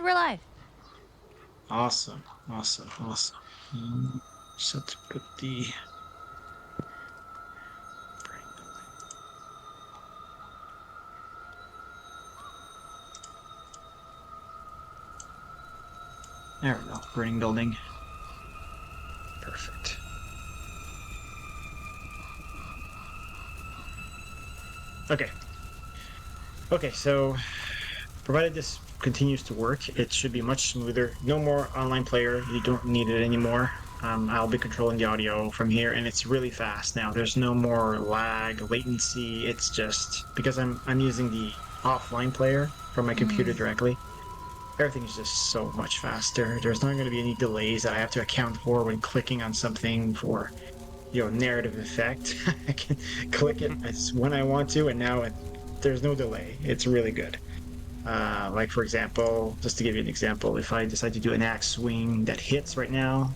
we're live. Awesome. So to put the there we go. Brain building. Perfect. Okay, so provided this continues to work, it should be much smoother. No more online player. You don't need it anymore. I'll be controlling the audio from here, and it's really fast now. There's no more lag, latency. It's just because I'm using the offline player from my computer directly. Everything is just so much faster. There's not going to be any delays that I have to account for when clicking on something for, narrative effect. I can click it when I want to, and now there's no delay. It's really good. Like, for example, just to give you an example, if I decide to do an axe swing that hits right now,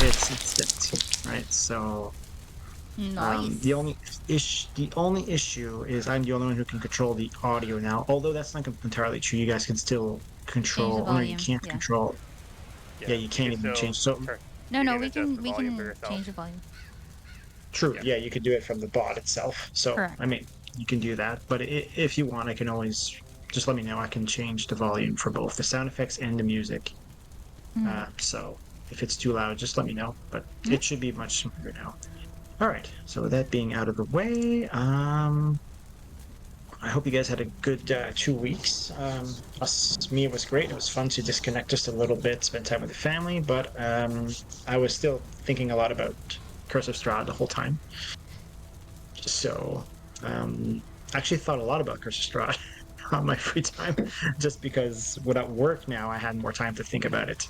it's that, right? So Nice. the only issue is I'm the only one who can control the audio now. Although that's not entirely true. You guys can still control. Oh, no, you can't control. Yeah, you can't even change. So no, we can change the volume. True. Yeah, you could do it from the bot itself. So Correct. I mean, you can do that. But if you want, I can always just let me know. I can change the volume for both the sound effects and the music. So if it's too loud, just let me know. But it should be much smoother now. All right. So with that being out of the way, I hope you guys had a good 2 weeks. Me, it was great. It was fun to disconnect just a little bit, spend time with the family. But I was still thinking a lot about Curse of Strahd the whole time. So I actually thought a lot about Curse of Strahd on my free time, just because without work now, I had more time to think about it.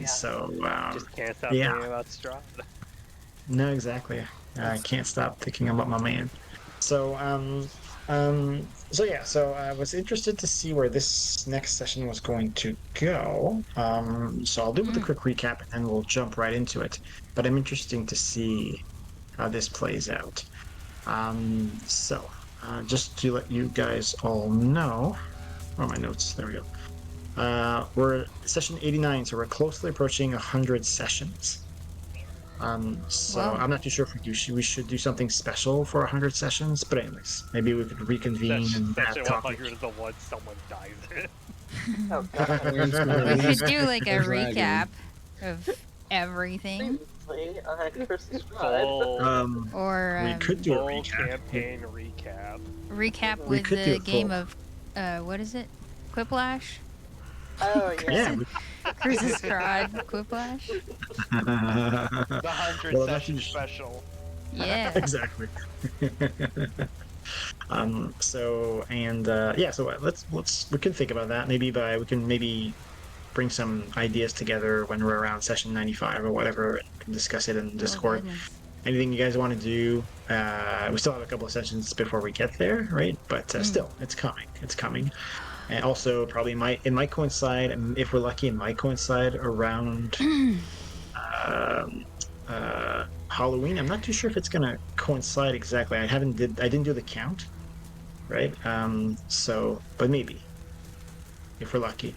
So just can't stop thinking about Strahd. No, exactly. I can't stop thinking about my man. So so I was interested to see where this next session was going to go. So I'll do with a quick recap and then we'll jump right into it. But I'm interested to see how this plays out. Just to let you guys all know, my notes, there we go. We're session 89, so we're closely approaching 100 sessions. I'm not too sure if we should do something special for 100 sessions, but anyways, maybe we could reconvene and have talk. 100 is the one someone dies in. We should do like a recap of everything. Or we could do a recap. Campaign recap. Recap with the game of what is it? Quiplash? Oh yeah. Curse of Strahd, Quiplash. The 100 session special. Yeah. Exactly. So we can think about that. We can bring some ideas together when we're around session 95 or whatever, and discuss it in Discord. Anything you guys want to do? We still have a couple of sessions before we get there, right? But still, it's coming. It's coming. And also, probably it might coincide, and if we're lucky, it might coincide around Halloween. I'm not too sure if it's gonna coincide exactly. I didn't do the count, right? But maybe, if we're lucky,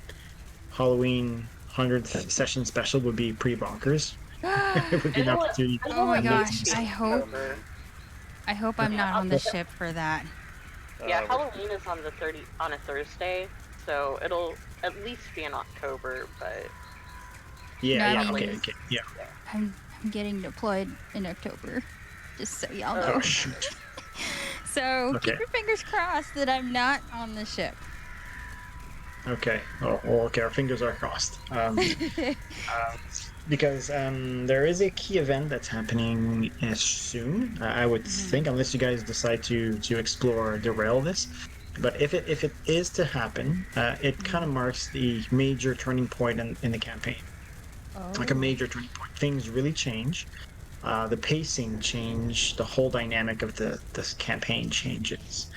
Halloween 100th session special would be pretty bonkers. It would be an opportunity. Oh my gosh! I hope I'm not on the ship for that. Yeah, Halloween is on a Thursday, so it'll at least be in October, but... Okay. I'm getting deployed in October, just so y'all know. Oh, shoot. So keep your fingers crossed that I'm not on the ship. Okay. Okay, our fingers are crossed. Because there is a key event that's happening soon. I would think, unless you guys decide to explore derail this. But if it is to happen, it kind of marks the major turning point in the campaign. Like a major turning point. Things really change. The pacing change. The whole dynamic of this campaign changes.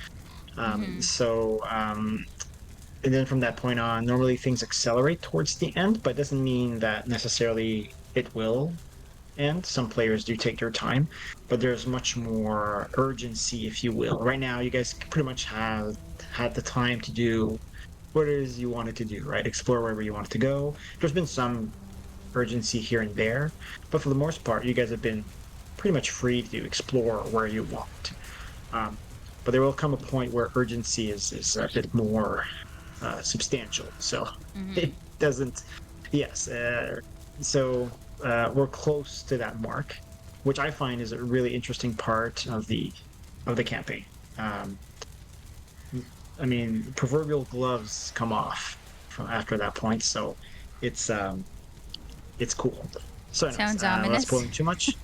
And then from that point on, normally things accelerate towards the end, but it doesn't mean that necessarily it will end. Some players do take their time, but there's much more urgency, if you will. Right now, you guys pretty much have had the time to do what it is you wanted to do, right? Explore wherever you wanted to go. There's been some urgency here and there, but for the most part, you guys have been pretty much free to explore where you want. But there will come a point where urgency is a bit more substantial. So it doesn't. Yes. So we're close to that mark, which I find is a really interesting part of the campaign. I mean, proverbial gloves come off from after that point, so it's cool. So anyways, Sounds without ominous. spoiling too much,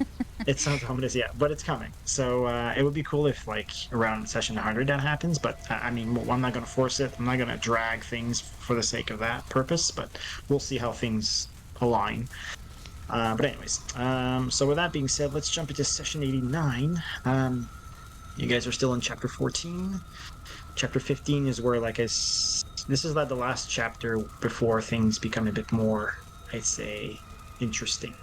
it sounds ominous, yeah, but it's coming. So it would be cool if, like, around session 100 that happens, but I mean, I'm not going to force it. I'm not going to drag things for the sake of that purpose, but we'll see how things align. But anyways, so with that being said, let's jump into session 89. You guys are still in chapter 14. Chapter 15 is where, this is like the last chapter before things become a bit more, I'd say, interesting.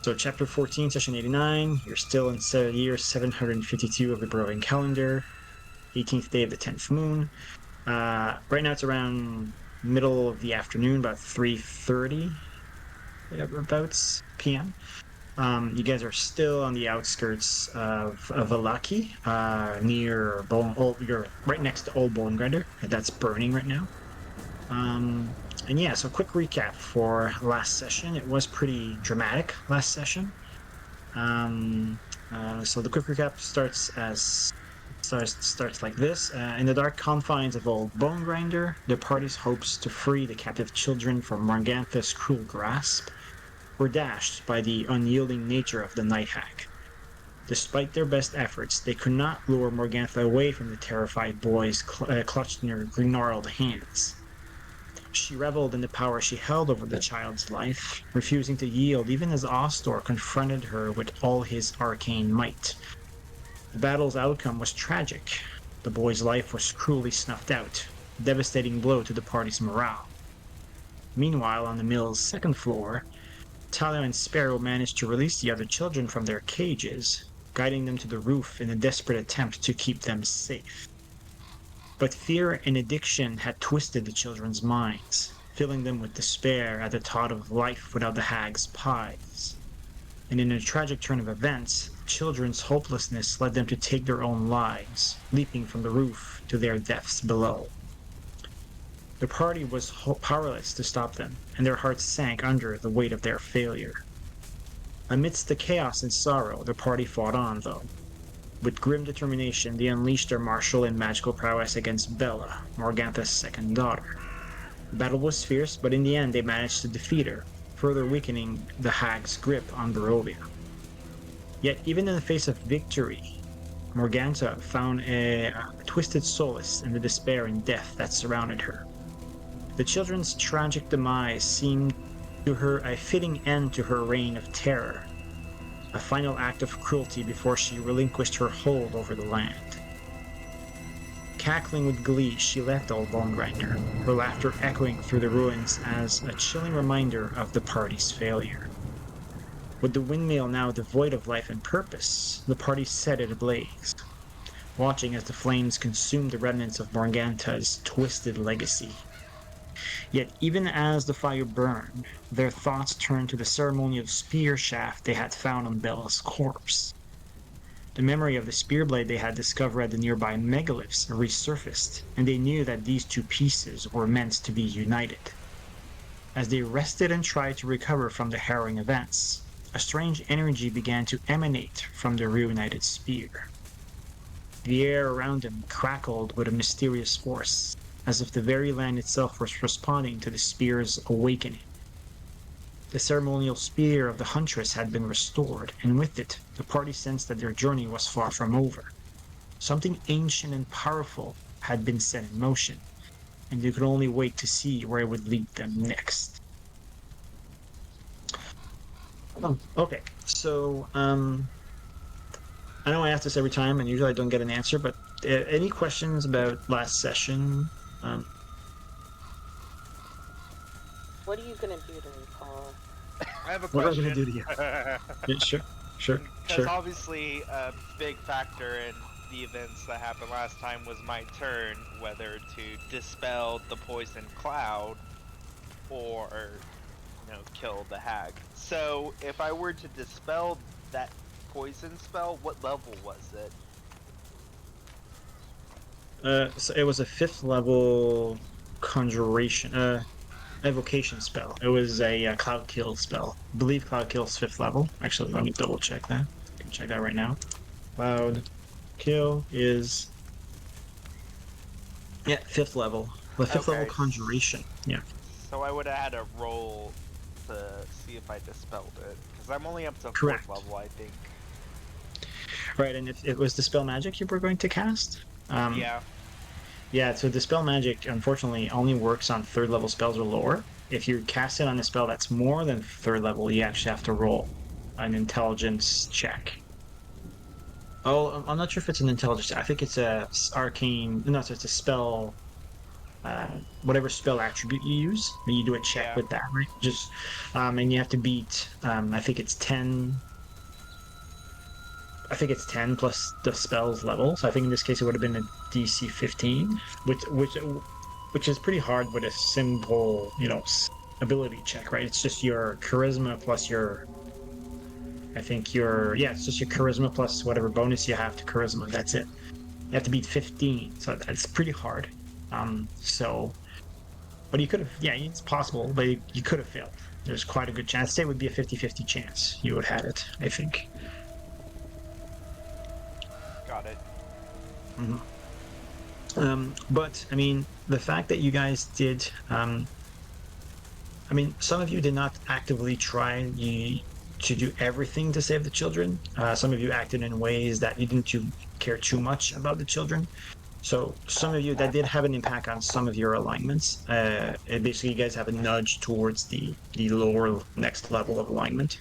So chapter 14, session 89, you're still in year 752 of the Barovian calendar, 18th day of the 10th moon. Right now it's around middle of the afternoon, about 3:30 thereabouts p.m. You guys are still on the outskirts of Valaki, near you're right next to Old Bone Grinder, that's burning right now. And yeah, so quick recap for last session. It was pretty dramatic last session. So the quick recap starts like this. In the dark confines of Old Bone Grinder, the party's hopes to free the captive children from Morgantha's cruel grasp were dashed by the unyielding nature of the night hag. Despite their best efforts, they could not lure Morgantha away from the terrified boys clutched in her gnarled hands. She reveled in the power she held over the child's life, refusing to yield even as Ostor confronted her with all his arcane might. The battle's outcome was tragic. The boy's life was cruelly snuffed out, a devastating blow to the party's morale. Meanwhile, on the mill's second floor, Talia and Sparrow managed to release the other children from their cages, guiding them to the roof in a desperate attempt to keep them safe. But fear and addiction had twisted the children's minds, filling them with despair at the thought of life without the hag's pies. And in a tragic turn of events, children's hopelessness led them to take their own lives, leaping from the roof to their deaths below. The party was powerless to stop them, and their hearts sank under the weight of their failure. Amidst the chaos and sorrow, the party fought on, though. With grim determination, they unleashed their martial and magical prowess against Bella, Morgantha's second daughter. The battle was fierce, but in the end they managed to defeat her, further weakening the hag's grip on Barovia. Yet even in the face of victory, Morgantha found a twisted solace in the despair and death that surrounded her. The children's tragic demise seemed to her a fitting end to her reign of terror, a final act of cruelty before she relinquished her hold over the land. Cackling with glee, she left Old Bone Grinder, her laughter echoing through the ruins as a chilling reminder of the party's failure. With the windmill now devoid of life and purpose, the party set it ablaze, watching as the flames consumed the remnants of Morgantha's twisted legacy. Yet even as the fire burned, their thoughts turned to the ceremonial spear shaft they had found on Bella's corpse. The memory of the spear blade they had discovered at the nearby megaliths resurfaced, and they knew that these two pieces were meant to be united. As they rested and tried to recover from the harrowing events, a strange energy began to emanate from the reunited spear. The air around them crackled with a mysterious force, as if the very land itself was responding to the spear's awakening. The ceremonial spear of the huntress had been restored, and with it, the party sensed that their journey was far from over. Something ancient and powerful had been set in motion, and they could only wait to see where it would lead them next. Okay, so, I know I ask this every time, and usually I don't get an answer, but any questions about last session? What are you gonna do to me, Paul? I have a What are we question. gonna do to you? Yeah, sure. Because obviously a big factor in the events that happened last time was my turn, whether to dispel the poison cloud or, kill the hag. So if I were to dispel that poison spell, what level was it? So it was a 5th level conjuration, evocation spell. It was a cloud kill spell. I believe cloud kill's 5th level. Actually, let me double check that. I can check that right now. Cloud kill is 5th level. The 5th level Okay. conjuration. Yeah. So I would have had to roll to see if I dispelled it, because I'm only up to 4th Correct. level, I think. Right, and if it was dispel magic you were going to cast, Yeah. yeah. So dispel magic unfortunately only works on 3rd level spells or lower. If you cast it on a spell that's more than 3rd level, you actually have to roll an intelligence check. Oh, I'm not sure if it's an intelligence. I think it's a arcane. No, so it's a spell. Whatever spell attribute you use, and you do a check Yeah. with that, right? Just, and you have to beat. I think it's 10. I think it's 10 plus the spell's level. So I think in this case it would have been a DC 15, which is pretty hard with a simple, ability check, right? It's just your charisma plus your. I think it's just your charisma plus whatever bonus you have to charisma. That's it. You have to beat 15, so that's pretty hard. But you could have, it's possible, but you could have failed. There's quite a good chance. I'd say it would be a 50-50 chance you would have had it, I think. Got it. But, I mean, the fact that you guys did, some of you did not actively try to do everything to save the children. Some of you acted in ways that you didn't care too much about the children. So some of you, that did have an impact on some of your alignments. Basically, you guys have a nudge towards the lower next level of alignment.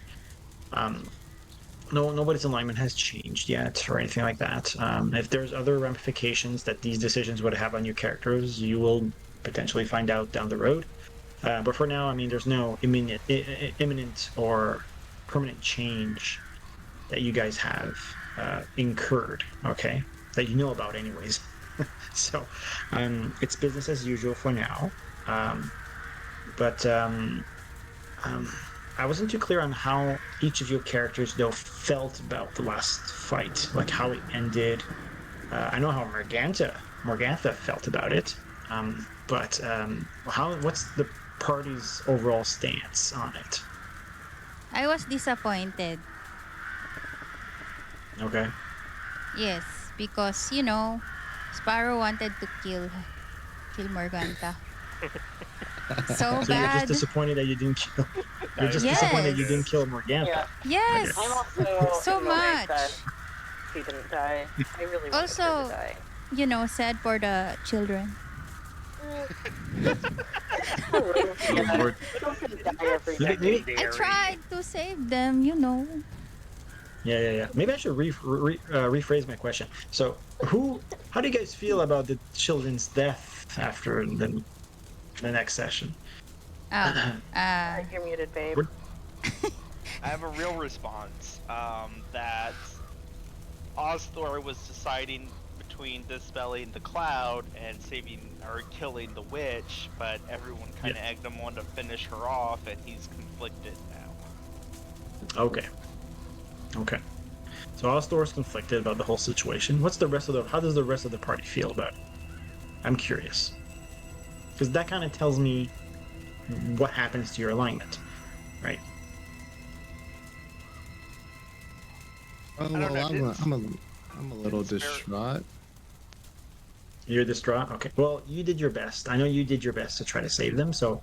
Nobody's alignment has changed yet or anything like that. If there's other ramifications that these decisions would have on your characters, you will potentially find out down the road. But for now, there's no imminent or permanent change that you guys have incurred, okay? That you know about anyways. So it's business as usual for now. But I wasn't too clear on how each of your characters, though, felt about the last fight, like how it ended. I know how Morgantha felt about it, but what's the party's overall stance on it? I was disappointed. Okay. Yes, because Sparrow wanted to kill Morgantha. So So bad. you're just disappointed that you didn't kill. You're just disappointed you didn't kill Morgantha. Yeah. Yes. I'm also So annoyed much. that he didn't die. I really wanted Also, her to die. Sad for the children. Yeah, Lord. we don't get to die every Maybe- day. I tried to save them, Yeah. Maybe I should rephrase my question. So, how do you guys feel about the children's death after the next session? You're muted, babe. I have a real response. That Osthor was deciding between dispelling the cloud and saving or killing the witch, but everyone kind of egged him on to finish her off, and he's conflicted now. Okay. So Osthor's conflicted about the whole situation. How does the rest of the party feel about it? I'm curious. Because that kind of tells me what happens to your alignment, right? Oh, I don't know, I'm a little distraught. You're distraught? Okay. Well, you did your best. I know you did your best to try to save them, so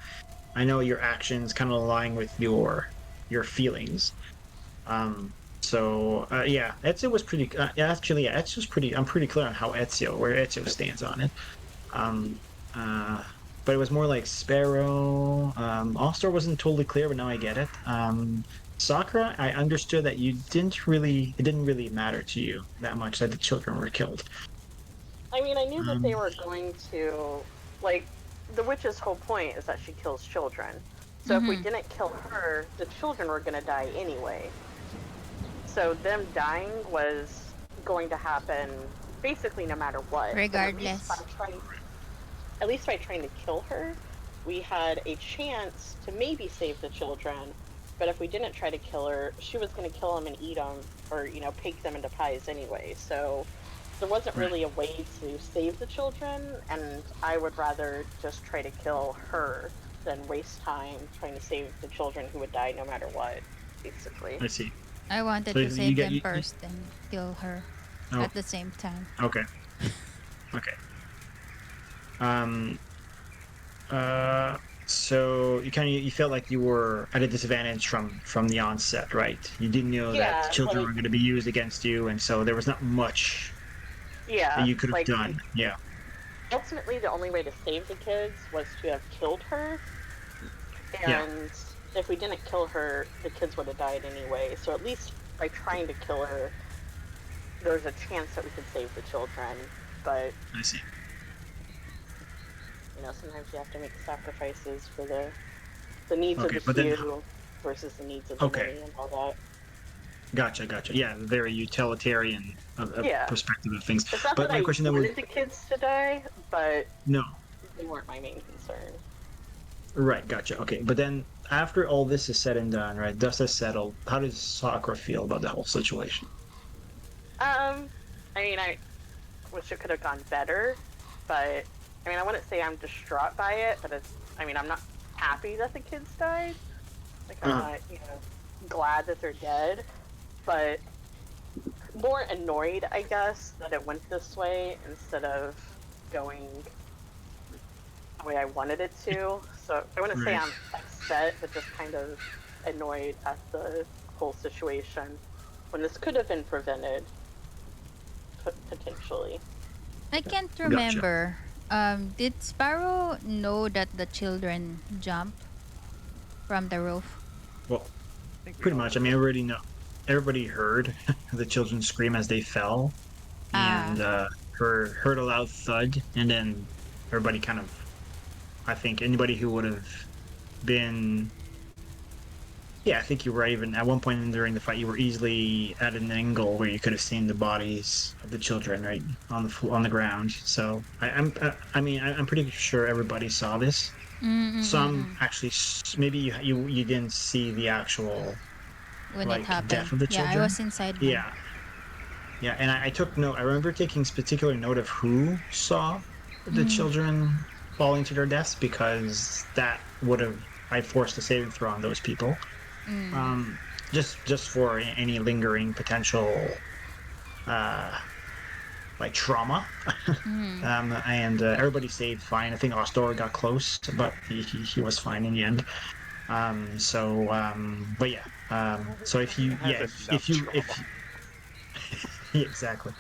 I know your actions kind of align with your feelings. Ezio was pretty. Ezio was pretty. I'm pretty clear on where Ezio stands on it. But it was more like Sparrow. All-Star wasn't totally clear, but now I get it. Sakura, I understood that it didn't really matter to you that much that the children were killed. I mean, I knew that they were going to, the witch's whole point is that she kills children. So if we didn't kill her, the children were going to die anyway. So them dying was going to happen basically no matter what. Regardless. But at least by trying to kill her, we had a chance to maybe save the children. But if we didn't try to kill her, she was going to kill them and eat them, or bake them into pies anyway. So there wasn't really a way to save the children, and I would rather just try to kill her than waste time trying to save the children who would die no matter what, basically. I see. I wanted So to save them you- first and kill her Oh. at the same time. Okay. Okay. So you felt like you were at a disadvantage from the onset, right? You didn't know that the children were going to be used against you, and so there was not much that you could have done. Yeah. Ultimately, the only way to save the kids was to have killed her, and if we didn't kill her, the kids would have died anyway. So at least by trying to kill her, there's a chance that we could save the children. But I see. sometimes you have to make sacrifices for the needs of the but then- few versus the needs of the many and all that. Gotcha. Yeah, very utilitarian perspective of things. It's not But that my I question then wanted was the kids to die, but no. they weren't my main concern. Right, gotcha. Okay, but then after all this is said and done, right, dust has settled, how does Sakura feel about the whole situation? I wish it could have gone better, but I wouldn't say I'm distraught by it, but I'm not happy that the kids died. Like, I'm not, glad that they're dead, but more annoyed, I guess, that it went this way instead of going the way I wanted it to. So I wouldn't say I'm upset, but just kind of annoyed at the whole situation when this could have been prevented, potentially. I can't remember. Did Sparrow know that the children jumped from the roof? Well, pretty much. Everybody heard the children scream as they fell, and heard a loud thud, and then everybody kind of, I think anybody who would have been, I think you were even at one point during the fight, you were easily at an angle where you could have seen the bodies of the children right on the ground. So I'm pretty sure everybody saw this. Some actually, maybe you didn't see the actual when it happened. death of the children. Yeah, I was inside. Yeah, and I took note. I remember taking particular note of who saw the children falling to their deaths, because that would have I forced a saving throw on those people. Just for any lingering potential trauma. And everybody stayed fine. I think Ostor got close, but he was fine in the end. So if you exactly,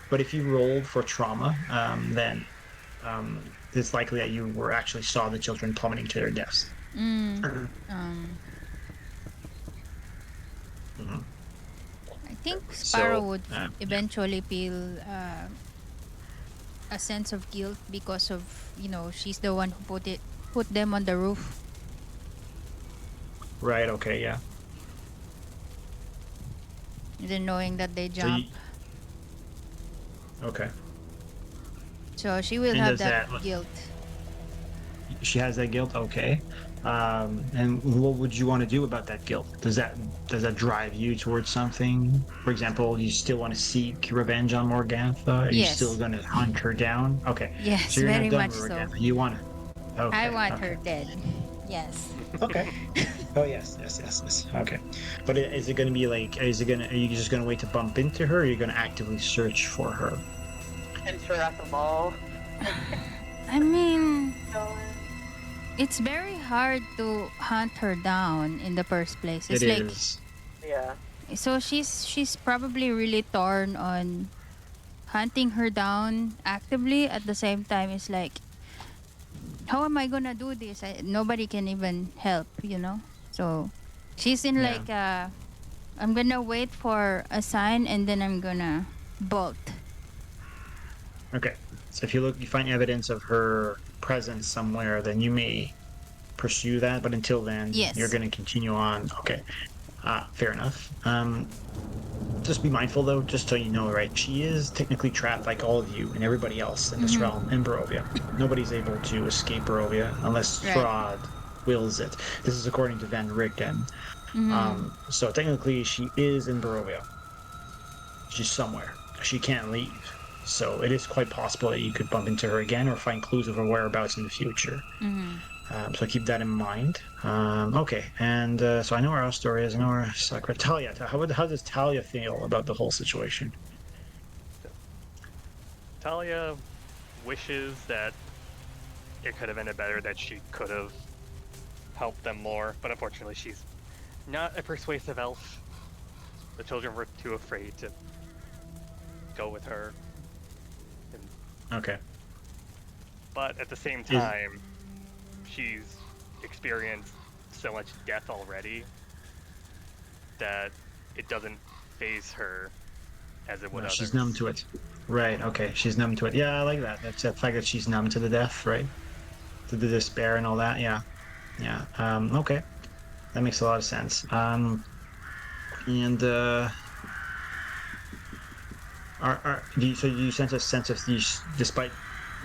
but if you rolled for trauma, then it's likely that you were actually saw the children plummeting to their deaths. I think Sparrow would eventually feel a sense of guilt because of she's the one who put them on the roof. Right. Okay. Yeah. Then knowing that they jump, okay. so she will And have does that that- guilt. She has that guilt. Okay. And what would you want to do about that guilt? Does that drive you towards something? For example, you still want to seek revenge on Morgantha? Are you Yes. still going to hunt her down? Okay. Yes, So you're very not done much with so. Morgantha. You want to. Okay. I want okay. her dead. Yes. Okay. Oh yes. Okay. But is it going to be are you just going to wait to bump into her, or are you going to actively search for her? And her at the mall. I mean, it's very hard to hunt her down in the first place. It's It like is. Yeah. so she's probably really torn on hunting her down actively. At the same time, it's like, how am I gonna do this? Nobody can even help, So she's in I'm gonna wait for a sign and then I'm gonna bolt. Okay. So if you find evidence of her presence somewhere, then you may pursue that, but until then, Yes. you're going to continue on. Okay, fair enough. Just be mindful though, just so you know, right? She is technically trapped like all of you and everybody else in this realm in Barovia. Nobody's able to escape Barovia unless Right. Strahd wills it. This is according to Van Richten. So technically, she is in Barovia. She's somewhere. She can't leave. So it is quite possible that you could bump into her again or find clues of her whereabouts in the future. So keep that in mind. Okay, and so I know where our story is. I know where Sakura. Talia, how does Talia feel about the whole situation? Talia wishes that it could have ended better, that she could have helped them more, but unfortunately she's not a persuasive elf. The children were too afraid to go with her. Okay. But at the same time, she's experienced so much death already that it doesn't phase her as it would others. She's numb to it. Right, okay. She's numb to it. Yeah, I like that. That's the fact that she's numb to the death, right? To the despair and all that. Yeah. Yeah. Okay. That makes a lot of sense. And do you sense a sense of these, despite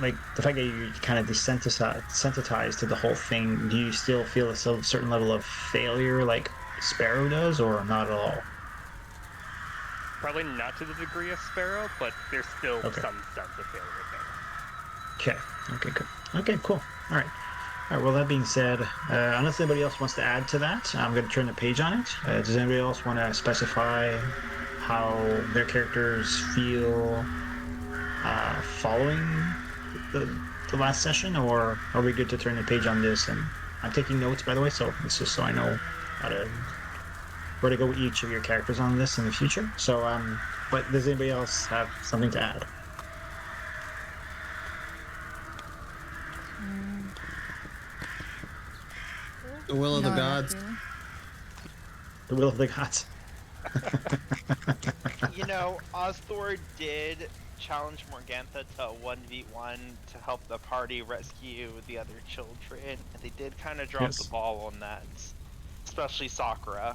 like the fact that you kind of desensitized to the whole thing, do you still feel a certain level of failure like Sparrow does, or not at all? Probably not to the degree of Sparrow, but there's still some sense of failure there. Okay, good. Okay, cool. All right. Well, that being said, unless anybody else wants to add to that, I'm going to turn the page on it. Does anybody else want to specify how their characters feel following the last session, or are we good to turn the page on this? And I'm taking notes, by the way, so it's just so I know where to go with each of your characters on this in the future. So, but does anybody else have something to add? The will of the gods. Really. The will of the gods. You know, Osthor did challenge Morgantha to 1v1 to help the party rescue the other children, and they did kind of drop the ball on that, especially Sakura.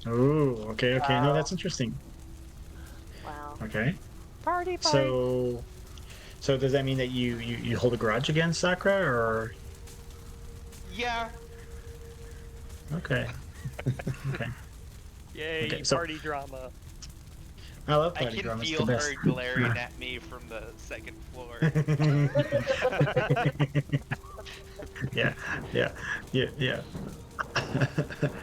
Oh, okay. Wow. No, that's interesting. Wow. Okay. Party fight. So does that mean that you hold a grudge against Sakura, or? Yeah. Okay. Okay. Yay, Okay, so- party drama. I love I party can drama. It's feel the best. her glaring at me from the second floor. Yeah.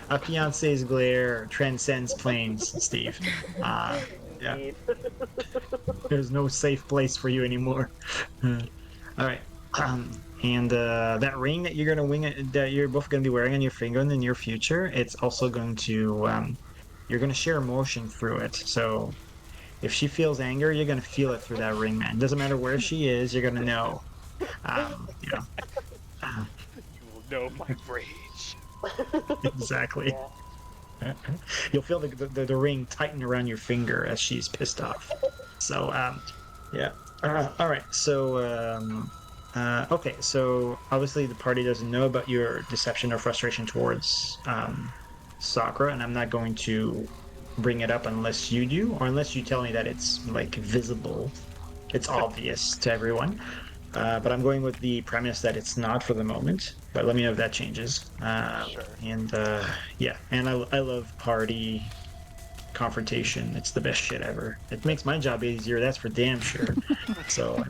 A fiance's glare transcends planes, Steve. Yeah. Indeed. There's no safe place for you anymore. All right. And that ring that that you're both gonna be wearing on your finger in the near future, it's also going to you're gonna share emotion through it. So if she feels anger, you're gonna feel it through that ring, man. Doesn't matter where she is, you're gonna know. You know. You will know my rage. Exactly. Yeah. You'll feel the ring tighten around your finger as she's pissed off. So yeah. All right. So okay. So obviously the party doesn't know about your deception or frustration towards Sakura, and I'm not going to bring it up unless you do, or unless you tell me that it's like visible, it's obvious to everyone. But I'm going with the premise that it's not for the moment. But let me know if that changes. Sure. And yeah, and I love party confrontation. It's the best shit ever. It makes my job easier. That's for damn sure. So.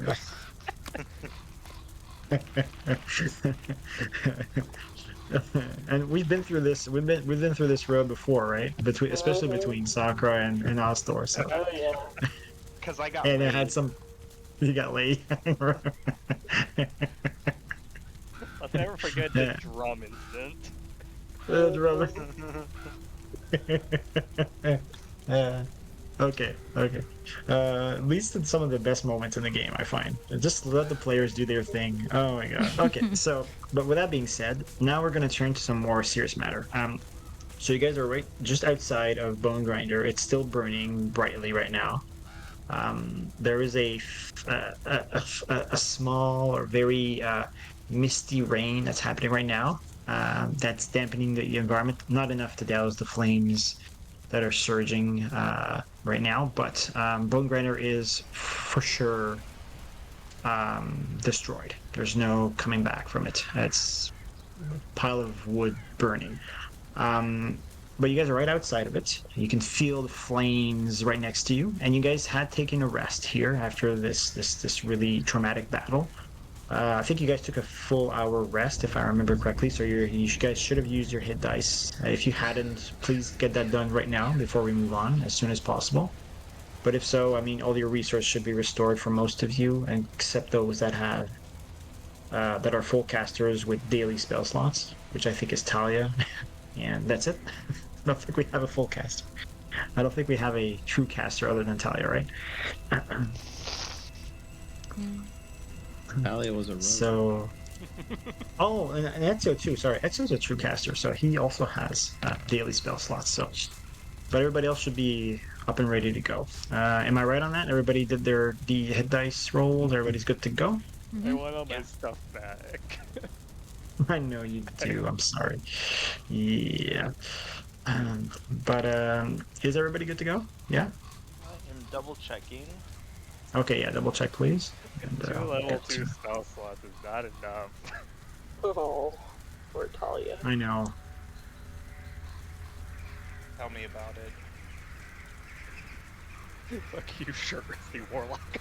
And we've been through this. We've been through this road before, right? Especially between Sakura and Astor. So. Oh yeah. Because I got And laid. it had some. You got laid. Let's never forget the drum incident. Drummer. Okay. At least in some of the best moments in the game, I find. Just let the players do their thing. Oh my god. Okay, so, but with that being said, now we're going to turn to some more serious matter. So you guys are right just outside of Bone Grinder. It's still burning brightly right now. There is a small or very misty rain that's happening right now. That's dampening the environment. Not enough to douse the flames that are surging right now, but Bone Grinder is for sure destroyed. There's no coming back from it. It's a pile of wood burning. But you guys are right outside of it. You can feel the flames right next to you, and you guys had taken a rest here after this really traumatic battle. I think you guys took a full hour rest, if I remember correctly. So you guys should have used your hit dice. If you hadn't, please get that done right now before we move on as soon as possible. But if so, I mean, all your resources should be restored for most of you, except those that have that are full casters with daily spell slots, which I think is Talia, and that's it. I don't think we have a full caster. I don't think we have a true caster other than Talia, right? Talia was a rogue. So, oh, and Ezio too. Sorry, Ezio's a true caster, so he also has daily spell slots. So, but everybody else should be up and ready to go. Am I right on that? Everybody did their hit dice rolls. Everybody's good to go. I want all my stuff back. I know you do. I'm sorry. Yeah. But is everybody good to go? Yeah. I am double checking. Okay. Yeah. Double check, please. And, 2 level 2 spell slots is not enough. Oh, poor Talia. I know. Tell me about it. Fuck you, shirtlessly warlock.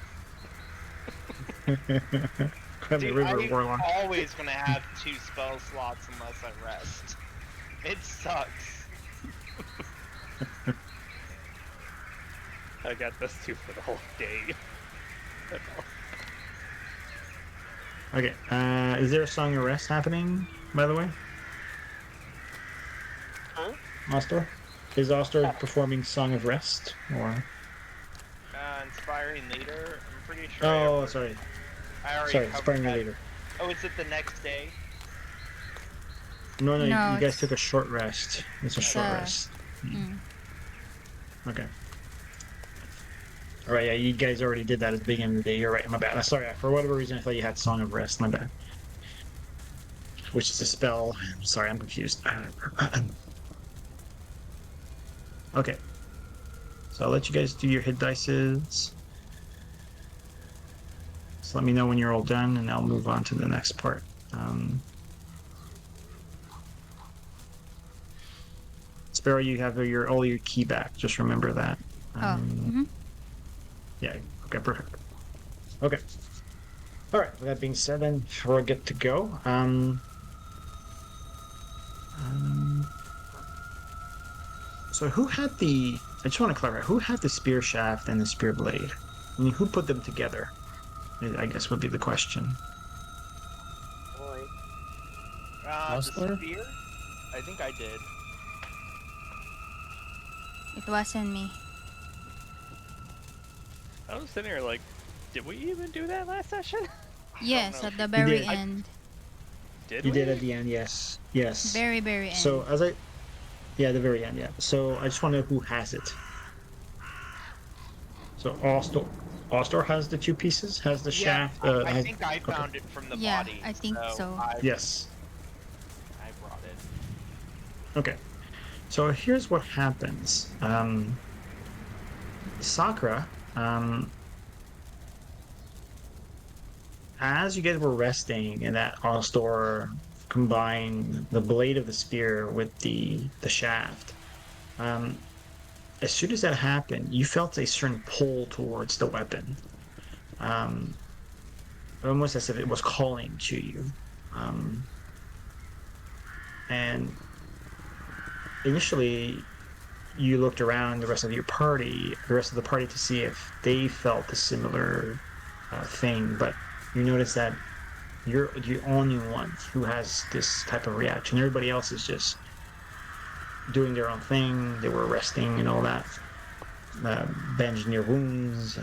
I'm the Dude, River I'm Warlock. always gonna have 2 spell slots unless I rest. It sucks. I got this 2 for the whole day. Okay. Is there a Song of Rest happening, by the way? Huh? Ostor? Is Ostor performing Song of Rest? Or Inspiring leader. I'm pretty sure. oh, sorry. I already Sorry, covered Inspiring that. Leader. Oh, is it the next day? No, No, you guys it's- took a short rest. It's a short rest. Okay. All right, yeah, you guys already did that at the beginning of the day. You're right. My bad. Sorry, for whatever reason, I thought you had Song of Rest. My bad. Which is a spell. Sorry, I'm confused. Okay. So I'll let you guys do your hit dices. So let me know when you're all done, and I'll move on to the next part. Sparrow, you have all your key back. Just remember that. Yeah. Okay. Perfect. Okay. All right. With that being said, then we're good to go. So who had the? I just want to clarify. Who had the spear shaft and the spear blade? I mean, who put them together? I guess would be the question. Boy. The Osler? spear? I think I did. It wasn't me. I was sitting here like, did we even do that last session? Yes, know. at the very did. end. Did You we? did at the end, yes. Yes. Very, very end. So yeah, the very end, yeah. So I just want to know who has it. So Ostor has the 2 pieces, has the shaft. I think I found it from the Yeah, body. I think so. Yes. I brought it. Okay. So here's what happens. Sakura, as you guys were resting and that Ostor combined the blade of the spear with the shaft, as soon as that happened, you felt a certain pull towards the weapon. Almost as if it was calling to you. And initially, you looked around the rest of the party to see if they felt a similar thing, but you notice that you're the only one who has this type of reaction. Everybody else is just doing their own thing. They were resting and all that, bandaging their wounds,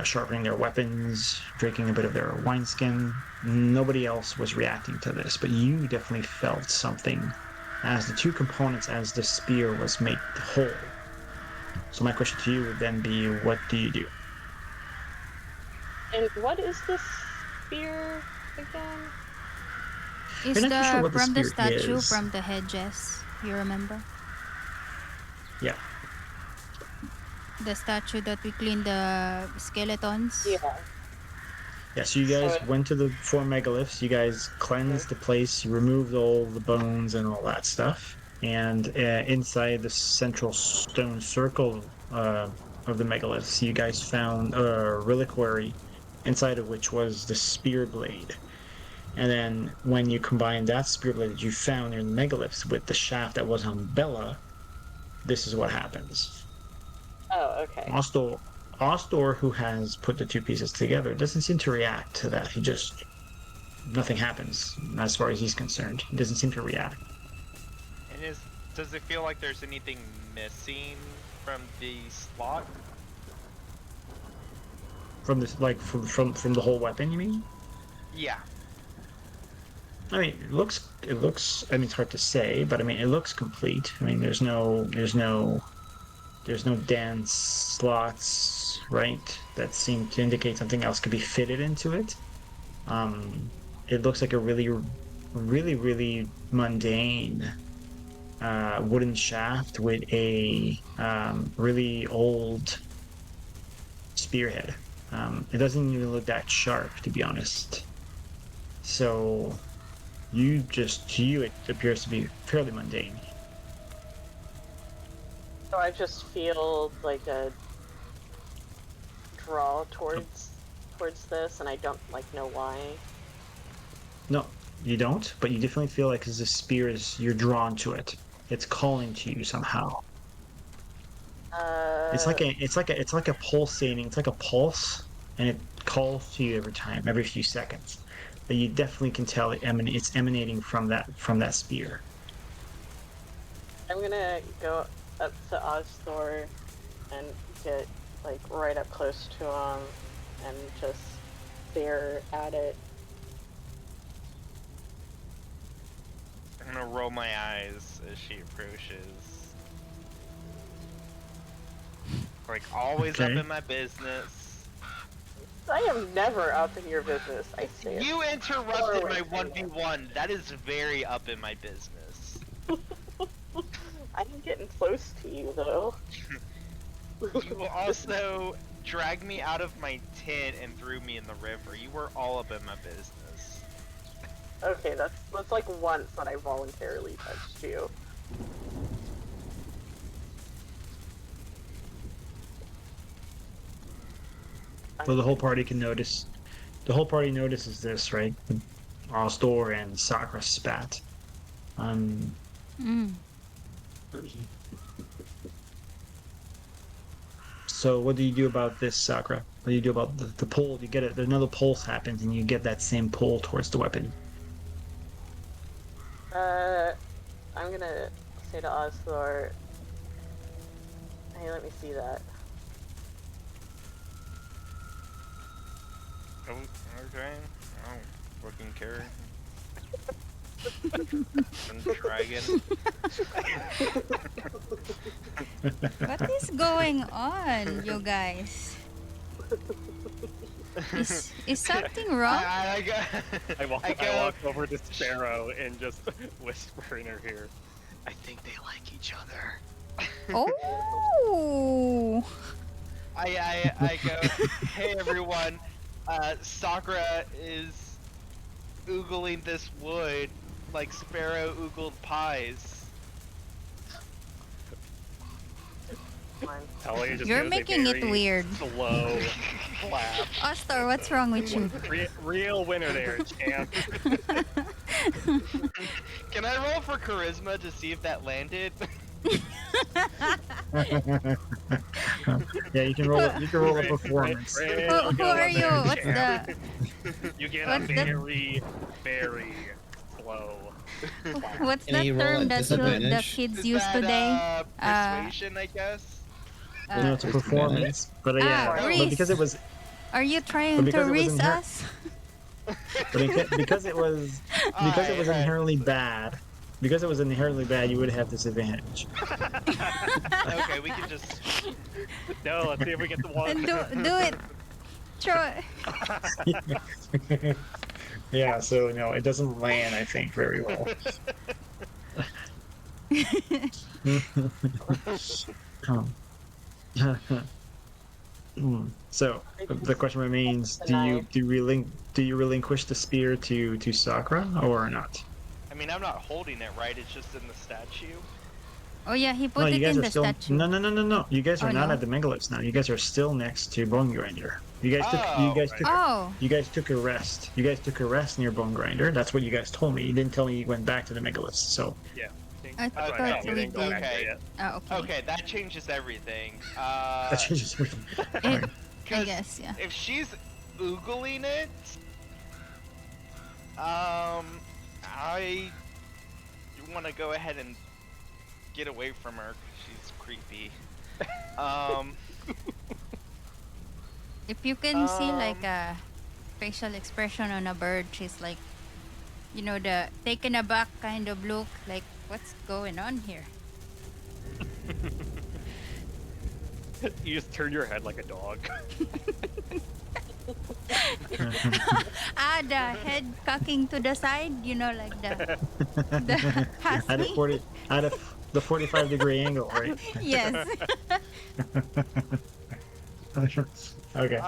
sharpening their weapons, drinking a bit of their wineskin. Nobody else was reacting to this, but you definitely felt something as the 2 components, as the spear was made whole. So my question to you would then be, what do you do? And what is this spear again? Is We're not too sure the what the from the spirit statue is. from the hedges? You remember Yeah. the statue that we cleaned the skeletons? Yeah. Yeah, so you So guys went to the 4 megaliths. You guys cleansed the place, you removed all the bones and all that stuff. And inside the central stone circle of the megaliths, you guys found a reliquary, inside of which was the spear blade. And then when you combine that spear blade that you found in the megaliths with the shaft that was on Bella, this is what happens. oh, okay. Ostor, who has put the two pieces together, doesn't seem to react to that. He just nothing happens as far as he's concerned. He doesn't seem to react. And does it feel like there's anything missing from the slot? From this, like from the whole weapon, you mean? Yeah. I mean, it looks. I mean, it's hard to say, but I mean, it looks complete. I mean, there's no dance slots, right? That seem to indicate something else could be fitted into it. It looks like a really mundane wooden shaft with a really old spearhead. It doesn't even look that sharp, to be honest. So, to you, it appears to be fairly mundane. So I just feel like a draw towards this, and I don't like know why. No, you don't, but you definitely feel like as the spear is, you're drawn to it. It's calling to you somehow. It's like a pulsating. It's like a pulse, and it calls to you every time, every few seconds. But you definitely can tell it's emanating from that spear. I'm gonna go up to Ozthor and get like right up close to him and just stare at it. I'm gonna roll my eyes as she approaches. Like, always up Okay. in my business. I am never up in your business. I say it. You interrupted Forward, my I know. 1v1. That is very up in my business. I'm getting close to you though. You also dragged me out of my tent and threw me in the river. You were all up in my business. Okay, that's like once that I voluntarily touched you. Well, the whole party can notice. The whole party notices this, right? Ostor and Sakura spat. Mm. So what do you do about this, Sakura? What do you do about the pull? You get it. Another pulse happens, and you get that same pull towards the weapon. I'm gonna say to Ozthor, hey, let me see that. Oh, okay. Oh, fucking carry. Dragon. What is going on, you guys? Is something wrong? I got. I walk I go- over to Sparrow and just whisper in her ear, I think they like each other. Oh. I go, hey everyone, Sakura is oogling this wood like Sparrow oogled pies. Talia just You're gives a making it very weird. slow clap. Ostor, what's wrong with you? Real winner there, champ. Can I roll for charisma to see if that landed? Yeah, you can roll. You can roll a performance. Who are you? What's the You get what's a the- very, very slow. what's Can the you roll term at that the disadvantage? kids Is use that, today? persuasion, I guess? No, it's a performance. But yeah, Reese. but because it was, Are you trying But to because it was reese in her- us? because it was inherently bad. Because it was inherently bad, you would have disadvantage. Okay, we can just. No, let's see if we get the one. Do it. Try. Yeah, so no, it doesn't land, I think, very well. Um, so I the question remains: the knife. do you relinquish the spear to Sakura or not? I mean, I'm not holding it, right? It's just in the statue. Oh yeah, he No, put you it guys in are the still statue. no. You guys are Oh not no. at the megaliths now. You guys are still next to Bone Grinder. Oh, right. Oh. You guys took a rest. You guys took a rest near Bone Grinder. That's what you guys told me. You didn't tell me you went back to the megaliths. So Yeah. I think I that's what Okay. I thought thought. We we didn't go back did. there Okay. yet. Oh, okay. Okay, that changes everything. that changes everything. It, I Because guess, yeah. if she's oogling it, I want to go ahead and get away from her. 'Cause she's creepy. Um, If you can see like Um, a facial expression on a bird, she's like, you know, the taken aback kind of look, like, what's going on here? You just turn your head like a dog. Ah, the head cocking to the side, you know, like the At a husky. 40, at a, the 45-degree angle, right? Yes. Okay. Okay.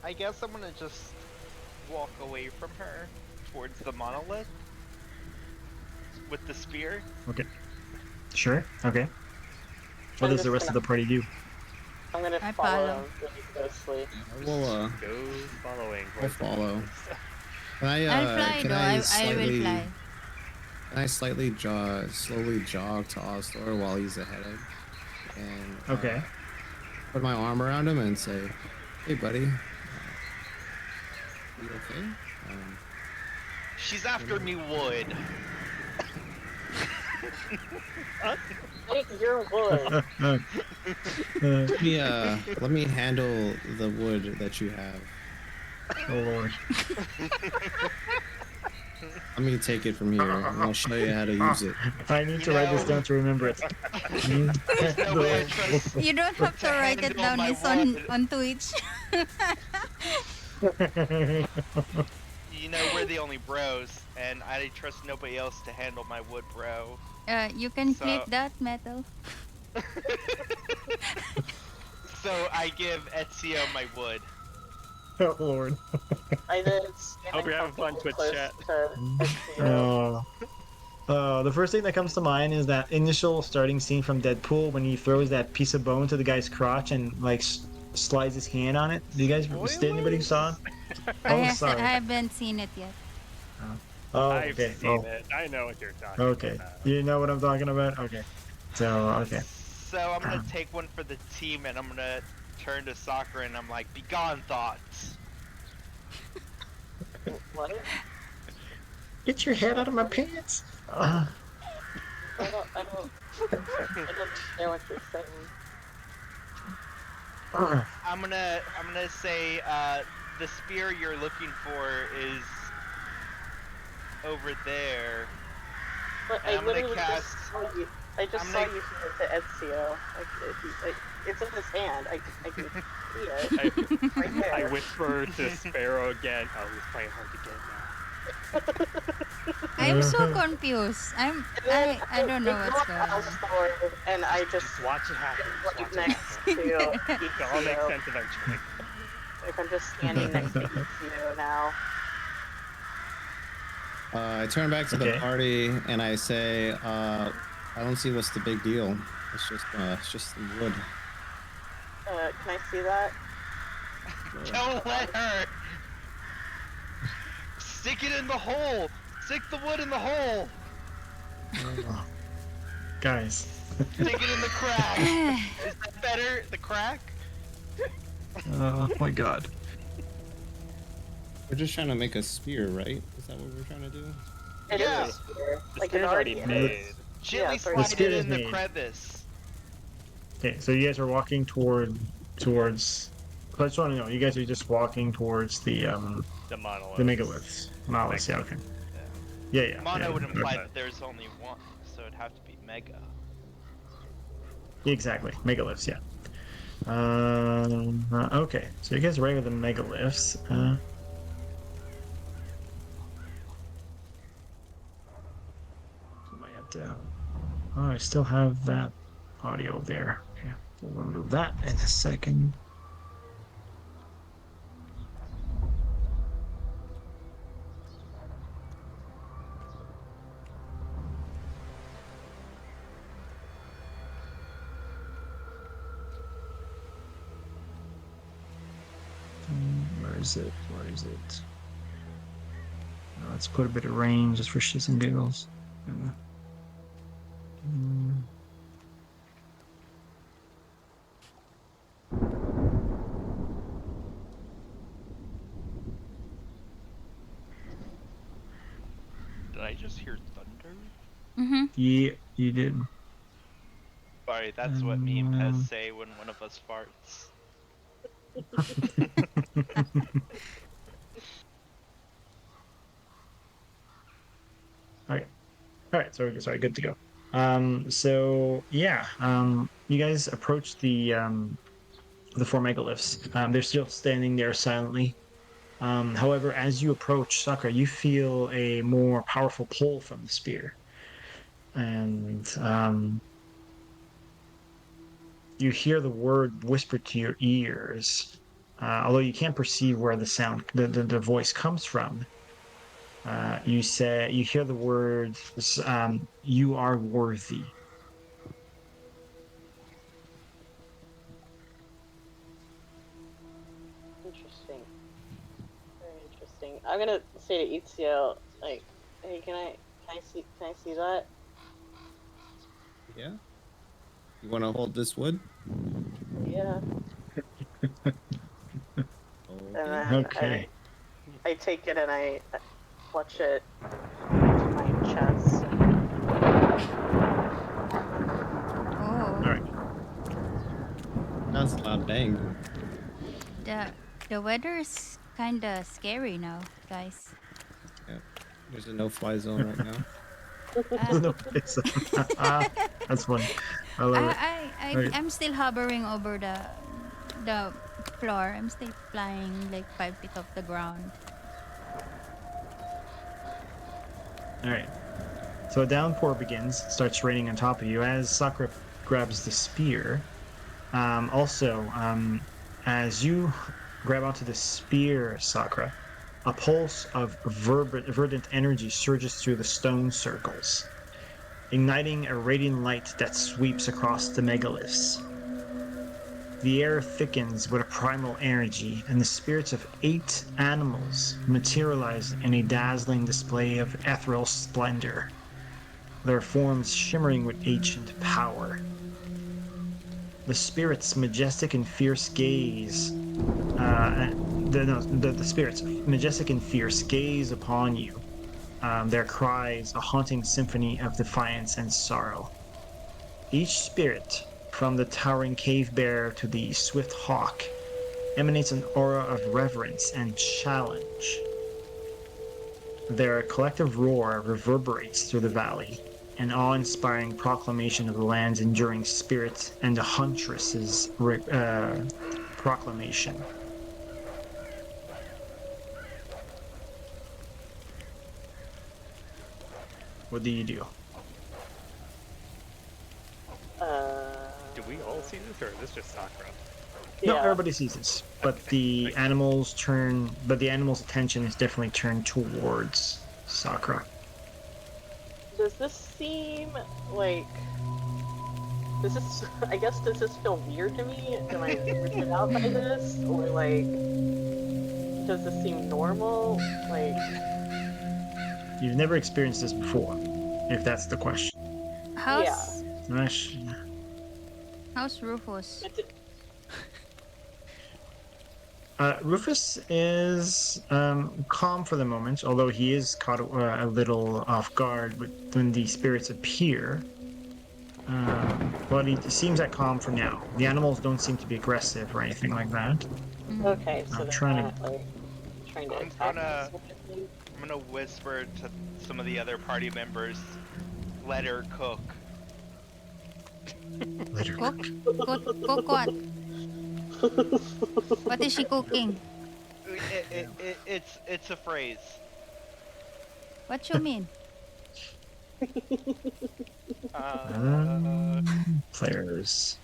I guess I'm gonna just walk away from her towards the monolith with the spear. Okay. Sure. Okay. What I'm does the just rest of the party do? I'm gonna I follow follow. him really closely. We'll Go following. I'll follow. Can I I'll fly can though. I I will slightly fly. can I slowly jog to Osthor while he's ahead of, and Okay. put my arm around him and say, "Hey, buddy, you okay?" She's after me wood. Take your wood. Let me handle the wood that you have. Oh Lord. Let me take it from here, and I'll show you how to use it. I need to You write this know- down to remember it. There's no way I trust. You don't have to To write it handle down. my It's wood. on Twitch. You know, we're the only bros, and I trust nobody else to handle my wood, bro. You can So- flip that metal. So I give Ezio my wood. Oh Lord. I did. Hope you're having fun, Twitch chat. The first thing that comes to mind is that initial starting scene from Deadpool when he throws that piece of bone to the guy's crotch and like slides his hand on it. Do you guys anybody who saw? Oh, sorry. I haven't seen it yet. Oh, I've okay. seen Oh, it. I know what you're talking okay. about. You know what I'm talking about? Okay. So, okay. So I'm gonna take one for the team, and I'm gonna turn to Sakura, and I'm like, "Begone, thoughts." What? Get your head out of my pants. I don't understand what you're saying. I'm gonna say the spear you're looking for is over there. But And I I'm gonna literally cast- just saw you. I just I'm saw gonna- you hand it to Ezio. It's in his hand. I can see it. Right there. I whisper to Sparrow again. Oh, he's playing hard to get now. I'm so confused. I don't know what's going on. And I just Just watch it happen. Just right watch it next happen. to It'll all make Ezio. sense eventually. Like I'm just standing next to Ezio now. I turn back to the Okay. party and I say, I don't see what's the big deal. It's just some wood. Can I see that? Don't let her. Stick it in the hole. Stick the wood in the hole. Guys. Stick it in the crack. Is that better? The crack? Oh my God. We're just trying to make a spear, right? Is that what we're trying to do? It Yeah. is a spear. The Like spear's it already is. made. Gently it's already- The slide spear it is in the made. crevice. Okay, so you guys are walking towards. I just want to know, you guys are just walking towards the monolith. the megaliths. Monoliths, yeah, okay. Yeah. Mono yeah, would imply okay. that there's only one, so it'd have to be mega. Exactly, megaliths, yeah. Okay, so you guys are ready with the megaliths. Might have to. Oh, I still have that audio there. Okay, we'll remove that in a second. Where is it? Where is it? Let's put a bit of rain just for shits and giggles. Mm, Did I just hear thunder? Mm-hmm. yeah, you did. Sorry, that's what me and Pez Um, say when one of us farts. Okay. All right. Sorry. Good to go. So yeah. You guys approach the four megaliths. They're still standing there silently. However, as you approach Sakura, you feel a more powerful pull from the spear, and you hear the word whispered to your ears. Although you can't perceive where the voice comes from, you hear the words, "You are worthy." Interesting. Very interesting. I'm gonna say to Ezio, like, hey, can I see that? Yeah. You want to hold this wood? Yeah. And Okay. then Okay. I take it and I clutch it to my chest. All Oh, right. That's a loud bang. the the weather is kind of scary now, guys. Yeah. There's a no-fly zone right now. Uh, No, that's funny. I love it. All right. I'm still hovering over the floor. I'm still flying like 5 feet off the ground. All right. So a downpour begins, starts raining on top of you as Sakura grabs the spear. Also, as you grab onto the spear, Sakura, a pulse of verdant energy surges through the stone circles, igniting a radiant light that sweeps across the megaliths. The air thickens with a primal energy, and the spirits of 8 animals materialize in a dazzling display of ethereal splendor, their forms shimmering with ancient power. The spirits' majestic and fierce gaze, the spirits, majestic and fierce, gaze upon you. Their cries, a haunting symphony of defiance and sorrow. Each spirit, from the towering cave bear to the swift hawk, emanates an aura of reverence and challenge. Their collective roar reverberates through the valley, an awe-inspiring proclamation of the land's enduring spirit and the huntress's proclamation. What do you do? Do we all see this, or is this just Sakura? No, Yeah. everybody sees this, Okay, but the thank you. animals turn. But the animals' attention is definitely turned towards Sakura. Does this seem like? Does this? I guess does this feel weird to me? Am I weirded out by this, or like? Does this seem normal? Like, You've never experienced this before, if that's the question. yeah. How's Gosh. how's Rufus? It, Rufus is calm for the moment, although he is caught a little off guard when the spirits appear. But he seems at calm for now. The animals don't seem to be aggressive or anything like that. Mm. okay, so I'm they're trying not like trying to I'm attack gonna us or anything. I'm gonna whisper to some of the other party members, let her cook. to let her Cook, cook. cook what? What is she cooking? It's a phrase. What you mean? Uh, Players.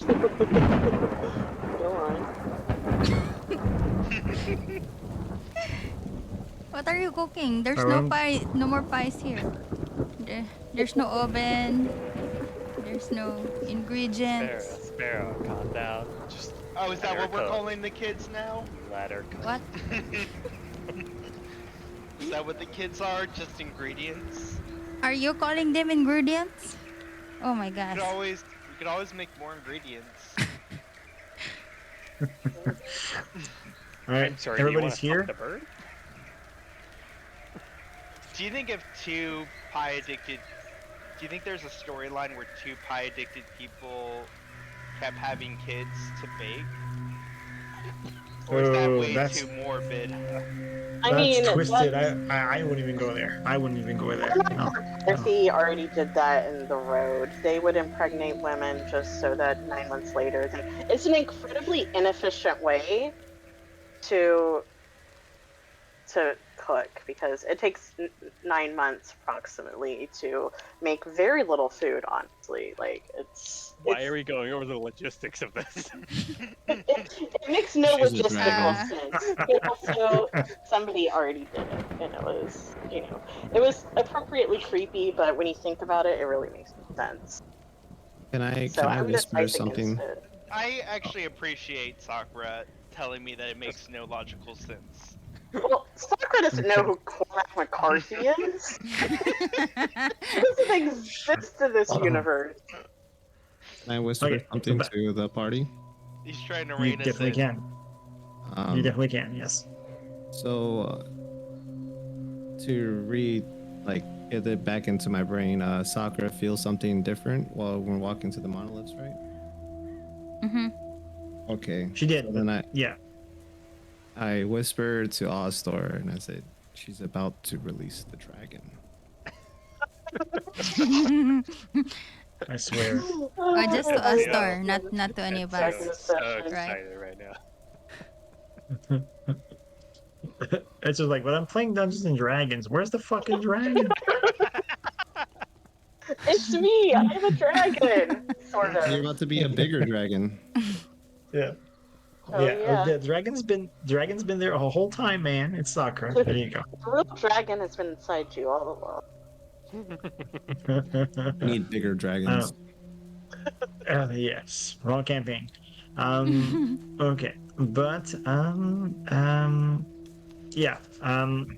Go on. What are you cooking? There's no Around pie, no more pies here. There's no oven. There's no ingredients. Sparrow, calm down. Just Oh, is let that her what we're cook. calling the kids now? Let her cook. What? Is that what the kids are? Just ingredients? Are you calling them ingredients? Oh my We gosh. could always make more ingredients. All right, I'm sorry, do you want everybody's to fuck here. the bird? Do you think if two pie addicted do you think there's a storyline where two pie addicted people kept having kids to bake? Or is that Oh, way that's too morbid? I that's mean, twisted. that's I wouldn't even go there. I wouldn't even go there. No, no. Murphy already did that in The Road. They would impregnate women just so that 9 months later, it's an incredibly inefficient way to cook because it takes 9 months approximately to make very little food. Honestly, like Why are we going over the logistics of this? it makes no She's a logistical dragon. sense. But also, somebody already did it, and it was it was appropriately creepy. But when you think about it, it really makes sense. So Can I I'm gonna whisper cite against something? it. I actually appreciate Sakura telling me that it makes no logical sense. Well, Sakura doesn't know who Cormac McCarthy is. He doesn't exist in this universe. Can I whisper Okay, something to the party? He's trying to you rein us definitely in. can. You Um, definitely can. Yes. so to like get it back into my brain, Sakura feels something different while we're walking to the monoliths, right? Mm-hmm. Okay. She did, So but then yeah. I whispered to Oztor and I said, "She's about to release the dragon." I swear. Oh, just to I a Yeah. store, love not to any of It's us, so right? excited right now. It's just like, but I'm playing Dungeons and Dragons. Where's the fucking dragon? It's me. I'm a dragon, sort You're of. about to be a bigger dragon. Yeah. Oh Yeah. yeah. The dragon's been there a whole time, man. It's Sakura. There you go. The real dragon has been inside you all along. We need bigger dragons. Um, yes, wrong campaign. Okay, but yeah.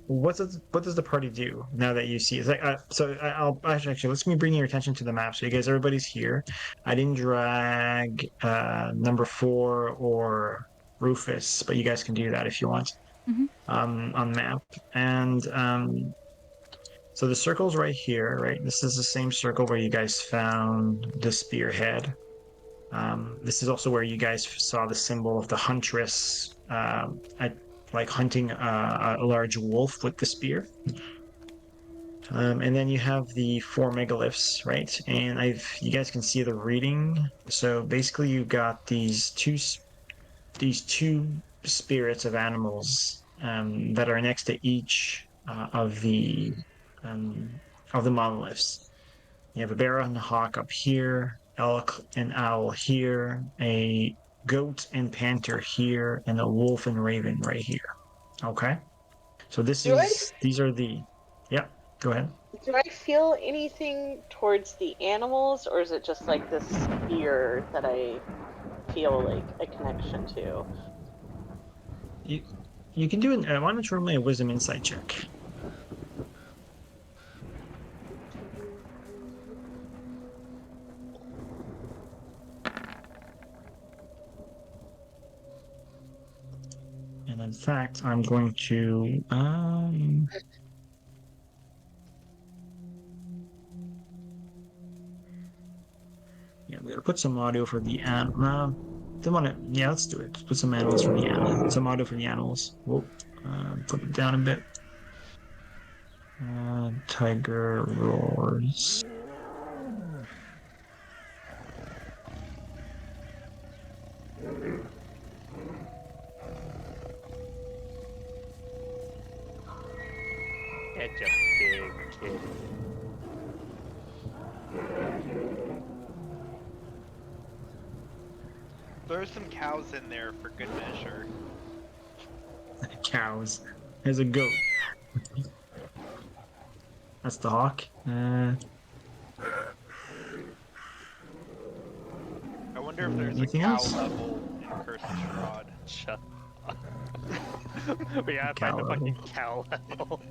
What does the party do now that you see? It's like, I'll actually let me bring your attention to the map. So you guys, everybody's here. I didn't drag number 4 or Rufus, but you guys can do that if you want. Mhm. On map, and so the circle's right here, right? This is the same circle where you guys found the spearhead. This is also where you guys saw the symbol of the huntress, like hunting a large wolf with the spear. And then you have the 4 megaliths, right? And you guys can see the reading. So basically, you've got these two spirits of animals that are next to each um, of the monoliths. You have a bear and a hawk up here, elk and owl here, a goat and panther here, and a wolf and raven right here. Okay, so Do I these are the yeah. Go ahead. do I feel anything towards the animals, or is it just like this fear that I feel like a connection to? You you can do it. Why don't you roll me a wisdom insight check? And in fact, I'm going to yeah, we're gonna put some audio for the yeah, let's do it. Let's put some animals for the animals. Some audio for the animals. We'll put it down a bit. Tiger roars. Catch a big kitty. Throw some cows in there for good measure. Cows. There's a goat. That's the hawk. I wonder if there's a Anything cow else? level in Curse of Strahd. Shut up. We gotta Cow find the fucking level. cow level.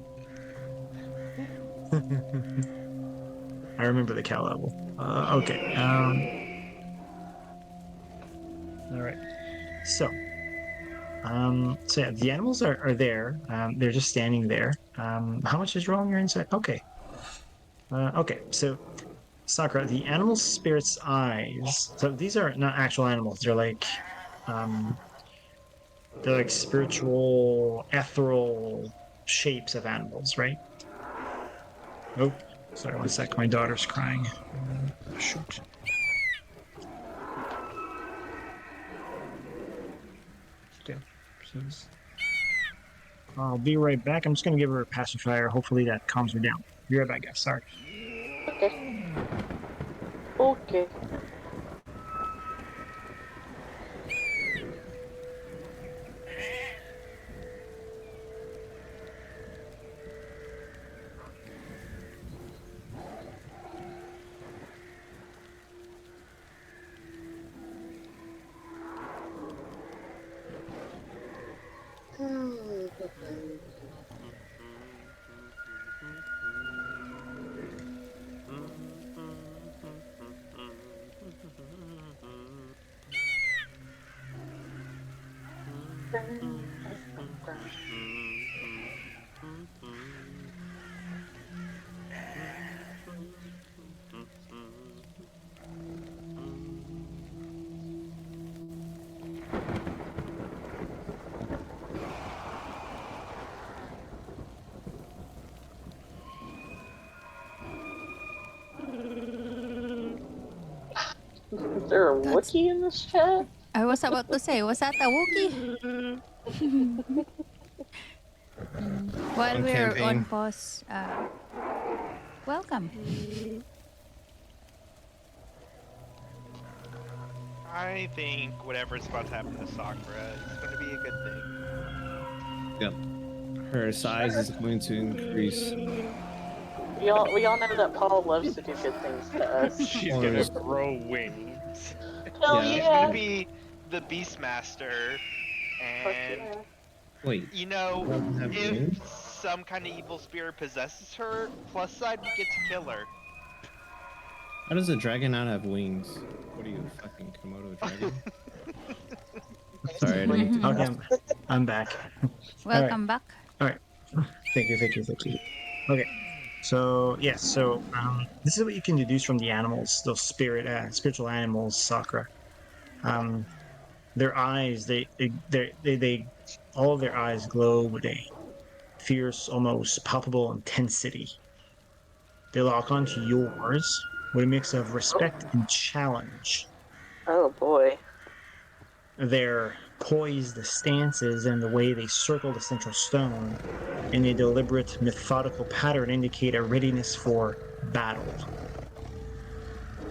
I remember the cow level. Okay. All right. So yeah, the animals are there. They're just standing there. How much is wrong your insight? Okay. Okay. So Sakura, the animal spirit's eyes. So these are not actual animals. Um, they're like spiritual, ethereal shapes of animals, right? Oh, sorry, one sec. My daughter's crying. Shoot. Okay, please. I'll be right back. I'm just gonna give her a pacifier. Hopefully that calms her down. Be right back, guys. Sorry. Okay. Okay. Is there a That's- Wookiee in this chat? I was about to say, was that a Wookiee? While On we're campaign. on pause, welcome. I think whatever's about to happen to Sakura is going to be a good thing. Yep. Her size is going to increase. We all know that Paul loves to do good things to us. She's Or gonna is- grow wings. Hell Yeah. She's yeah! going to be the Beastmaster, Fuck and yeah. Wait. you know, Doesn't have if wings? some kind of evil spirit possesses her, plus side, we get to kill her. How does a dragon not have wings? What are you, fucking Komodo dragon? Sorry, I didn't mean to. Okay, I'm back. Welcome back. All right. Thank you. Okay. So yes, this is what you can deduce from the animals, those spiritual animals, Sakura. Um, their eyes, they all of their eyes glow with a fierce, almost palpable intensity. They lock onto yours with a mix of respect and challenge. Oh boy. Their poised stances and the way they circle the central stone in a deliberate, methodical pattern indicate a readiness for battle.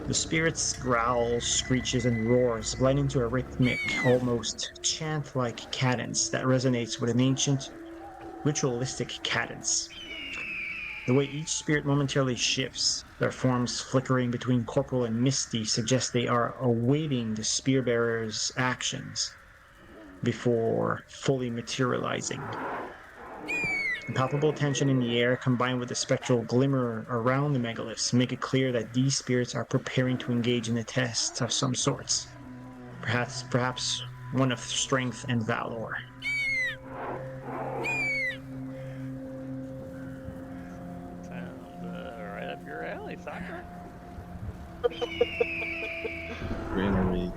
The spirit's growls, screeches, and roars blend into a rhythmic, almost chant-like cadence that resonates with an ancient, ritualistic cadence. The way each spirit momentarily shifts, their forms flickering between corporal and misty, suggests they are awaiting the spear bearer's actions before fully materializing. The palpable tension in the air combined with the spectral glimmer around the megaliths make it clear that these spirits are preparing to engage in a test of some sorts. Perhaps one of strength and valor. Sounds right up your alley, Sakura. Greenery.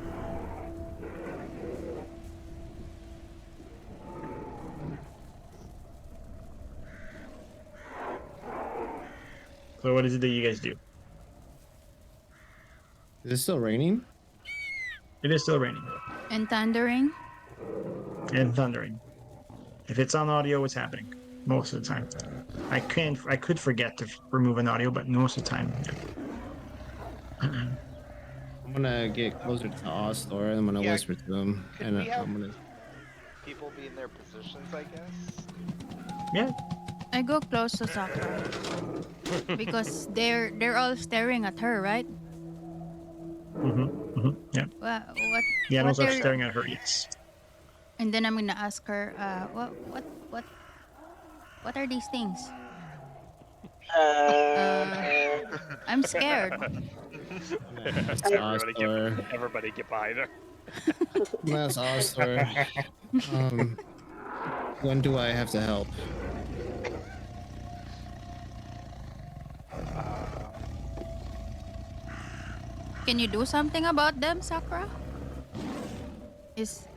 So what is it that you guys do? Is it still raining? It is still raining. And thundering. and thundering. If it's on audio, it's happening most of the time. I could forget to remove an audio, but most of the time, I'm gonna get closer to Osthor and I'm gonna Yeah, whisper to him, could and we have I'm gonna. people be in their positions, I guess? yeah. I go close to Sakura because they're all staring at her, right? Yeah. Well, The what animals are they're, staring at her. Yes. and then I'm gonna ask her, what are these things? Uh, I'm scared. I'm gonna ask everybody get Osthor. everybody get behind her. I'm gonna ask Osthor. When do I have to help? Can you do something about them, Sakura? Is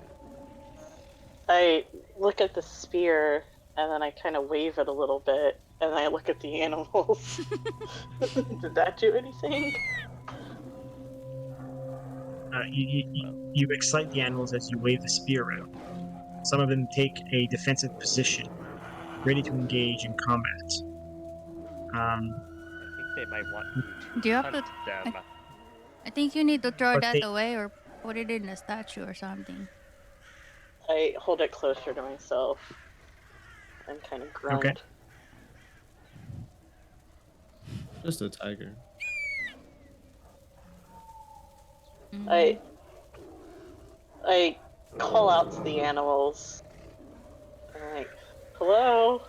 I look at the spear and then I kind of wave it a little bit, and then I look at the animals. Did that do anything? You excite the animals as you wave the spear around. Some of them take a defensive position, ready to engage in combat. I think they might want you do to you have hunt to? them. I think you need to throw But that they, away or put it in a statue or something. I hold it closer to myself and kind of grunt. okay. Just a tiger. I call out to the animals. I'm like, hello?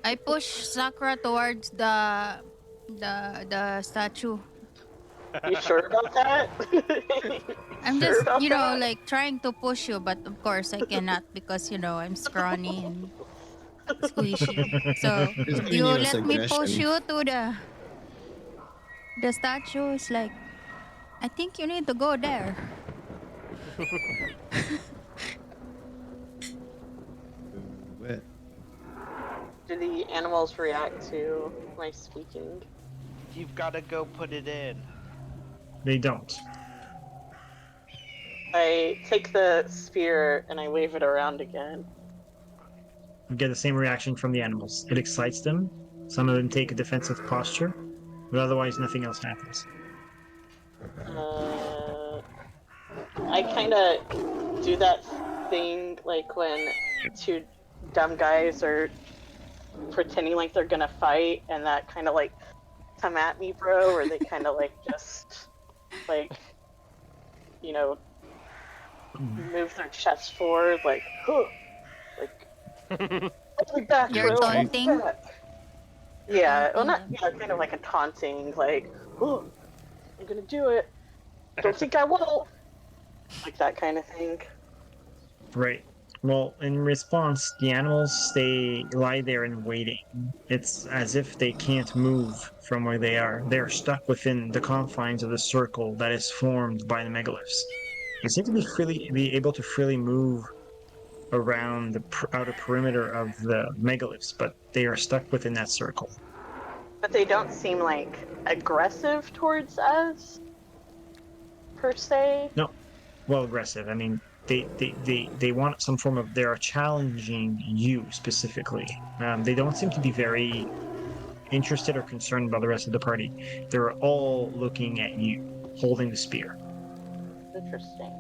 I push Sakura towards the statue. You sure about that? I'm Sure just, about that? like trying to push you, but of course I cannot because I'm scrawny and squishy. So Just if giving you you a let me push suggestion. you to the statue, it's like I think you need to go there. What? Do the animals react to my speaking? You've got to go put it in. They don't. I take the spear and I wave it around again. You get the same reaction from the animals. It excites them. Some of them take a defensive posture, but otherwise nothing else happens. I kind of do that thing like when two dumb guys are pretending like they're gonna fight, and that kind of like come at me, bro, or they kind of like just like, you know, move their chest forward, like, huh, like back, You're bro. taunting? Yeah, well, Taunting not, them. kind of like a taunting, like, oh, I'm gonna do it. Don't think I won't. Like that kind of thing. Right. Well, in response, the animals lie there and waiting. It's as if they can't move from where they are. They are stuck within the confines of the circle that is formed by the megaliths. They seem to be able to freely move around the outer perimeter of the megaliths, but they are stuck within that circle. But they don't seem like aggressive towards us, per se. No, well, aggressive. I mean, they want some form of. They are challenging you specifically. They don't seem to be very interested or concerned about the rest of the party. They're all looking at you, holding the spear. Interesting.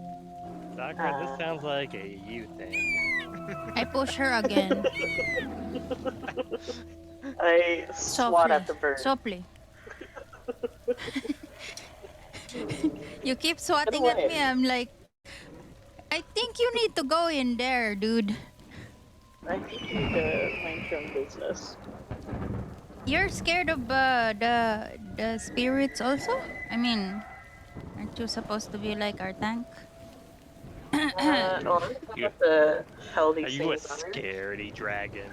Sakura, this sounds like a you thing. I push her again. I swat at the bird. Softly. You keep Get swatting at away. me. I'm like, I think you need to go in there, dude. I think you need to mind your own business. You're scared of the spirits also? I mean, aren't you supposed to be like our tank? Well, I don't know You- what the hell Are these you a things are. scaredy dragon?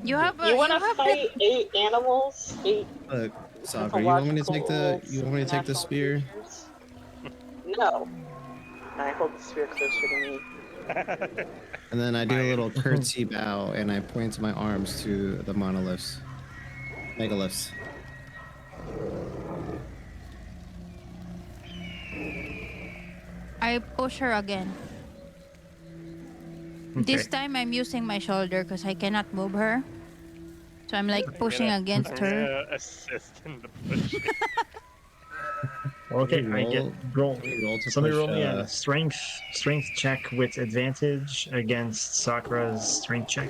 You have You want to like fight 8 animals? 8 Look, Sakura, you want me to take the mythological spear? creatures? No. I hold the spear closer to me. And then I do a little curtsy bow and I point my arms to the monoliths. Megaliths. I push her again. Okay. This time I'm using my shoulder because I cannot move her. So I'm like pushing against I'm her. gonna assist in the pushing. Okay, Can we I get roll. Can we roll to Somebody push? roll me a strength check with advantage against Sakura's strength check.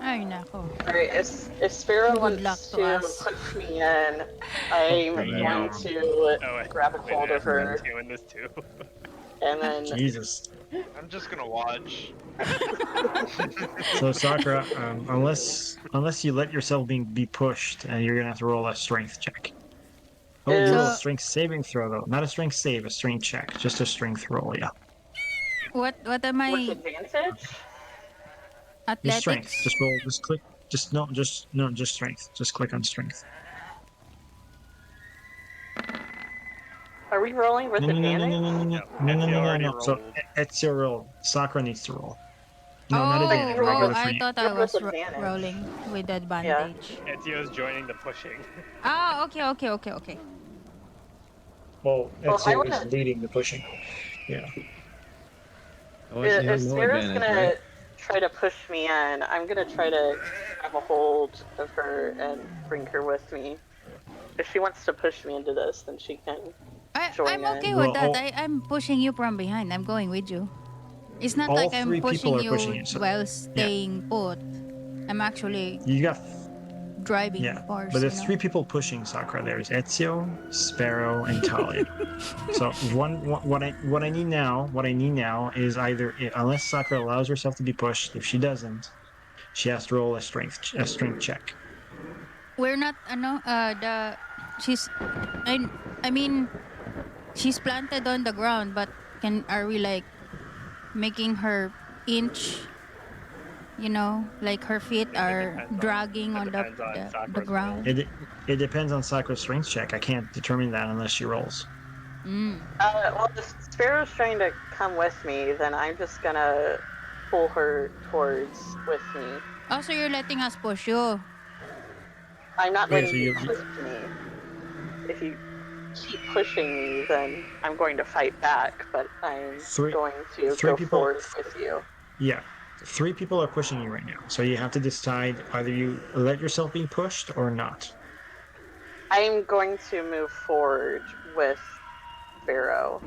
Ay, nako. Alright, if Sparrow Good luck wants to to us. push me in, I'm Damn. going to Oh, grab a wait, hold of her Ezio in this too. and then Jesus. I'm just gonna watch. So Sakura, unless you let yourself be pushed, you're gonna have to roll a strength check. Oh, you roll a is So- strength saving throw though, not a strength save, a strength check, just a strength roll. Yeah, What am with I? advantage. just strength. Athletics? Just roll. Just click. Just strength. Just click on strength. Are we rolling with No, no, no, no, no, advantage? no, no, No, no, no, Ezio no, no, already no. So rolled. it's your roll. Sakura needs to roll. No, not But Oh, advantage. you rolled oh, Regular with I free. thought you I rolled was with advantage. rolling with Yeah. advantage. Ezio's joining the pushing. Ah, okay. Well, Well, I Ezio is wanna. leading the pushing. Yeah. Oh, you have If no Sparrow's advantage, gonna right? try to push me in, I'm gonna try to grab a hold of her and bring her with me. If she wants to push me into this, then she can I'm join okay in. with Well, that. I'm pushing you from behind. I'm going with you. It's not all like I'm three people pushing are pushing you you. So while yeah, staying put. I'm actually you got driving yeah. the horse, But you there's know. three people pushing Sakura. There's Ezio, Sparrow, and Talia. So what I need now is either unless Sakura allows herself to be pushed, if she doesn't, she has to roll a strength check. We're not she's I I mean she's planted on the ground, but are we like making her inch, like her feet That are depends on dragging on the Sakura's roll. ground. It depends on Sakura's strength check. I can't determine that unless she rolls. Mm. Well, if Sparrow's trying to come with me, then I'm just gonna pull her towards with me. Oh, so you're letting us push you. I'm not Okay, letting so you you push me. If you keep pushing me, then I'm going to fight back, but I'm three going to three go people. forward with you. Yeah, three people are pushing you right now. So you have to decide either you let yourself be pushed or not. I'm going to move forward with Sparrow.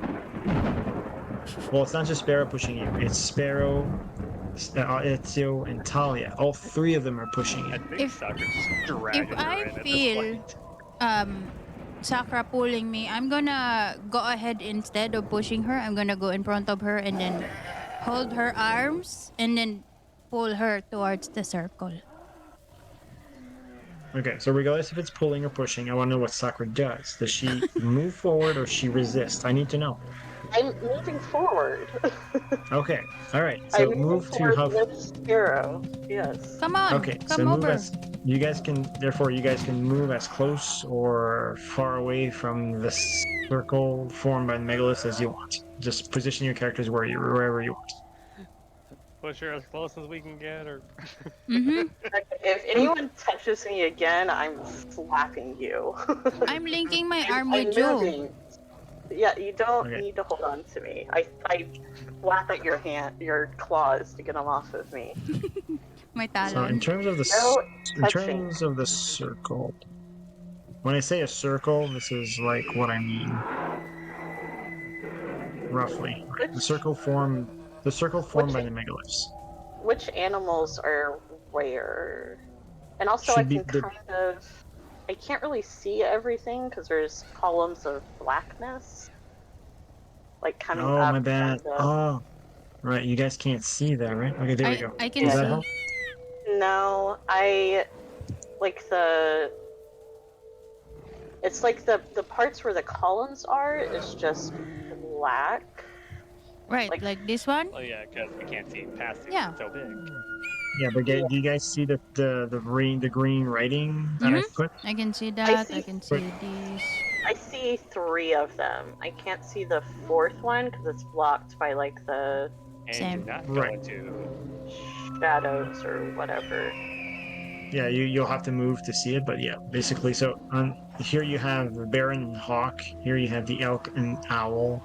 Well, it's not just Sparrow pushing you. It's Sparrow, Ezio, and Talia. All three of them are pushing I you. think If Sakura's just if dragging her I in at this feel point. Sakura pulling me, I'm gonna go ahead instead of pushing her. I'm gonna go in front of her and then hold her arms and then pull her towards the circle. Okay, so regardless if it's pulling or pushing, I want to know what Sakura does. Does she move forward or she resist? I need to know. I'm moving forward. Okay, all right. I'm So moving move to forward how. with Sparrow. Yes. Come on, Okay, so come move over. as you guys can. Therefore, you guys can move as close or far away from the circle formed by the megaliths as you want. Just position your characters wherever you want. Push her as close as we can get, or Mm-hmm. If anyone touches me again, I'm slapping you. I'm linking my arm I'm with you. moving. Yeah, you don't Okay. need to hold on to me. I flap at your claws to get them off of me. My So in talon. terms of the No in touching. terms of the circle, when I say a circle, this is like what I mean roughly. Right? Which The circle formed which by the megaliths which animals are where? And also, I should be can kind of. I can't really see everything because there's columns of blackness, like coming Oh, up my from bad. the. Oh, right. You guys can't see that, right? Okay, there we go. I can Does Yeah. that see. help? No, I like the. It's like the parts where the columns are is just black. Right, Like like this one? well, yeah, because we can't see past it. 'Cause Yeah. it's so big. Yeah, but Yeah. do you guys see the green writing that Mm-hmm. I've put? I can see I that. I see can But see this. I see three of them. I can't see the fourth one because it's blocked by like the And Same. do not go Right. into. shadows or whatever. Yeah, you'll have to move to see it, but yeah, basically. So on here you have the bear and hawk. Here you have the elk and owl.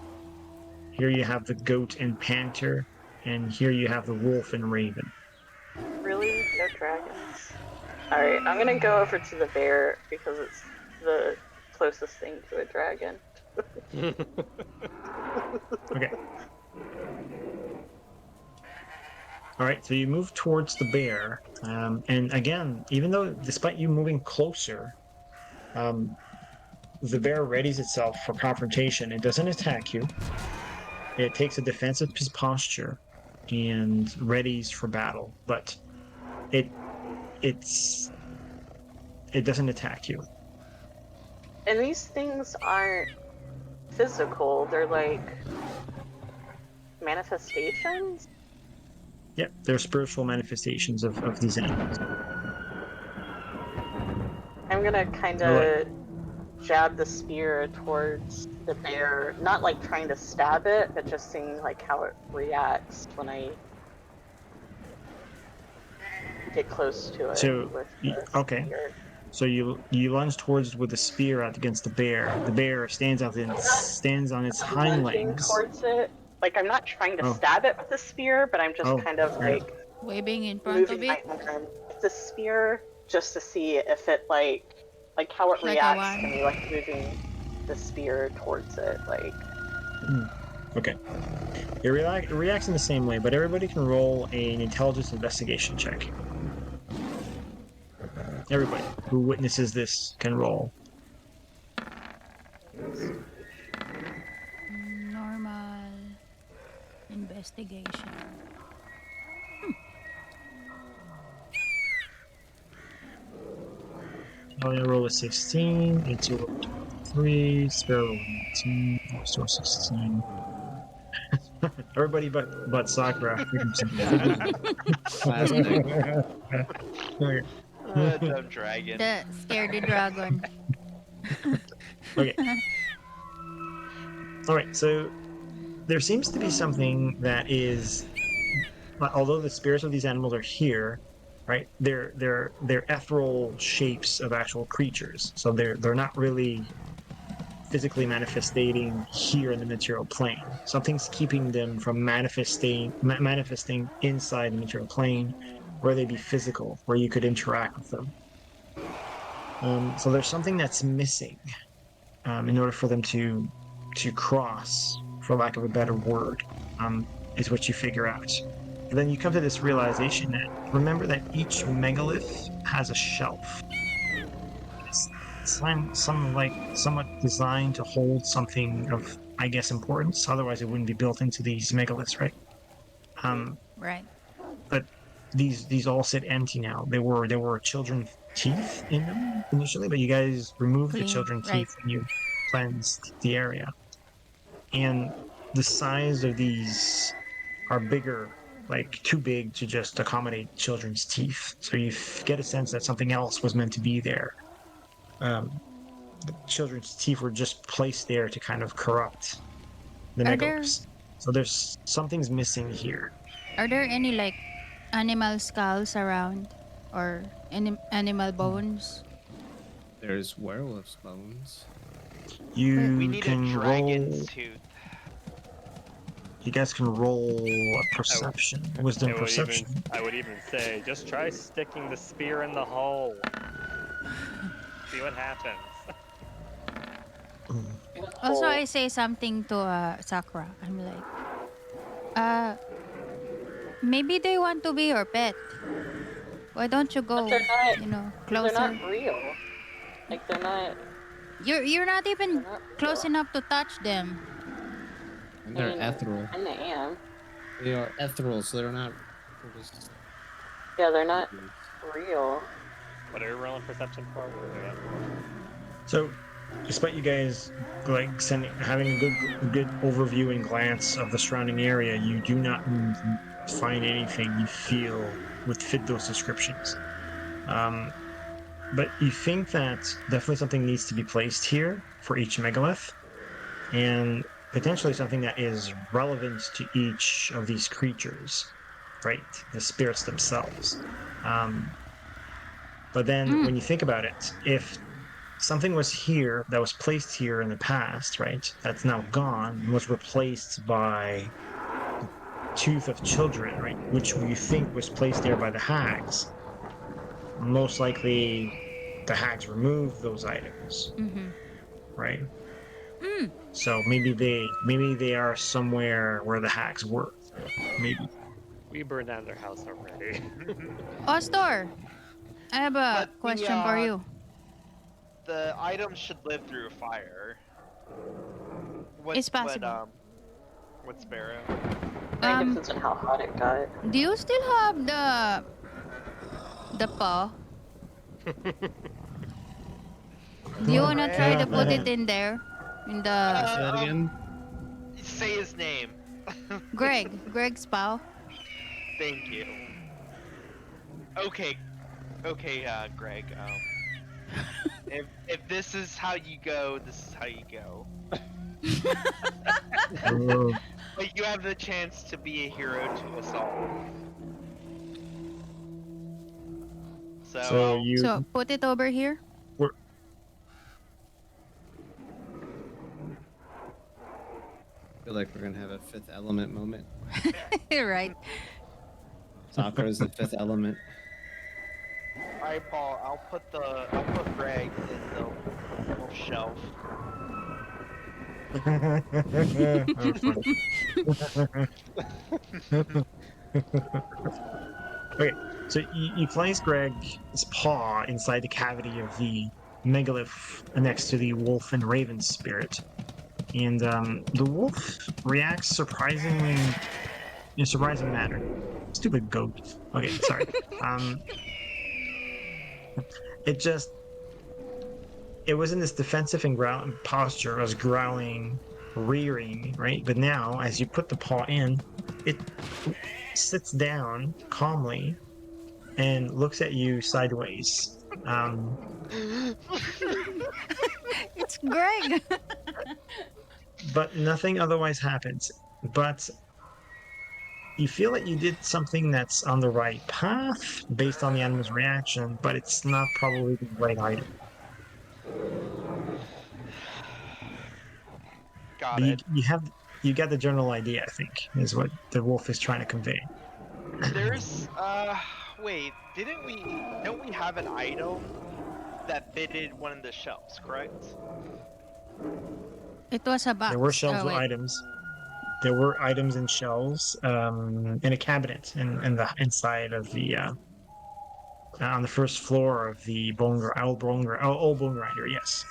Here you have the goat and panther, and here you have the wolf and raven. Really? No dragons? Alright, I'm gonna go over to the bear because it's the closest thing to a dragon. Okay. All right, so you move towards the bear, and again, even though despite you moving closer, the bear readies itself for confrontation. It doesn't attack you. It takes a defensive posture and readies for battle, but it it's it doesn't attack you. And these things aren't physical, they're like manifestations? Yeah, they're spiritual manifestations of these animals. I'm gonna kind All right. of jab the spear towards the bear, not like trying to stab it, but just seeing like how it reacts when I get close to it So, with the okay. spear. So you lunge towards it with the spear out against the bear. The bear stands on its hind Lunging legs. towards it. Like I'm not trying to Oh, stab it with the spear, but I'm just oh, kind of right. like Waving in front of moving it my arm with the spear just to see if it like how it like a reacts to wand. me like moving the spear towards it like. Okay. It reacts in the same way, but everybody can roll an intelligence investigation check. Everybody who witnesses this can roll. Normal investigation. Talia roll a 16, Itzy roll 3, Sparrow roll 19, Restore 16. Everybody but Sakura. Classic. Okay. Dumb dragon. The scaredy dragon. Okay. All right. So there seems to be something that is, although the spirits of these animals are here, right? They're ethereal shapes of actual creatures. So they're not really physically manifesting here in the material plane. Something's keeping them from manifesting inside the material plane, where they be physical, where you could interact with them. So there's something that's missing in order for them to cross, for lack of a better word, is what you figure out. And then you come to this realization that remember that each megalith has a shelf. It's somewhat designed to hold something of, I guess, importance. Otherwise, it wouldn't be built into these megaliths, right? Right. But these all sit empty now. There were children's teeth in them initially, but you guys removed the Clean. children's Right. teeth when you cleansed the area. And the size of these are bigger, like too big to just accommodate children's teeth. So you get a sense that something else was meant to be there. The children's teeth were just placed there to kind of corrupt the Are there megaliths. So there's something's missing here. are there any like animal skulls around or any animal bones? There's werewolf's bones. You We need a can dragon's roll. tooth. You guys can roll a perception, wisdom perception. I would even say, just try sticking the spear in the hole. See what happens. Also, I say something to Sakura. I'm like, maybe they want to be your pet. Why don't you go, But they're not. They're closer? not real. Like they're not. You're not even They're not close real. enough to touch them. And they're I mean, ethereal. And I am. They are ethereal, so they're not. They're just. Yeah, they're not real. What are you rolling perception for? Yeah. So, despite you guys like having a good overview and glance of the surrounding area, you do not find anything you feel would fit those descriptions. But you think that definitely something needs to be placed here for each megalith, and potentially something that is relevant to each of these creatures, right? The spirits themselves. But then when you think about it, if something was here that was placed here in the past, right? That's now gone and was replaced by Tooth of Children, right? Which we think was placed there by the hags. Most likely, the hags removed those items, Mm-hmm. right? Mm. So maybe they are somewhere where the hags were. Maybe. We burned down their house already. Ostor, I have a But question for you. the items should live through fire. It's possible. What Sparrow? I think it Um, depends on how hot it got. do you still have the paw? Do you wanna try to put it in there? In the Say that again. Say his name. Greg's paw? Thank you. Okay, Greg. If this is how you go, this is how you go. Oh, But you have the chance to be a hero to us all. So, so you So put it over here. were I feel like we're gonna have a Fifth Element moment. Right. Sakura is the Fifth Element. alright, Paul. I'll put Greg in the little shelf. oh, funny. Okay, so you place Greg's paw inside the cavity of the megalith next to the wolf and raven spirit, and the wolf reacts surprisingly in a surprising manner. Stupid goat. Okay, sorry. Um, it just it was in this defensive and growl posture, as growling, rearing, right? But now, as you put the paw in, it sits down calmly and looks at you sideways. It's Greg. But nothing otherwise happens. But you feel that you did something that's on the right path based on the animal's reaction, but it's not probably the right item. Got But it. you get the general idea, I think, is what the wolf is trying to convey. There's wait, don't we have an item that fitted one of the shelves, correct? It was a box. There were shelves Oh with wait. items. There were items in shelves in a cabinet in the inside of the on the first floor of the old bone grinder. Yes.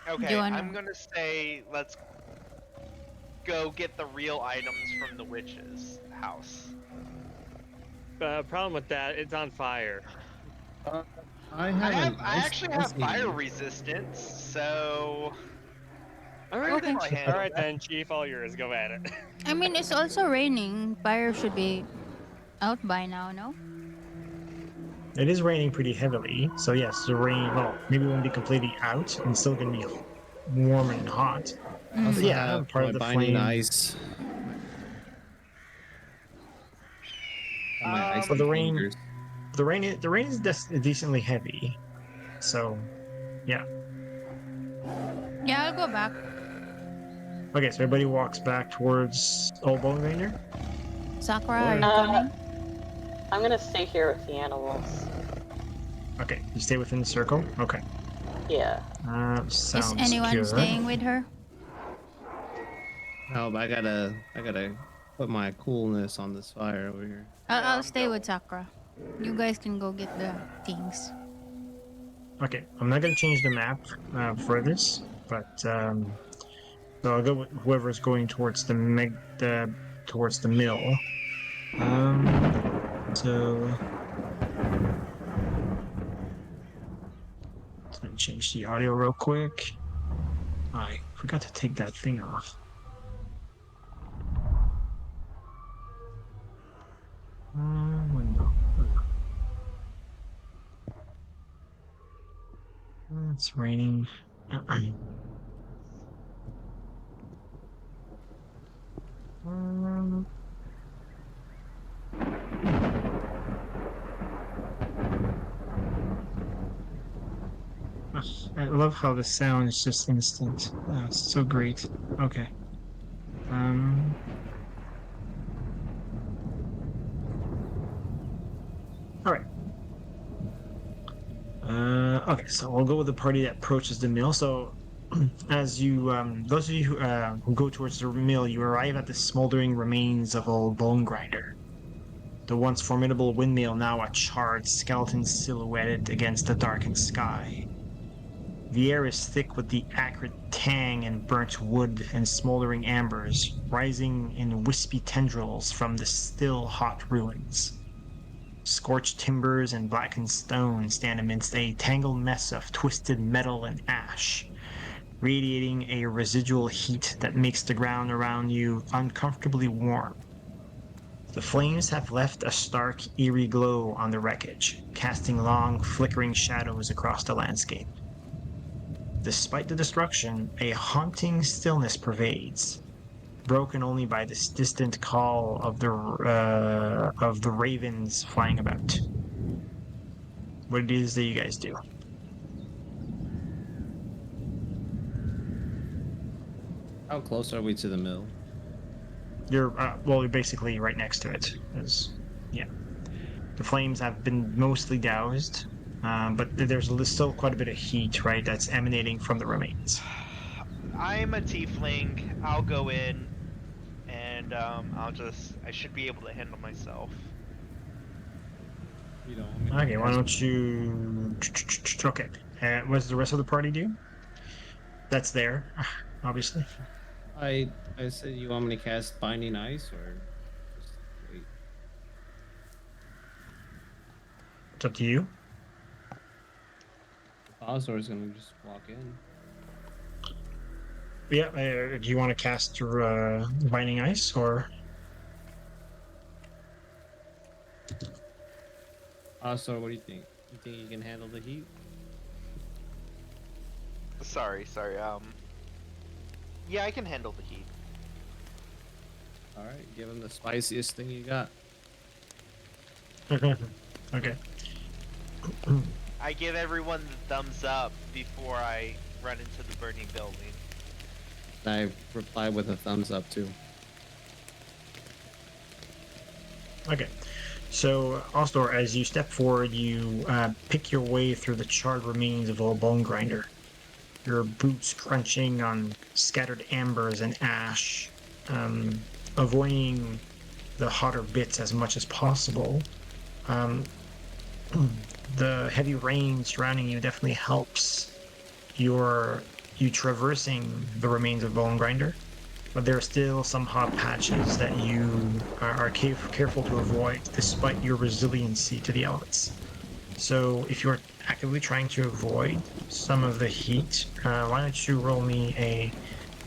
Do Okay, you I'm wanna? gonna say let's go get the real items from the witch's house. Problem with that, it's on fire. I have I actually have fire resistance, so Alright Okay. then, probably handle alright that. then, Chief, all yours, go at it. I mean, it's also raining. Fire should be out by now, no? It is raining pretty heavily, so yes, the rain. Well, maybe it won't be completely out, and still gonna be warm and hot. I also But yeah, have part my of the binding flame. ice. My ice But the rain, fingers. the rain is decently heavy. So, yeah. Yeah, I'll go back. Okay, so everybody walks back towards Old Bone Grinder. Sakura, are you Uh, coming? I'm gonna stay here with the animals. Okay, you stay within the circle. Okay. Yeah. Is Sounds anyone good. staying with her? Oh, but I gotta put my coolness on this fire over here. I'll I'm stay with going. Sakura. You guys can go get the things. Okay, I'm not gonna change the map for this, but so I'll go with whoever's going towards towards the mill. So let me change the audio real quick. I forgot to take that thing off. Window. It's raining. I love how the sound is just instant. It's so great. Okay. Um. All right. Okay, so we'll go with the party that approaches the mill. So, as you, those of you who go towards the mill, you arrive at the smoldering remains of old bone grinder. The once formidable windmill, now a charred skeleton silhouetted against the darkened sky. The air is thick with the acrid tang and burnt wood and smoldering embers, rising in wispy tendrils from the still hot ruins. Scorched timbers and blackened stone stand amidst a tangled mess of twisted metal and ash, radiating a residual heat that makes the ground around you uncomfortably warm. The flames have left a stark, eerie glow on the wreckage, casting long, flickering shadows across the landscape. Despite the destruction, a haunting stillness pervades, broken only by this distant call of the ravens flying about. What it is that you guys do? How close are we to the mill? You're well, you're basically right next to it. Yeah, the flames have been mostly doused, but there's still quite a bit of heat, right? That's emanating from the remains. I'm a tiefling. I'll go in, and I should be able to handle myself. You don't want me to Okay, why cast- don't you? Okay, what does the rest of the party do? That's there, obviously. I said you want me to cast Binding Ice or just wait. It's up to you. Ozor is gonna just walk in. Yeah, do you want to cast your binding ice or? Ozor, what do you think? You think you can handle the heat? Sorry. Yeah, I can handle the heat. All right, give him the spiciest thing you got. Okay. I give everyone the thumbs up before I run into the burning building. I reply with a thumbs up too. Okay. So, Ostor, as you step forward, you pick your way through the charred remains of old bone grinder. Your boots crunching on scattered embers and ash, avoiding the hotter bits as much as possible. The heavy rain surrounding you definitely helps you traversing the remains of bone grinder, but there are still some hot patches that you are careful to avoid despite your resiliency to the elements. So if you're actively trying to avoid some of the heat, why don't you roll me a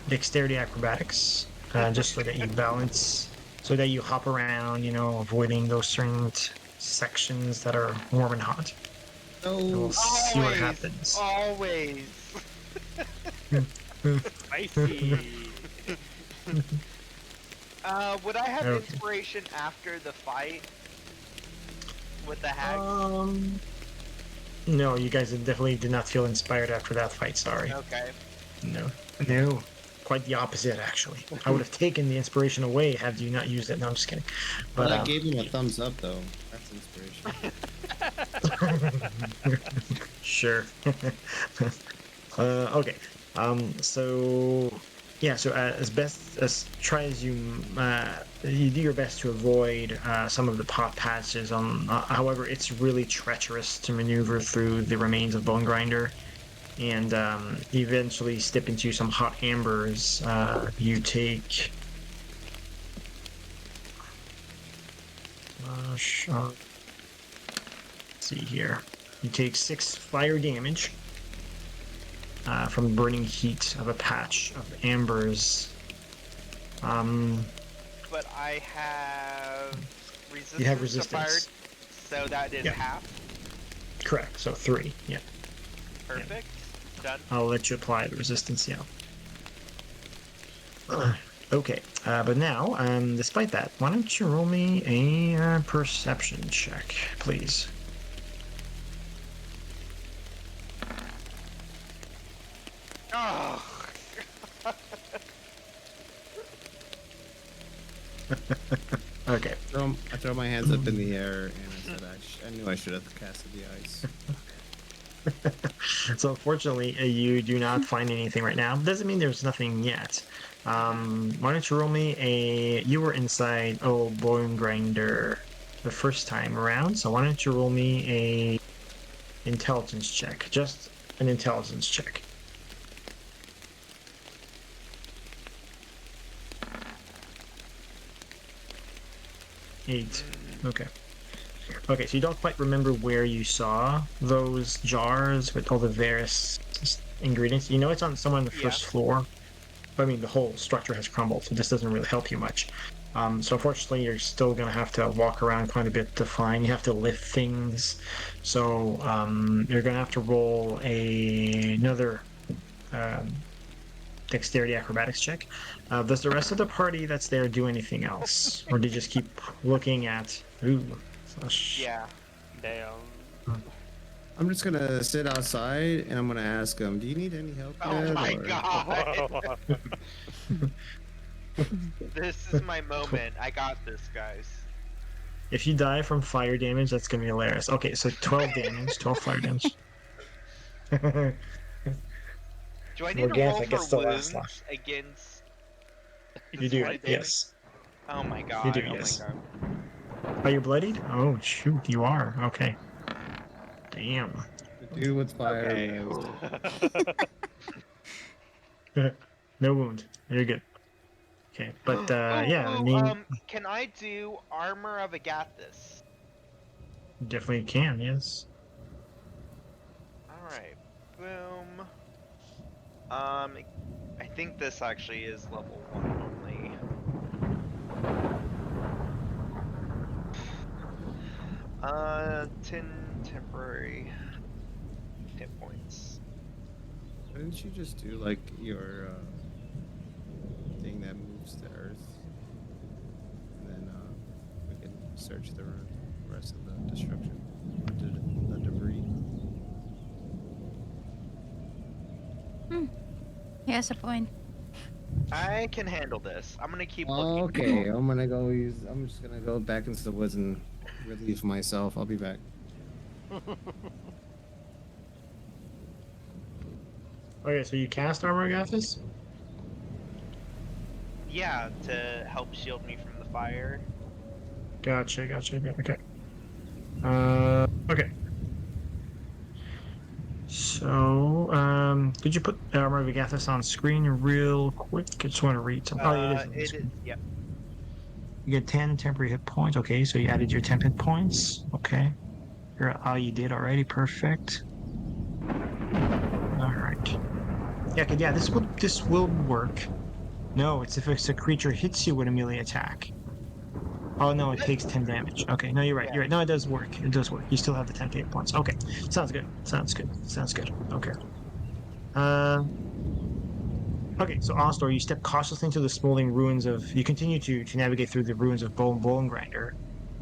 dexterity acrobatics, just so that you balance, so that you hop around, avoiding those certain sections that are warm and hot. And we'll see what happens. Always. Spicy. Would I have Okay. inspiration after the fight with the hag? No, you guys definitely did not feel inspired after that fight. Sorry. Okay. No. Quite the opposite, actually. I would have taken the inspiration away had you not used it. No, I'm just kidding. But But I gave him a thumbs up though. That's inspiration. sure. Okay. So yeah. So as best as try as you you do your best to avoid some of the pot patches. However, it's really treacherous to maneuver through the remains of bone grinder, and eventually step into some hot embers. You take. Let's see here. You take 6 fire damage from the burning heat of a patch of embers. But I have resistance, You have to fire, resistance. so that is Yeah. half. Correct. So 3. Yeah. Perfect. Done. I'll let you apply the resistance. Yeah. Okay. But now, despite that, why don't you roll me a perception check, please? Okay. I throw my hands up in the air and I said I knew I should have casted the ice. So unfortunately, you do not find anything right now. Doesn't mean there's nothing yet. Why don't you roll me a? You were inside Bone Grinder the first time around, so why don't you roll me a intelligence check? Just an intelligence check. 8. Okay. Okay, so you don't quite remember where you saw those jars with all the various ingredients. You know it's on somewhere on the Yeah. first floor. I mean, the whole structure has crumbled, so this doesn't really help you much. So unfortunately, you're still going to have to walk around quite a bit to find. You have to lift things. So you're going to have to roll another dexterity acrobatics check. Does the rest of the party that's there do anything else? Or do you just keep looking at... Ooh. Yeah. Damn. I'm just gonna sit outside and I'm gonna ask him, "Do you need any help Oh yet?" my or- god. This is my moment. I got this, guys. If you die from fire damage, that's going to be hilarious. Okay, so 12 damage, 12 fire damage. Do I need to roll Morgantha for gets the last laugh. wounds against You this do, kind of damage? yes. Oh my You god. do, Oh my yes. god. Are you bloodied? Oh, shoot, you are. Okay. Damn. The dude with fire Okay. lives. No wound. You're good. Okay, but yeah, I Ooh, mean, can I do Armor of Agathis? definitely can, yes. Alright. Boom. I think this actually is level 1 only. Uh, 10 temporary hit points. Why didn't you just do like your thing that moves the earth, and then we can search the rest of the destruction, or the debris? He has a point. I can handle this. I'm gonna keep looking. Okay, I'm gonna go use. I'm just gonna go back into the woods and relieve myself. I'll be back. Okay, so you cast Armor Agathis? Yeah, to help shield me from the fire. Gotcha. Okay. Okay. So, could you put Armor of Agathis on screen real quick? I just want to read some. Oh, it is on the It is, screen. yep. You get 10 temporary hit points. Okay, so you added your 10 hit points. Okay. You did already. Perfect. All right. Yeah, okay, yeah, this will work. No, it's if a creature hits you with a melee attack. Oh no, it takes 10 damage. Okay, no, you're right. Yeah. You're right. No, it does work. It does work. You still have the 10 hit points. Okay, sounds good. Okay. Okay, so Ostor, you step cautiously into the smoldering ruins of. You continue to navigate through the ruins of Bone Grinder.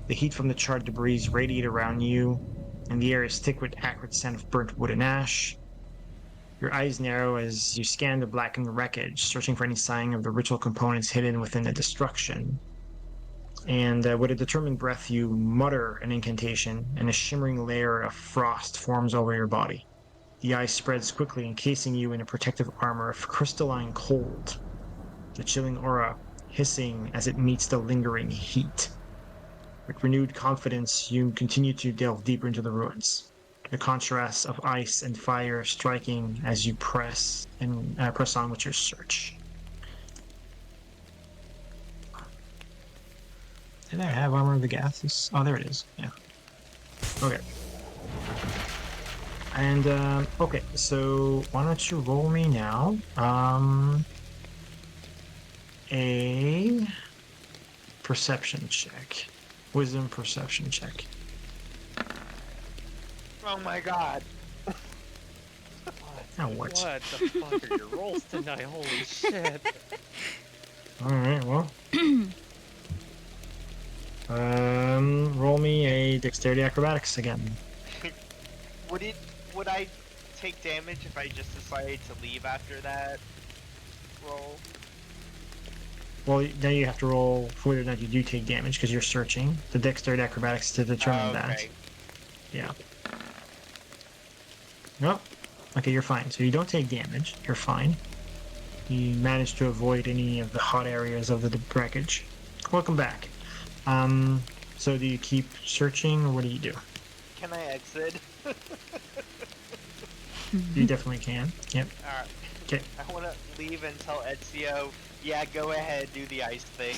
The heat from the charred debris radiate around you, and the air is thick with acrid scent of burnt wood and ash. Your eyes narrow as you scan the blackened wreckage, searching for any sign of the ritual components hidden within the destruction. And with a determined breath, you mutter an incantation, and a shimmering layer of frost forms over your body. The ice spreads quickly, encasing you in a protective armor of crystalline cold, the chilling aura hissing as it meets the lingering heat. With renewed confidence, you continue to delve deeper into the ruins. The contrast of ice and fire striking as you press on with your search. Did I have Armor of the Gathis? Oh, there it is. Yeah. Okay. And okay, so why don't you roll me now? A perception check, wisdom perception check. Oh my god. Now what? What the fuck are your rolls tonight? Holy shit. All right, well. Roll me a dexterity acrobatics again. Would I take damage if I just decided to leave after that roll? Well, then you have to roll for whether or not you do take damage because you're searching the dexterity acrobatics to determine that. Okay. Yeah. Nope. Okay, you're fine. So you don't take damage. You're fine. You managed to avoid any of the hot areas of the wreckage. Welcome back. So do you keep searching or what do you do? Can I exit? You definitely can. Yep. Alright. Okay. I want to leave and tell Ezio, yeah, go ahead, do the ice thing.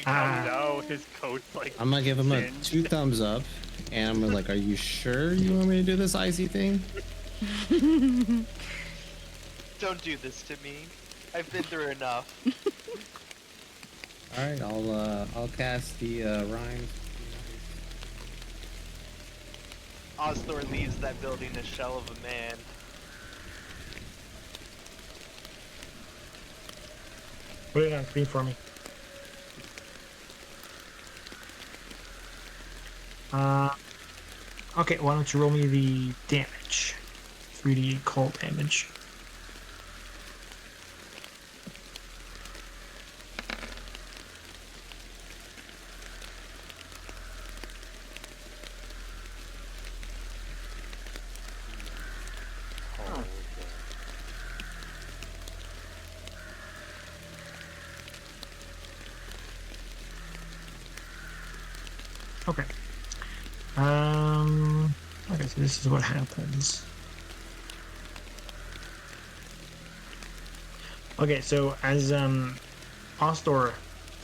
No, his coat's like. I'm gonna give him a singed. 2 thumbs up, and I'm like, "Are you sure you want me to do this icy thing?" Don't do this to me. I've been through enough. All right, I'll cast the rhymes. Osthor leaves that building a shell of a man. Put it on screen for me. Okay, why don't you roll me the damage? 3d cold damage. Oh, Okay. Okay, so this is what happens. Okay, so as Ostor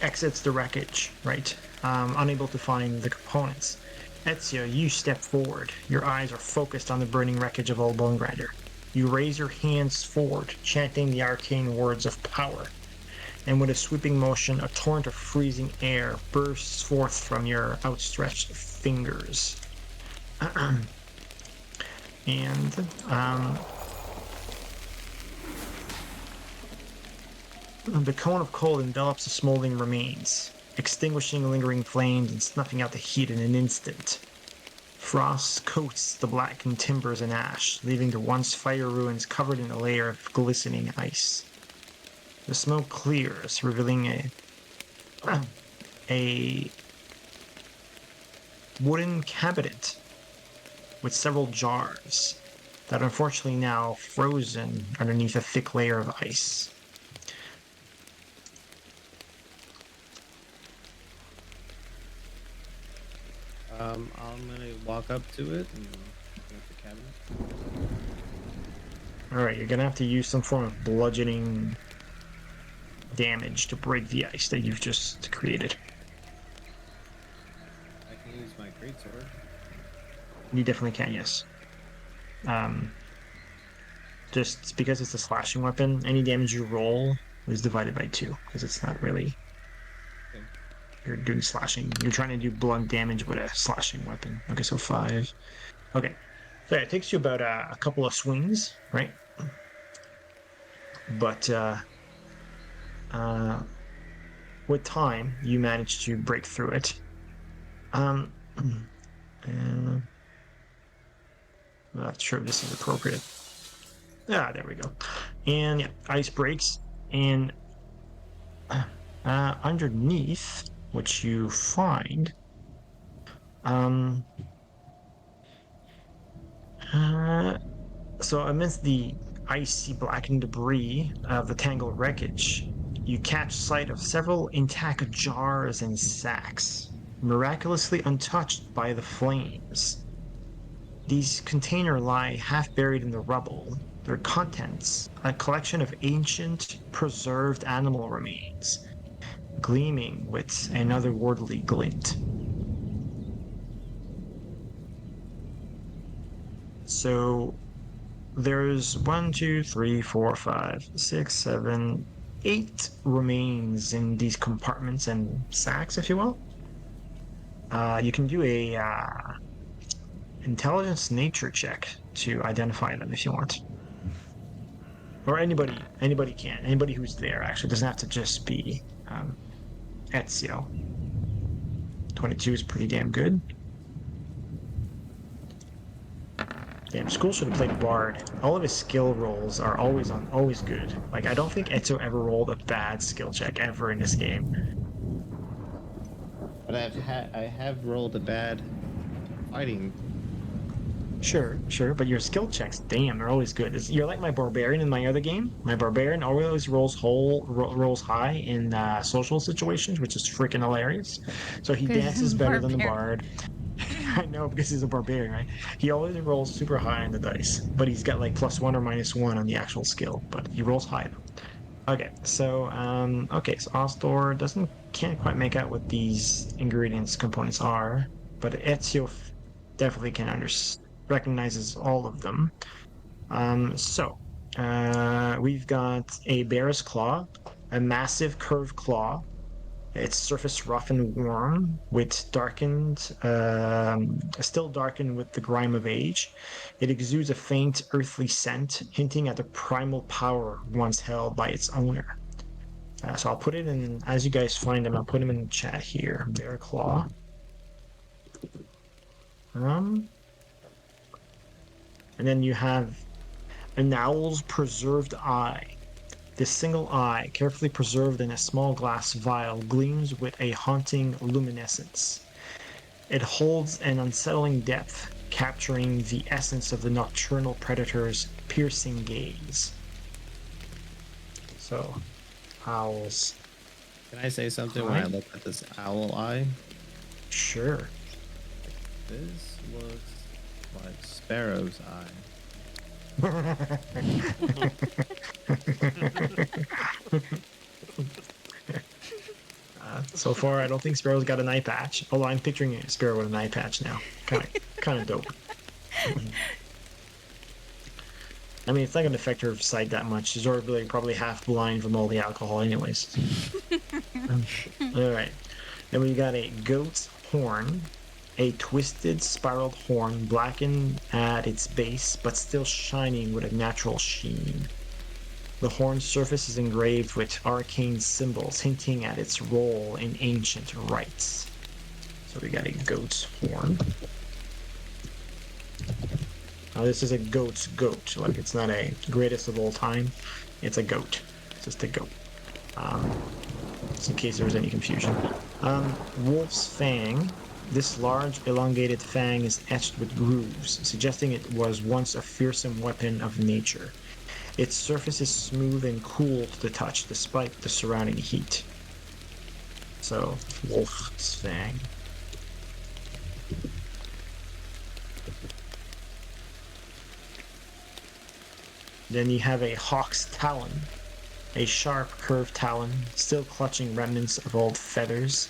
exits the wreckage, right? Unable to find the components. Ezio, you step forward. Your eyes are focused on the burning wreckage of Old Bone Grinder. You raise your hands forward, chanting the arcane words of power. And with a sweeping motion, a torrent of freezing air bursts forth from your outstretched fingers. And the cone of cold envelops the smoldering remains, extinguishing lingering flames and snuffing out the heat in an instant. Frost coats the blackened timbers and ash, leaving the once fire ruins covered in a layer of glistening ice. The smoke clears, revealing a wooden cabinet with several jars that are unfortunately now frozen underneath a thick layer of ice. I'm gonna walk up to it and open up the cabinet. Alright, you're gonna have to use some form of bludgeoning damage to break the ice that you've just created. I can use my greatsword. You definitely can, yes. Just because it's a slashing weapon, any damage you roll is divided by 2, because it's not really... Okay. You're doing slashing. You're trying to do blunt damage with a slashing weapon. Okay, so 5. Okay. So yeah, it takes you about a couple of swings, right? But with time, you manage to break through it. I'm not sure if this is appropriate. Ah, there we go. And yeah, ice breaks, and underneath, what you find, so amidst the icy blackened debris of the tangled wreckage, you catch sight of several intact jars and sacks, miraculously untouched by the flames. These containers lie half buried in the rubble. Their contents, a collection of ancient, preserved animal remains, gleaming with an otherworldly glint. So there's 1, 2, 3, 4, 5, 6, 7, 8 remains in these compartments and sacks, if you will. You can do a intelligence nature check to identify them if you want. Or anybody can. Anybody who's there actually doesn't have to just be Ezio. 22 is pretty damn good. Damn, school should have played Bard. All of his skill rolls are always good. Like I don't think Ezio ever rolled a bad skill check ever in this game. But I have rolled a bad fighting. Sure, but your skill checks, damn, they're always good. You're like my barbarian in my other game. My barbarian always rolls high in social situations, which is freaking hilarious. So he Because dances better than the barbarian. bard. I know because he's a barbarian, right? He always rolls super high on the dice, but he's got like +1 or -1 on the actual skill, but he rolls high. Okay, so Ostor can't quite make out what these ingredients components are, but Ezio definitely can recognizes all of them. We've got a bear's claw, a massive curved claw. Its surface rough and warm, still darkened with the grime of age. It exudes a faint earthly scent, hinting at the primal power once held by its owner. So I'll put it in, as you guys find them, I'll put them in the chat here. Bear claw. Um, and then you have an owl's preserved eye. This single eye, carefully preserved in a small glass vial, gleams with a haunting luminescence. It holds an unsettling depth, capturing the essence of the nocturnal predator's piercing gaze. So, owls. Can I say something when I look at this owl eye? Sure. This looks like Sparrow's eye. So far, I don't think Sparrow's got an eye patch. Although I'm picturing a Sparrow with an eye patch now. Kind of dope. I mean, it's not going to affect her sight that much. She's already probably half blind from all the alcohol, anyways. All right. Then we got a goat's horn, a twisted, spiraled horn, blackened at its base, but still shining with a natural sheen. The horn's surface is engraved with arcane symbols, hinting at its role in ancient rites. So we got a goat's horn. Now this is a goat's goat. Like, it's not a greatest of all time. It's a goat. It's just a goat. Just in case there was any confusion. Wolf's fang. This large, elongated fang is etched with grooves, suggesting it was once a fearsome weapon of nature. Its surface is smooth and cool to the touch, despite the surrounding heat. So, wolf's fang. Then you have a hawk's talon, a sharp, curved talon, still clutching remnants of old feathers,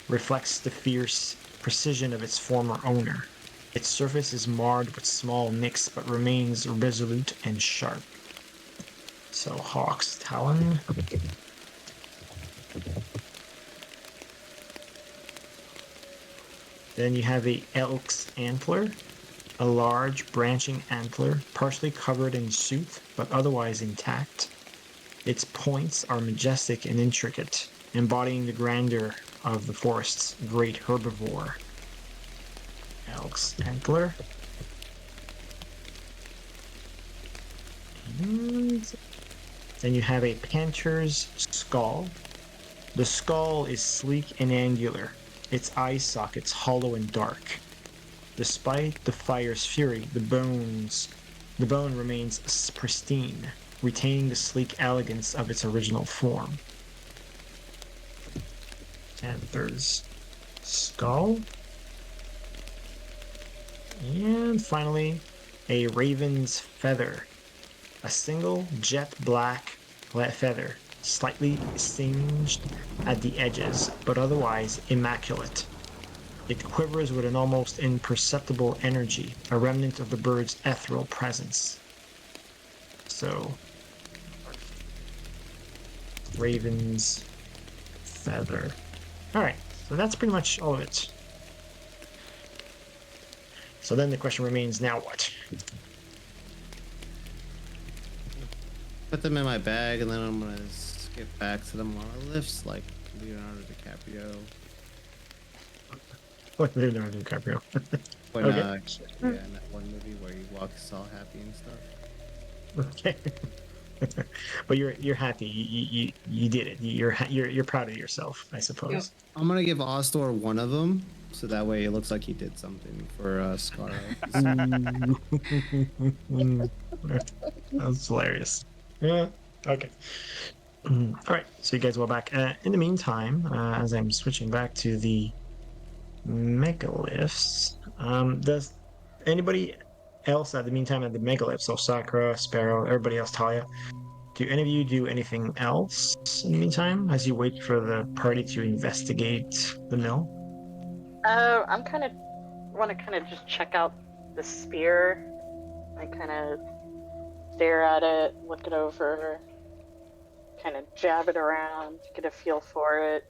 reflects the fierce precision of its former owner. Its surface is marred with small nicks, but remains resolute and sharp. So, hawk's talon. Then you have a elk's antler, a large branching antler, partially covered in soot, but otherwise intact. Its points are majestic and intricate, embodying the grandeur of the forest's great herbivore. Elk's antler. And then you have a panther's skull. The skull is sleek and angular, its eye sockets hollow and dark. Despite the fire's fury, the bone remains pristine, retaining the sleek elegance of its original form. Panther's skull. And finally, a raven's feather. A single jet black feather, slightly singed at the edges, but otherwise immaculate. It quivers with an almost imperceptible energy, a remnant of the bird's ethereal presence. So, raven's feather. Alright, so that's pretty much all of it. So then the question remains, now what? Put them in my bag, and then I'm gonna skip back to the monoliths like Leonardo DiCaprio. Like Leonardo DiCaprio. When Okay. yeah, in that one movie where he walks all happy and stuff. Okay. But you're happy. You did it. You're proud of yourself, I suppose. I'm gonna give Ostor one of them, so that way it looks like he did something for Scarra. Ooh. That's hilarious. Yeah. Okay. All right. So you guys will back. In the meantime, as I'm switching back to the megaliths, does anybody else at the meantime at the megaliths? So Sakura, Sparrow, everybody else, Talia. Do any of you do anything else in the meantime as you wait for the party to investigate the mill? I'm kind of want to kind of just check out the spear. I kind of stare at it, look it over, kind of jab it around, get a feel for it.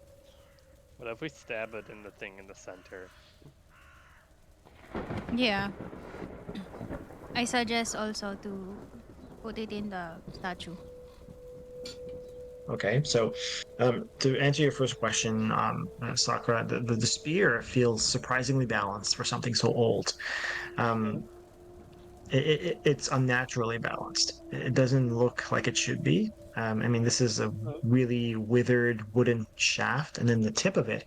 What if we stab it in the thing in the center? Yeah. I suggest also to put it in the statue. Okay, so to answer your first question, Sakura, the spear feels surprisingly balanced for something so old. Um, it's unnaturally balanced. It doesn't look like it should be. I mean, this is a really withered wooden shaft, and then the tip of it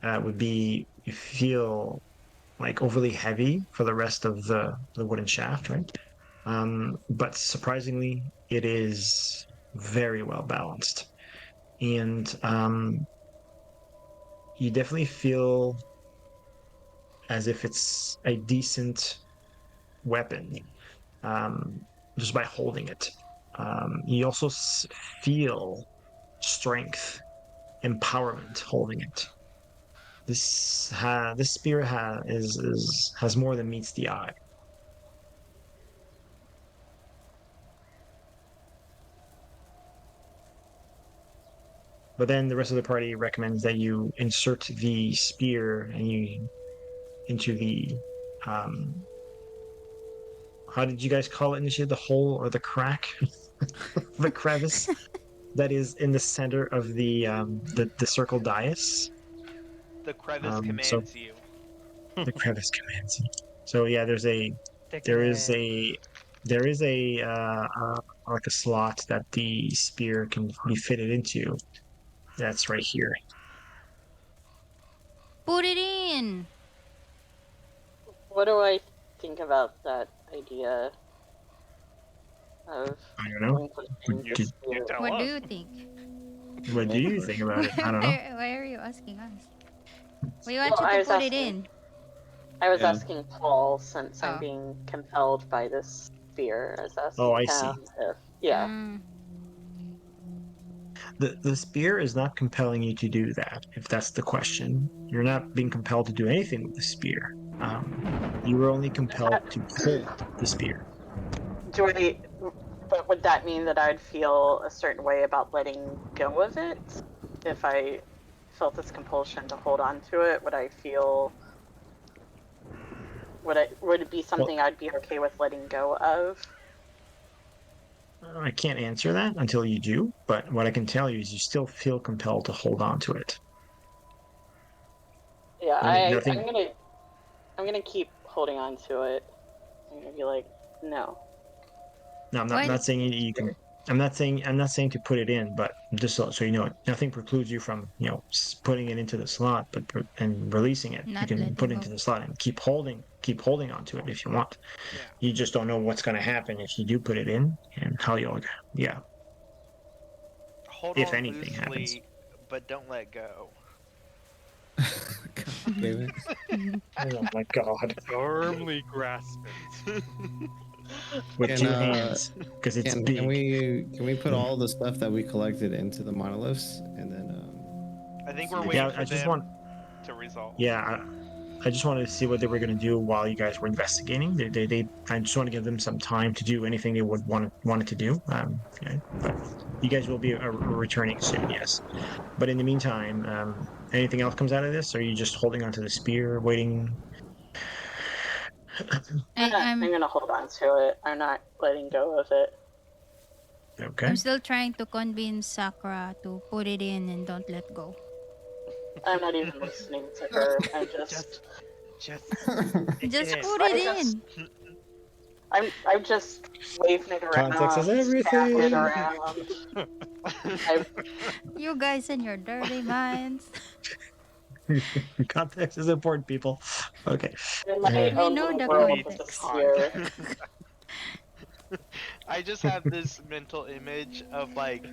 would be, you feel like overly heavy for the rest of the wooden shaft, right? But surprisingly, it is very well balanced. And you definitely feel as if it's a decent weapon um, just by holding it. You also feel strength, empowerment holding it. This spear has more than meets the eye. But then the rest of the party recommends that you insert the spear and you into the um, how did you guys call it initially? The hole or the crack, the crevice that is in the center of the circle dais. The crevice So commands you. the crevice commands you. So yeah, Stick there it is in. a there is like a slot that the spear can be fitted into. That's right here. Put it in. What do I think about that idea of I don't know. putting the Did, You spear? tell What do us. you think? what do Go you for it. think about it? I don't know. Why are you asking us? We want Well, you I to was put it asking. in. I was Yeah. asking Paul since I'm Oh. being compelled by this spear. I was Oh, asking I him see. if yeah. Mm. The spear is not compelling you to do that. If that's the question, you're not being compelled to do anything with the spear. You were only compelled to hold the spear. Do I? But would that mean that I'd feel a certain way about letting go of it if I felt this compulsion to hold on to it? Would I feel? Would it be Well, something I'd be okay with letting go of? I can't answer that until you do, but what I can tell you is you still feel compelled to hold on to it. Yeah, I mean, nothing. I'm gonna keep holding on to it. I'm gonna be like, no. No, Well, not saying you can. I'm not saying to put it in, but just so you know, nothing precludes you from putting it into the slot, but and releasing it. You not can put letting it into go. the slot and keep holding on to it if you want. Yeah. You just don't know what's going to happen if you do put it in and how you'll, yeah, Hold if on anything happens. loosely, but don't let go. God damn it. Oh my god! Firmly grasp it. With Can two hands because it's big. can we put all the stuff that we collected into the monoliths and then I think see we're if- waiting Yeah, for I just them want. to resolve. Yeah, I just wanted to see what they were going to do while you guys were investigating. I just want to give them some time to do anything they would wanted to do. Okay, but you guys will be returning soon, yes. But in the meantime, anything else comes out of this? Or are you just holding onto the spear, waiting? I'm I'm gonna hold on to it. I'm not letting go of it. Okay. I'm still trying to convince Sakura to put it in and don't let go. I'm not even listening to her. I'm Just stick Just it in. put I it just in. I'm just waving it Context is around, tapping it everything. around. I You guys and your dirty minds. Context is important, people. Okay. in my We own know little the world Need with the context. spear. I just have this mental image of like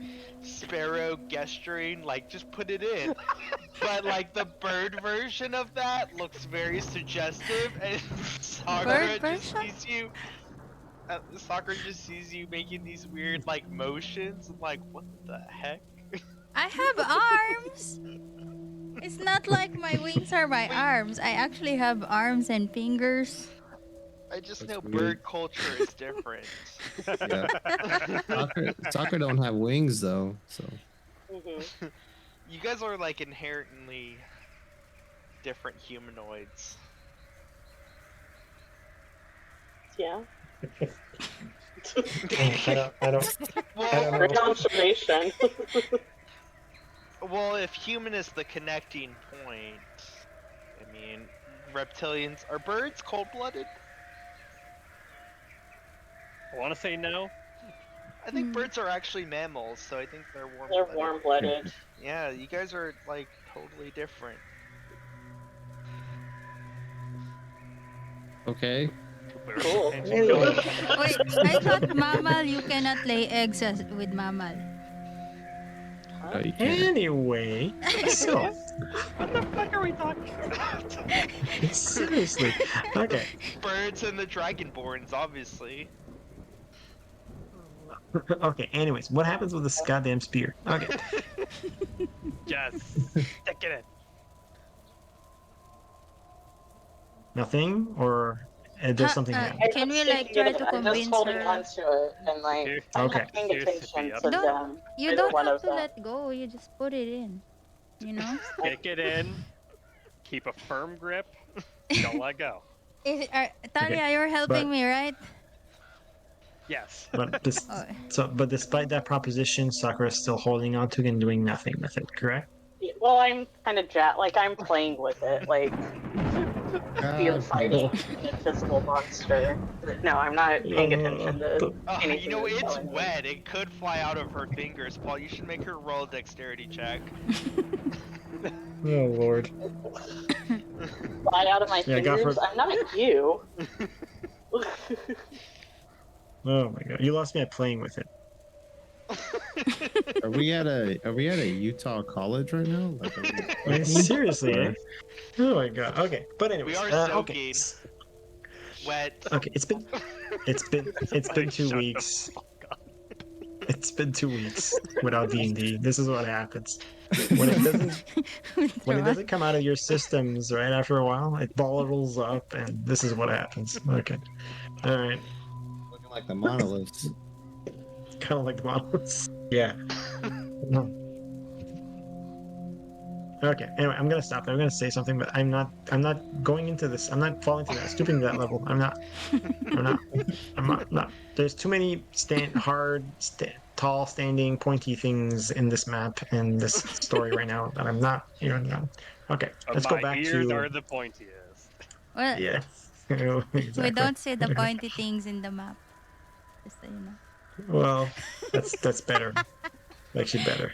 Sparrow gesturing, like just put it in. But like the bird version of that looks very suggestive, and Bird Sakura just version? sees you. Sakura just sees you making these weird like motions. I'm like, what the heck? I have arms. It's not like my wings are my Wait, arms. I actually have arms and fingers. I just That's know weird. bird culture is different. Yeah. Soccer don't have wings though, so Hmm. You guys are like inherently different humanoids. Yeah. I don't Well, know. Great observation. well, if human is the connecting point, I mean, reptilians are birds cold-blooded? I want to say no. I think Hmm. birds are actually mammals, so I think they're They're warm-blooded. warm-blooded. Yeah, you guys are like totally different. okay. Where's the Cool. tangent going? Wait, I thought mammal you cannot lay eggs with mammal. Huh? You can't. Anyway, so What the fuck are we talking about? seriously, okay. Birds and the dragonborns, obviously. Okay. Anyways, what happens with this goddamn spear? Okay. Just stick it in. Nothing, or does something happen? I'm Can we just like taking try it. to I'm just convince holding her? on to it, and like Here- I'm Okay. not paying Here's the attention up. to Don't them. you Either don't one have of to them. let go. You just put it in. You know? Stick it in. Keep a firm grip. Don't let go. Talia, you're helping But- me, right? Yes. But this, Oh, but despite that proposition, Sakura is still holding on to it and doing nothing with it. Correct? Well, I'm kind of like I'm playing with it, like fear fighting an invisible monster. But no, I'm not paying attention to anything You know, you're it's telling me. wet. It could fly out of her fingers, Paul. You should make her roll a dexterity check. Oh Lord. Fly out of my Yeah, I got fingers. for- I'm not you. Oh my god, you lost me at playing with it. Are we at a Utah college right now? Like, I mean, seriously, eh? Oh my god. Okay, but anyways, We are okay. soaking. Wet. Okay, it's been 2 Shut weeks. the fuck up. It's been 2 weeks without D&D. This is what happens when it doesn't come out of your systems right after a while. It bottles up, and this is what happens. Okay, all right, looking like the monoliths. kind of like the models. Yeah. No. Okay. Anyway, I'm gonna stop. I'm gonna say something, but I'm not. I'm not going into this. I'm not falling to that. Stooping to that level. I'm not. I'm not. I'm not. No. There's too many tall, standing, pointy things in this map and this story right now that I'm not. Okay. But Let's go my back ears to. are the pointiest. well, Yeah. we Exactly. don't see the pointy things in the map. Just so you know. Well, that's better. Actually, better.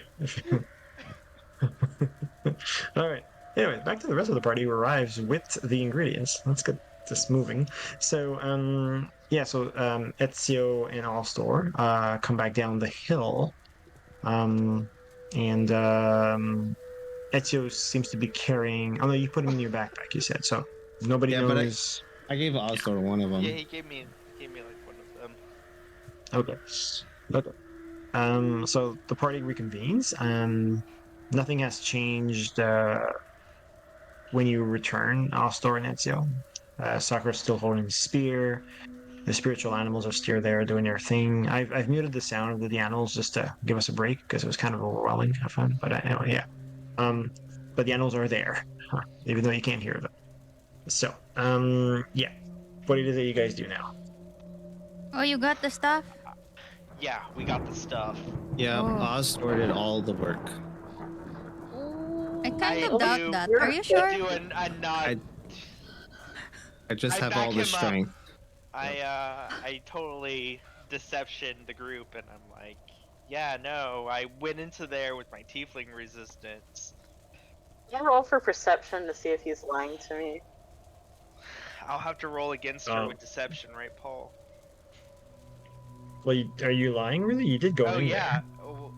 All right. Anyway, back to the rest of the party who arrives with the ingredients. Let's get this moving. So, Ezio and Allstore come back down the hill. And Ezio seems to be carrying. Oh no, you put him in your backpack. You said so. Nobody Yeah, but knows. I gave Oscar one of them. Yeah, he gave me like one of them. Okay. Okay. So the party reconvenes. Nothing has changed when you return, Allstore and Ezio. Sakura's still holding the spear. The spiritual animals are still there doing their thing. I've muted the sound of the animals just to give us a break because it was kind of overwhelming, I found. But anyway, yeah. But the animals are there, even though you can't hear them. So, yeah. What is it you guys do now? Oh, you got the stuff? Yeah, we got the stuff. Yeah, Oh. Oscar did all the work. I kind I of doubt do- that. You're- Are you sure? do a nod. I just I have back all the him up. strength. I totally deception the group, and I'm like, yeah, no, I went into there with my tiefling resistance. Can I roll for perception to see if he's lying to me? I'll have to roll against her Oh. with deception, right, Paul? Well, are you lying? Really? You did go Oh in yeah. Oh,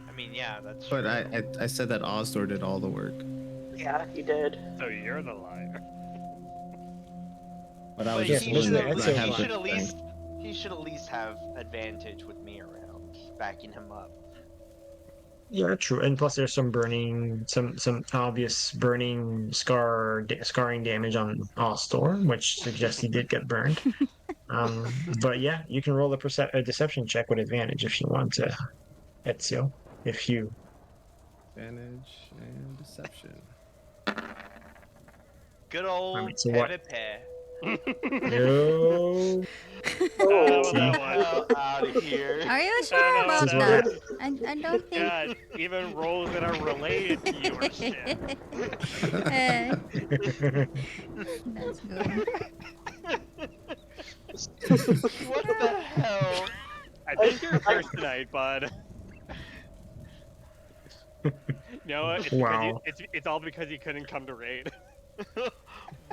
I mean, yeah, that's But true. I said that Osdor did all the work. Yeah, you did. So you're the liar. But I But was Yeah, just he wasn't should wondering it if at I Ezio have he the should at strength. least he should at least have advantage with me around, backing him up. Yeah, true. And plus, there's some burning, some obvious burning scarring damage on Allstorm, which suggests he did get burned. But yeah, you can roll a deception check with advantage if you want to, Ezio. If you, Advantage and deception. Good I old mean, so what? PvP. Yo, I don't know Oh, about that one. Hell out of here. Are you I sure don't know about This is that? what- I don't think. God, even roles that are related to you are shit. Eh, that's good. What the hell? I think you're cursed tonight, bud. No, it's because Wow. it's all because you couldn't come to raid.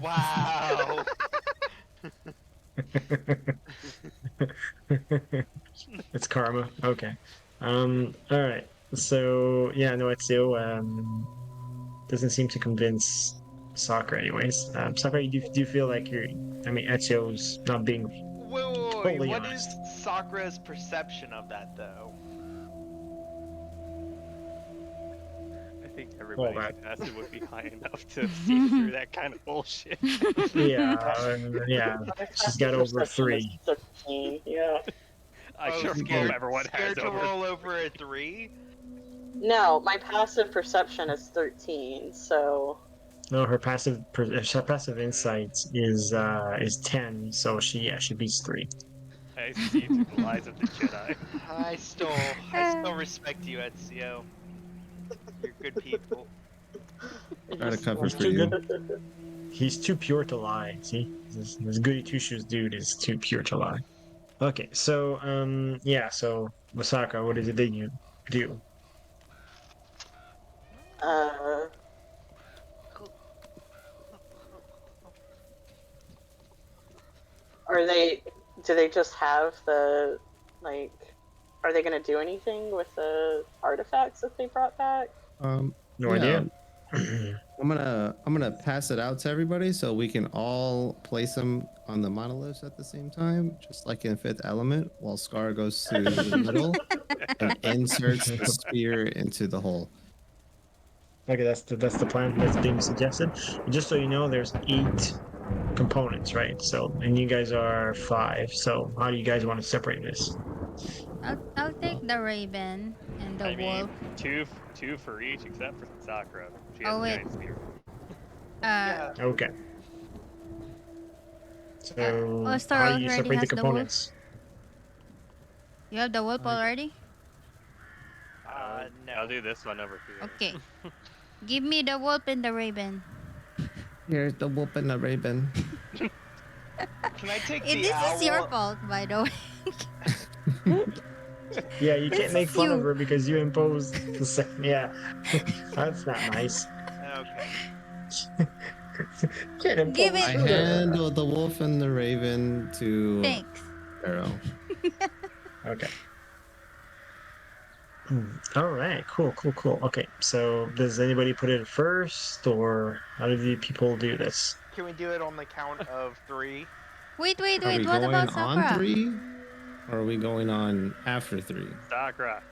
Wow. It's karma. Okay. All right. So yeah, no, Ezio doesn't seem to convince Soccer anyways. Soccer, do you feel like you're? I mean, Ezio's not being Wait, totally what honest. is Sakura's perception of that, though? I think everybody's that- capacity would be high enough to see through that kind of bullshit. Yeah. She's got over Perception is 3. 13, yeah. I Oh, sure hope scared, everyone has scared to over. roll over a 3? No, my passive perception is 13, so No, her passive insight is 10. So she beats 3. I see through the lies of the Jedi. I still respect you, Ezio. You're good people. Try to cover He's for too you. good. He's too pure to lie. See, this goody two shoes dude is too pure to lie. Okay, so yeah, so Masaka, what is it that you do? uh are they do they just have the like are they gonna do anything with the artifacts that they brought back? No Yeah, idea. I'm gonna pass it out to everybody so we can all place them on the monoliths at the same time, just like in Fifth Element, while Scar goes to the middle and inserts the spear into the hole. Okay, that's the plan that's being suggested. Just so you know, there's 8 components, right? So, and you guys are 5. So, how do you guys want to separate this? I'll take the raven and the I mean, wolf. two for each, except for Sakura. She has Oh, a wait. giant spear. Yeah. Okay. So, Oster how do you already separate the has the wolf. components? You have the wolf already? No. I'll do this one over here. Okay. Give me the wolf and the raven. Here's the wolf and the raven. Can I take Eh, the this owl? is your fault, by the way. Yeah, you This can't make is fun of you. her because you imposed the same. Yeah, that's not nice. Okay. Can't impose. Give it- I handle the wolf and the raven to Thanks. Pharaoh. Okay. All right. Cool. Okay. So, does anybody put it first, or how do the people do this? Can we do it on the count of 3? Wait, Are we what going about on Sakura? 3? Or are we going on after 3? Sakura,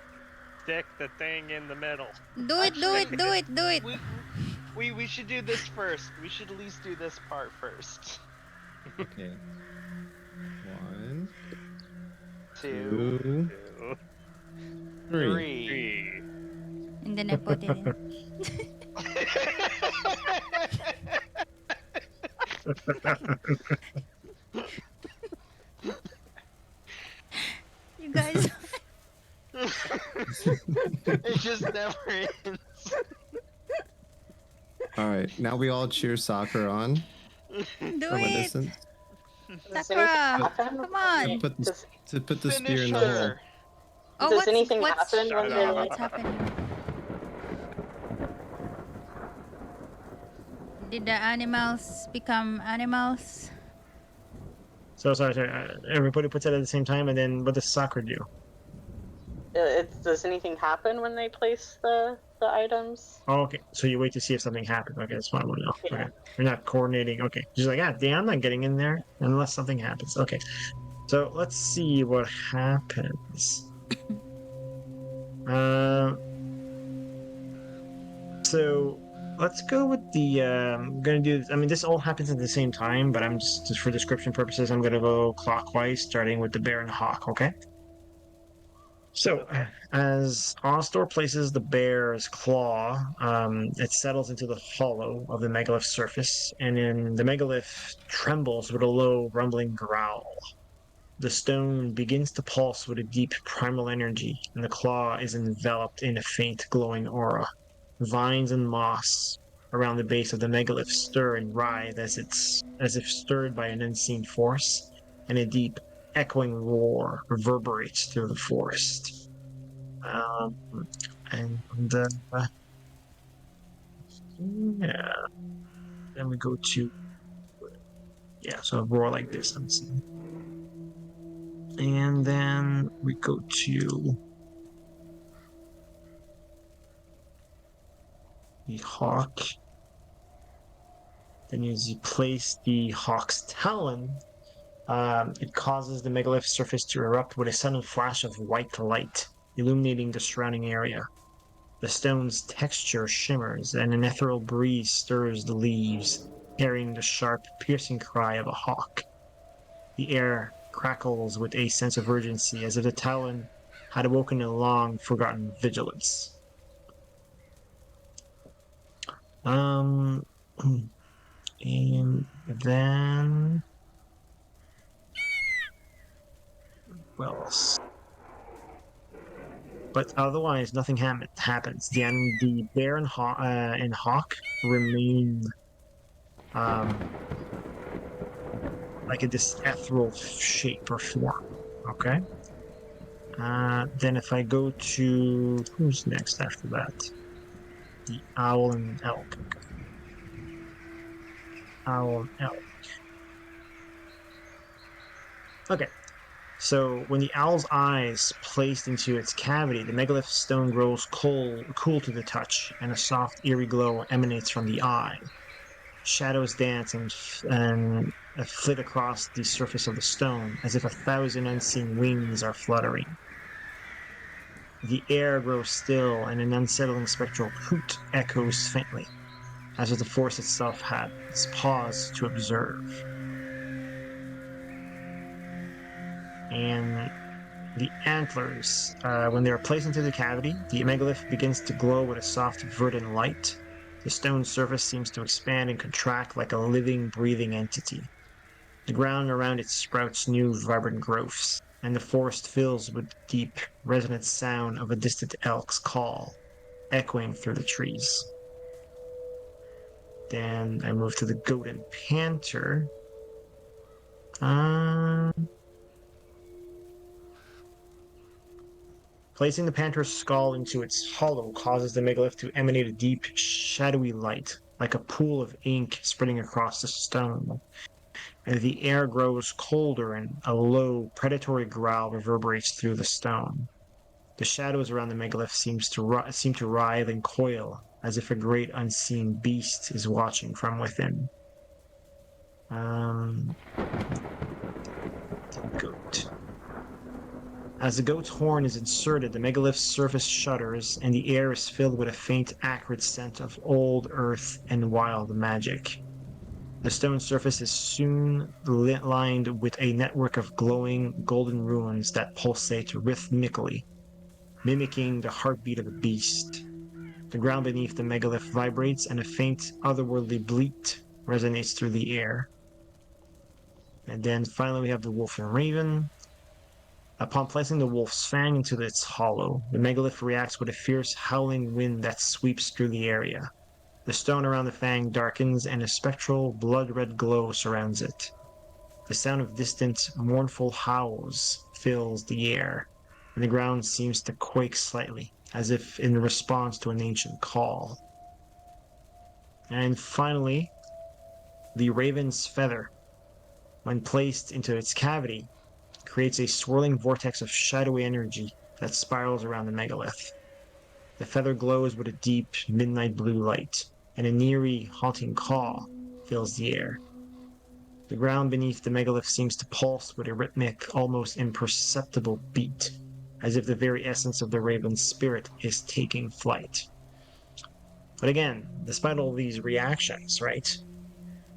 stick the thing in the middle. Do it. We should do this first. We should at least do this part first. Okay. 1, 2, 2, Two, 3. 3. three. And then I put it in. You guys. It just never ends. All right, now we all cheer soccer on Do from a it, distance Does anything Sakura. happen? Come to on. put the, Does to put the spear Finish in the hole. her. Oh, Does anything what's happen Shut when yeah, they? what's happening? Did the animals become animals? So sorry. Everybody puts it at the same time, and then what does soccer do? Does anything happen when they place the items? Oh, okay. So you wait to see if something happens. Okay, that's what I want to know. Yeah. Okay. You're not coordinating. Okay. She's like, damn, I'm not getting in there unless something happens. Okay. So let's see what happens. So let's go with the. I'm gonna do. I mean, this all happens at the same time, but I'm just for description purposes, I'm gonna go clockwise, starting with the bear and hawk. Okay. So, as Ostor places the bear's claw, it settles into the hollow of the megalith's surface, and then the megalith trembles with a low, rumbling growl. The stone begins to pulse with a deep primal energy, and the claw is enveloped in a faint, glowing aura. Vines and moss around the base of the megalith stir and writhe as if stirred by an unseen force, and a deep, echoing roar reverberates through the forest. Um, and yeah, then we go to so a roar like this, I'm seeing. And then we go to the hawk. Then as you place the hawk's talon, it causes the megalith's surface to erupt with a sudden flash of white light, illuminating the surrounding area. The stone's texture shimmers, and an ethereal breeze stirs the leaves, carrying the sharp, piercing cry of a hawk. The air crackles with a sense of urgency, as if the talon had awoken a long forgotten vigilance. And then what else? But otherwise, nothing happens. The bear and hawk remain like in this ethereal shape or form. Okay. Then if I go to who's next after that? The owl and elk. Owl and elk. Okay. So when the owl's eyes placed into its cavity, the megalith stone grows cool to the touch, and a soft, eerie glow emanates from the eye. Shadows dance and flit across the surface of the stone, as if 1,000 unseen wings are fluttering. The air grows still, and an unsettling spectral hoot echoes faintly, as if the force itself had its pause to observe. And the antlers, when they are placed into the cavity, the megalith begins to glow with a soft, verdant light. The stone surface seems to expand and contract like a living, breathing entity. The ground around it sprouts new, vibrant growths, and the forest fills with the deep, resonant sound of a distant elk's call, echoing through the trees. Then I move to the goat and panther. Placing the panther's skull into its hollow causes the megalith to emanate a deep, shadowy light, like a pool of ink spreading across the stone. And the air grows colder, and a low, predatory growl reverberates through the stone. The shadows around the megalith seem to writhe and coil, as if a great unseen beast is watching from within. Goat. As the goat's horn is inserted, the megalith's surface shudders, and the air is filled with a faint, acrid scent of old earth and wild magic. The stone surface is soon lined with a network of glowing, golden runes that pulsate rhythmically, mimicking the heartbeat of a beast. The ground beneath the megalith vibrates, and a faint, otherworldly bleat resonates through the air. And then finally, we have the wolf and raven. Upon placing the wolf's fang into its hollow, the megalith reacts with a fierce, howling wind that sweeps through the area. The stone around the fang darkens and a spectral blood-red glow surrounds it. The sound of distant, mournful howls fills the air, and the ground seems to quake slightly, as if in response to an ancient call. And finally, the raven's feather, when placed into its cavity, creates a swirling vortex of shadowy energy that spirals around the megalith. The feather glows with a deep, midnight blue light, and an eerie, haunting caw fills the air. The ground beneath the megalith seems to pulse with a rhythmic, almost imperceptible beat, as if the very essence of the raven's spirit is taking flight. But again, despite all these reactions, right?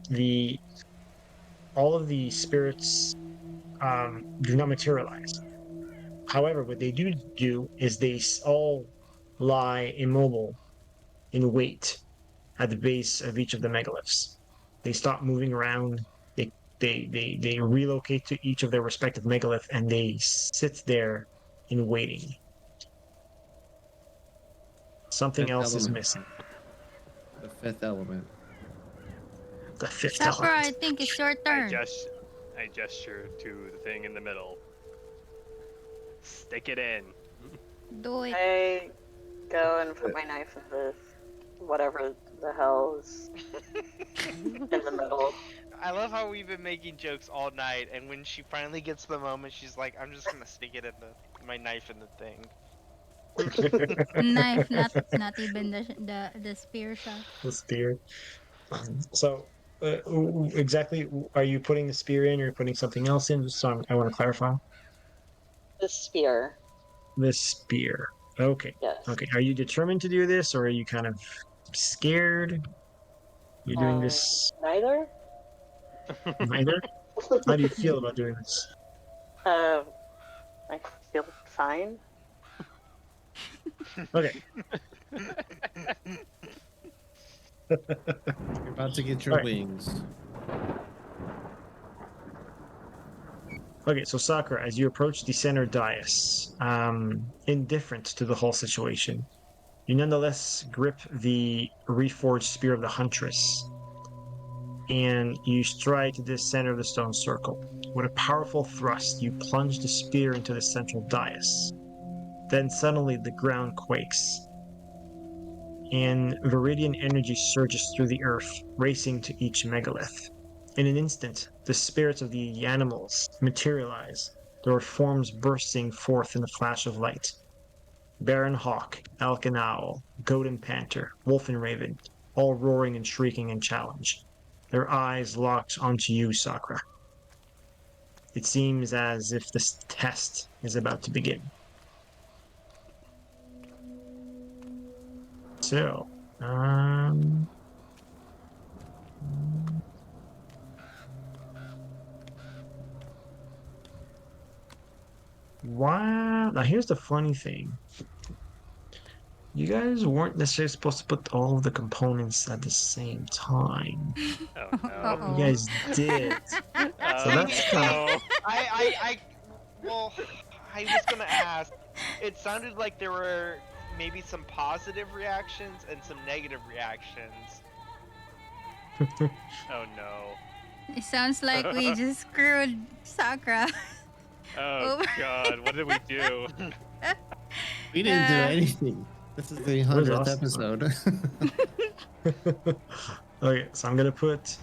The all of the spirits do not materialize. However, what they do is they all lie immobile in wait at the base of each of the megaliths. They stop moving around. They they relocate to each of their respective megalith and they sit there in waiting. Something Fifth else is element. missing. The fifth element. The fifth Sakura, I element. think it's your turn. I gesture to the thing in the middle. Stick it in. Do it. I go and put my knife in this whatever the hell is in the middle. I love how we've been making jokes all night, and when she finally gets the moment, she's like, "I'm just gonna stick it in my knife in the thing." Knife, not even the spear shot. The spear. So, exactly, are you putting the spear in or putting something else in? So I want to clarify. The spear. The spear. Okay. Yes. Okay. Are you determined to do this, or are you kind of scared? You're doing this Neither. neither. How do you feel about doing this? I feel fine. Okay. You're about to get your Alright. wings. Okay, so Sakura, as you approach the center dais, indifferent to the whole situation, you nonetheless grip the reforged spear of the huntress, and you stride to the center of the stone circle. With a powerful thrust, you plunge the spear into the central dais. Then suddenly the ground quakes, and Viridian energy surges through the earth, racing to each megalith. In an instant, the spirits of the animals materialize, their forms bursting forth in a flash of light. Bear and hawk, elk and owl, goat and panther, wolf and raven, all roaring and shrieking in challenge, their eyes locked onto you, Sakura. It seems as if this test is about to begin. So, wow. Now here's the funny thing. You guys weren't necessarily supposed to put all of the components at the same time. Oh no. Uh-oh. You guys did. So that's no. Well, I was gonna ask. It sounded like there were maybe some positive reactions and some negative reactions. Oh no. It sounds like we just screwed Sakura. Oh Over. god, what did we do? We didn't do anything. This is the 100th awesome. episode. Okay, so I'm gonna put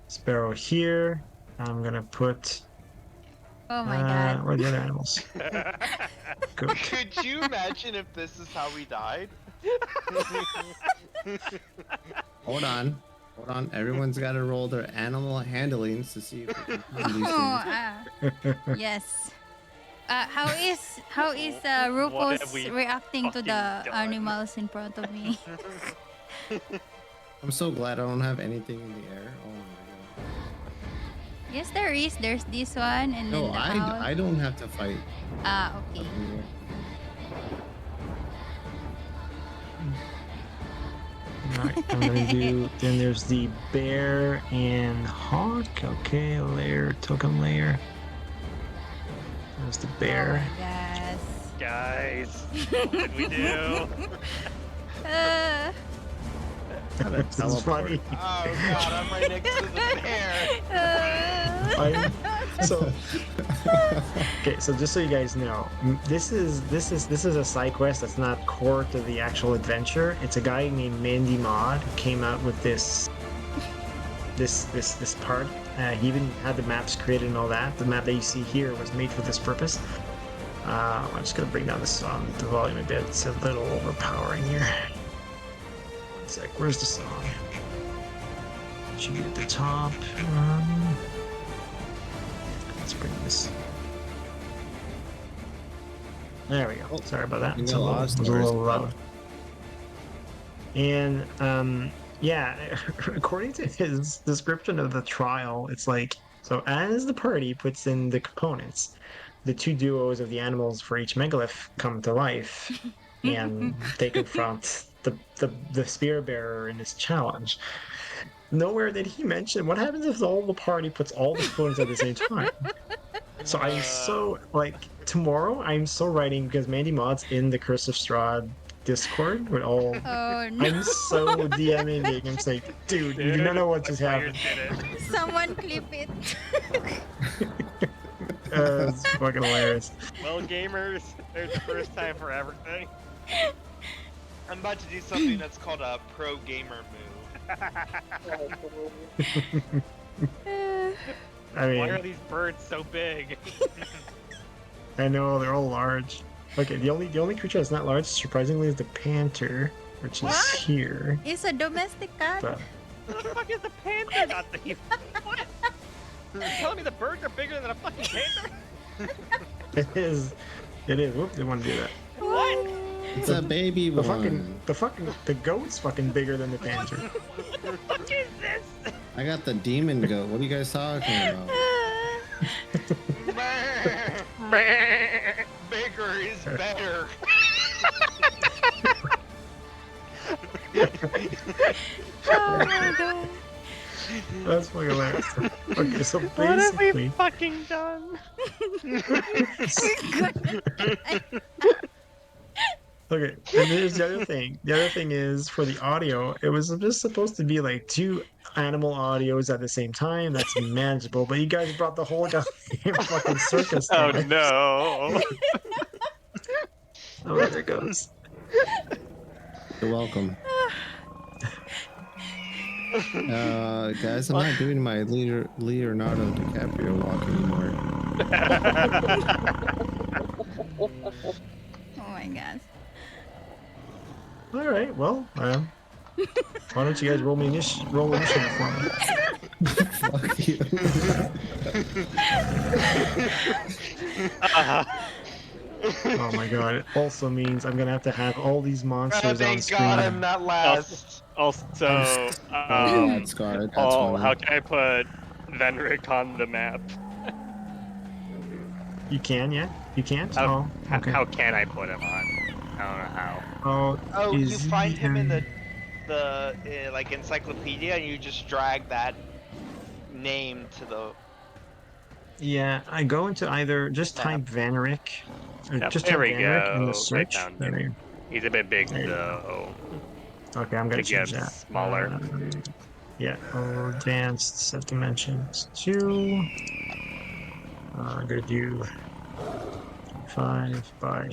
Sparrow here. I'm gonna put. Oh my god. Where are the other animals? Good. Could you imagine if this is how we died? Hold on. Hold on. Everyone's got to roll their animal handlings to see if they can find these things. Yes. How is What Rufus have we reacting to fucking the done? animals in front of me? I'm so glad I don't have anything in the air. Oh my god. Yes, there is. There's this one, and No, then the owl. I don't have to fight. Ah, okay. up in the air. Alright, I'm gonna do. Then there's the bear and hawk. Okay, layer, token layer. There's the bear. Oh my Guys, what did we do? gosh. How to This is funny. Oh god, I'm right next to the bear. So okay, so just so you guys know, this is a side quest that's not core to the actual adventure. It's a guy named Mandy Mod who came out with this part. He even had the maps created and all that. The map that you see here was made for this purpose. I'm just gonna bring down the volume a bit. It's a little overpowering here. One sec. Where's the song? It should be at the top. Let's bring this. There we go. Sorry about that. You It's got a little, lost it was a little first, loud. And yeah, according to his description of the trial, it's like, so as the party puts in the components, the two duos of the animals for each megalith come to life, and they confront the spear bearer in this challenge. Nowhere did he mention what happens if all the party puts all the components at the same time. So I'm so like tomorrow I'm so writing because Mandy Mod's in the Curse of Strahd Discord with all. Oh no. I'm so DMing it. I'm saying, dude, you don't know what just happened. Someone clip it. It's fucking hilarious. Well, gamers, there's the first time for everything. I'm about to do something that's called a pro gamer move. I Why are mean, these birds so big? I know they're all large. Okay, the only creature that's not large, surprisingly, is the panther, which is What? here. It's a domestic cat. But What the fuck is the panther got the What? You're telling me the birds are bigger than a fucking panther? it is. Whoop! Didn't want to do that. What? It's a baby The one. the goat's fucking bigger than the panther. What the fuck is this? I got the demon goat. What are you guys talking about? Bigger is better. Oh my god. That's fucking hilarious. Okay, so What have we basically, fucking done? okay, and there's the other thing. The other thing is for the audio, it was just supposed to be like two animal audios at the same time. That's manageable, but you guys brought the whole goddamn fucking circus. Oh to life. no. Oh, there it goes. You're welcome. Guys, I'm not doing my Leonardo DiCaprio walk anymore. Oh my god. All right, well, why don't you guys roll initiative for me? Fuck you. Oh my god! It also means I'm gonna have to have all these monsters on Thank screen. God I'm not last. Also, Oh, that's Scarred. That's oh, funny. how can I put Venric on the map? You can, yeah? You can't? How, Oh, okay. how can I put him on? I don't know how. Oh, Oh, you is find he, him in the like encyclopedia, and you just drag that name to the. Yeah, I go into either just type Vanerick, or Yep, just there type we Vanerick in go. the I search. found There him. He's a bit big There you though. Okay, I'm gonna To get change that. smaller. Yeah, advanced set dimensions 2. I'm gonna do 5 by.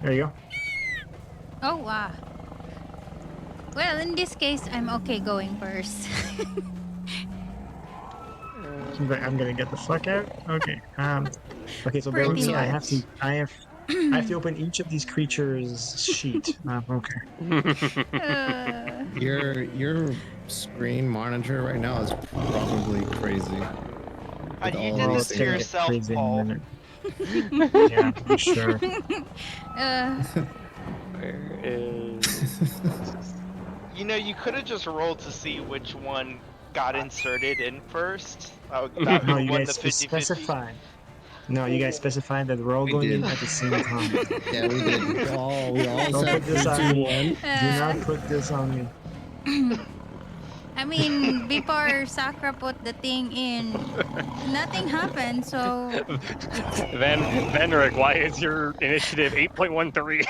There you go. Oh wow. Well, in this case, I'm okay going first. I'm gonna get the fuck out. Okay. Okay. So bear with Pretty me. much. I have to open each of these creatures' sheet. Okay. Your screen monitor right now is probably crazy. With You all did these this to things. yourself, Crazy in a Paul. minute. Yeah, I'm sure. Where is? You know, you could have just rolled to see which one got inserted in first. About No, who you won guys the 50-50. specified. No, you guys specified that we're all We going did. in at the same time. Yeah, we did. We all Don't said put this 3, on 2, me. 1. Do not put this on me. I mean, before Sakura put the thing in, nothing happened, so Venric, why is your initiative 8.13?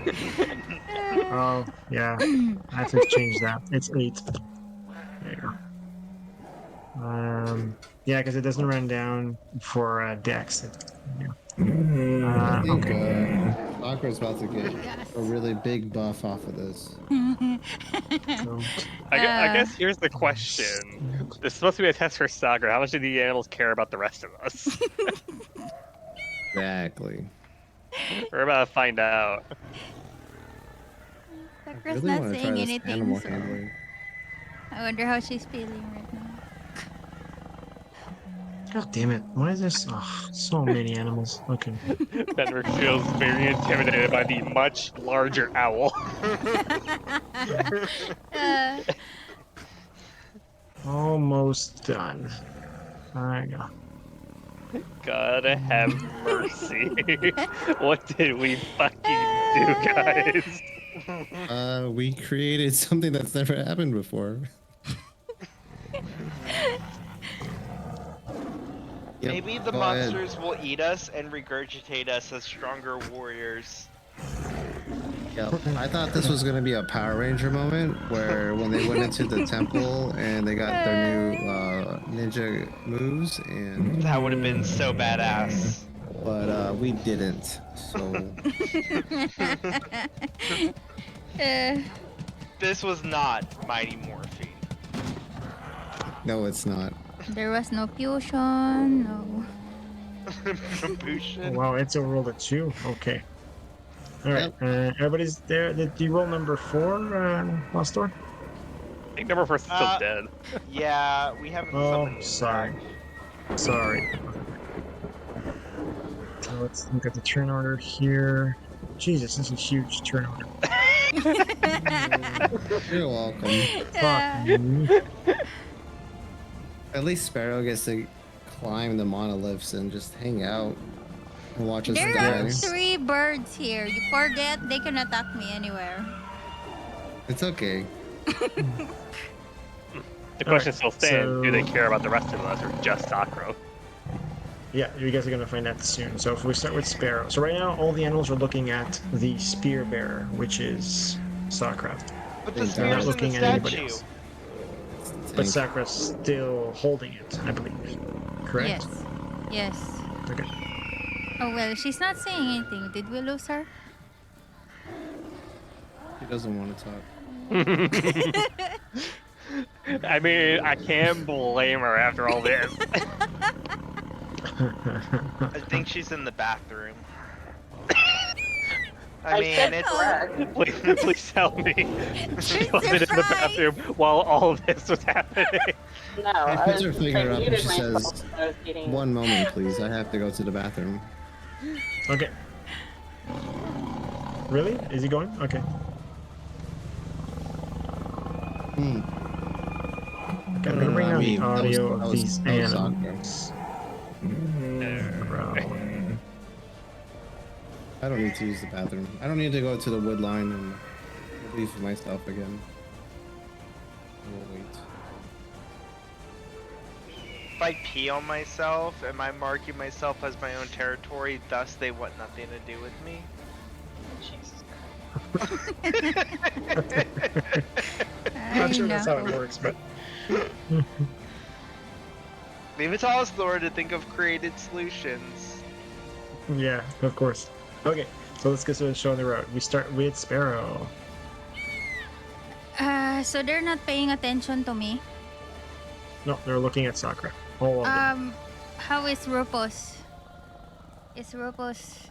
Oh, yeah. I have to change that. It's 8. There you go. Yeah, because it doesn't run down for Dex. Yeah. I think Okay. Sakura's about to get Yes. a really big buff off of this. So, I Uh, guess here's the question. This is supposed to be a test for Sagar. How much do the animals care about the rest of us? Exactly. We're about to find out. I Sakura's really not want to try saying this anything, animal so handling. I wonder how she's feeling right now. God damn it. Why is this? Oh, so many animals. Okay. Benrick feels very intimidated by the much larger owl. uh, Almost done. There you go. God have mercy. What did we fucking do, guys? We created something that's never happened before. Yep, Maybe the go ahead. monsters will eat us and regurgitate us as stronger warriors. Yep. I thought this was gonna be a Power Ranger moment where when they went into the temple and they got their new ninja moves, and That would have been so badass. but we didn't. So uh, This was not Mighty Morphin. no, it's not. there was no fusion, no. Oh, Promotion. wow, it's a roll of 2. Okay. All right. Everybody's there. Did you roll number 4, Lost Door? I think number 4 is still dead. Yeah, we haven't Oh, summoned him sorry. back. Sorry. So let's look at the turn order here. Jesus, this is a huge turn order. You're welcome. Fuck me. At least Sparrow gets to climb the monoliths and just hang out and watch us There die. are 3 birds here. You forget they can attack me anywhere. It's okay. The question still stands, do they so- care about the rest of us or just Sakura? Yeah, you guys are gonna find out soon. So if we start with Sparrow. So right now, all the animals are looking at the spear bearer, which is Sakura. But the They're not spear's in the looking at anybody statue. else. But Tank. Sakura's still holding it, I believe. Correct? Yes. Yes. Okay. Oh well, she's not saying anything. Did we lose her? He doesn't want to talk. I mean, I can't blame her after all this. I think she's in the bathroom. I I mean, said it's correct. Please tell me she wasn't in the Surprise! bathroom while all of this was happening. No, I puts her was finger I up and muted she myself says, when I was eating. One moment, please. I have to go to the bathroom. Okay. Really? Is he going? Okay. Hmm. Okay, I'm gonna bring on the audio of was these Sakura. animals. Bro. I don't need to use the bathroom. I don't need to go to the wood line and leave for myself again. I will wait. if I pee on myself, am I marking myself as my own territory? Thus, they want nothing to do with me. Jesus Not sure that's how it works, but Leave it to us, Lord, to think of creative solutions. yeah, of course. Okay, so let's get to the show on the road. We start with Sparrow. So they're not paying attention to me. No, they're looking at Sakura. All of them. How is Rufus? Is Rufus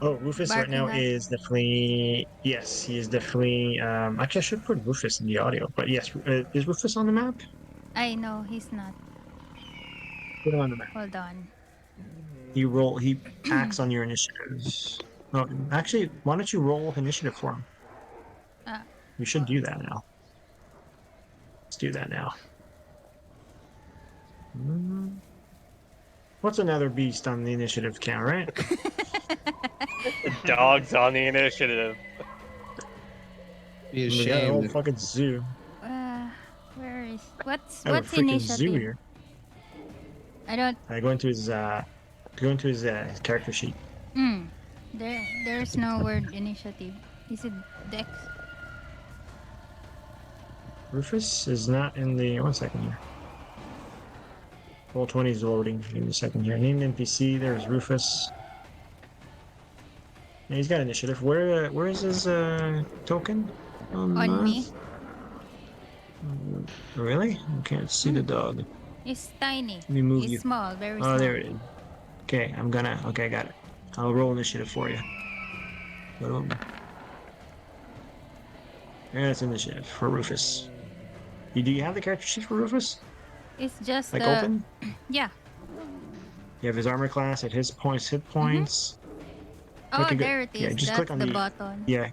Oh, Rufus right barking now at- is definitely yes. He is definitely. Actually, I should put Rufus in the audio, but yes, is Rufus on the map? I know he's not. Put him on the map. Hold on. He roll. He acts on your initiative. No, actually, why don't you roll initiative for him? Uh, We should do that now. Let's do that now. What's another beast on the initiative count, right? Dogs on the initiative. Be We got a whole ashamed. fucking zoo. where is what's I have a what's freaking zoo initiative? here. I don't. Go into his character sheet. There's no word initiative. Is it Dex? Rufus is not in the. 1 second here. Roll 20 is loading. Give me a second here. Named NPC. There's Rufus. Yeah, he's got initiative. Where is his token? On me. Really? I can't see the dog. It's tiny. Let me move It's you. small, very Oh, small. there it is. Okay, Okay, I got it. I'll roll initiative for you. Boom. That's initiative for Rufus. Do you have the character sheet for Rufus? It's just Like the open? yeah. You have his armor class at his points, hit points. Oh, Okay, good. there it is. Yeah, just That's click on the the. button. Yeah.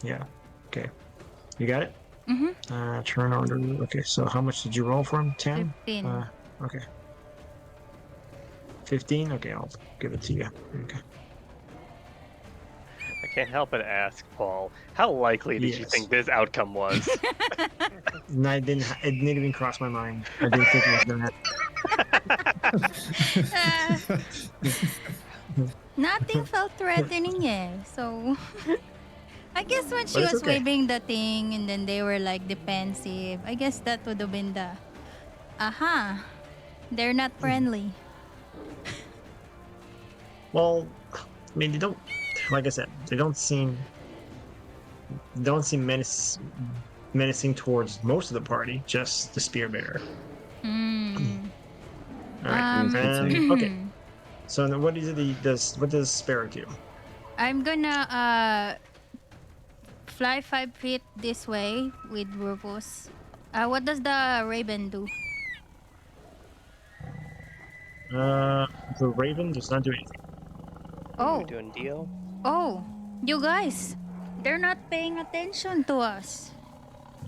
Yeah. Okay. You got it? Turn order. Okay, so how much did you roll for him? 10? 15. Okay. 15? Okay, I'll give it to you. Okay. I can't help but ask, Paul, how likely did you Yes. think this outcome was? No, it didn't even cross my mind. I didn't think it was gonna happen. Nothing felt threatening, so I guess when she But it's was okay. waving the thing and then they were like defensive, I guess that would have been the aha. They're not friendly. Well, I mean, they don't. Like I said, they don't seem menacing towards most of the party. Just the spear bearer. Mm. All right. It's Okay. So then what is it? What does Sparrow do? I'm gonna fly 5 feet this way with Rufus. What does the raven do? The Raven does not do anything. What are Oh, you doing, Dio? oh, you guys, they're not paying attention to us.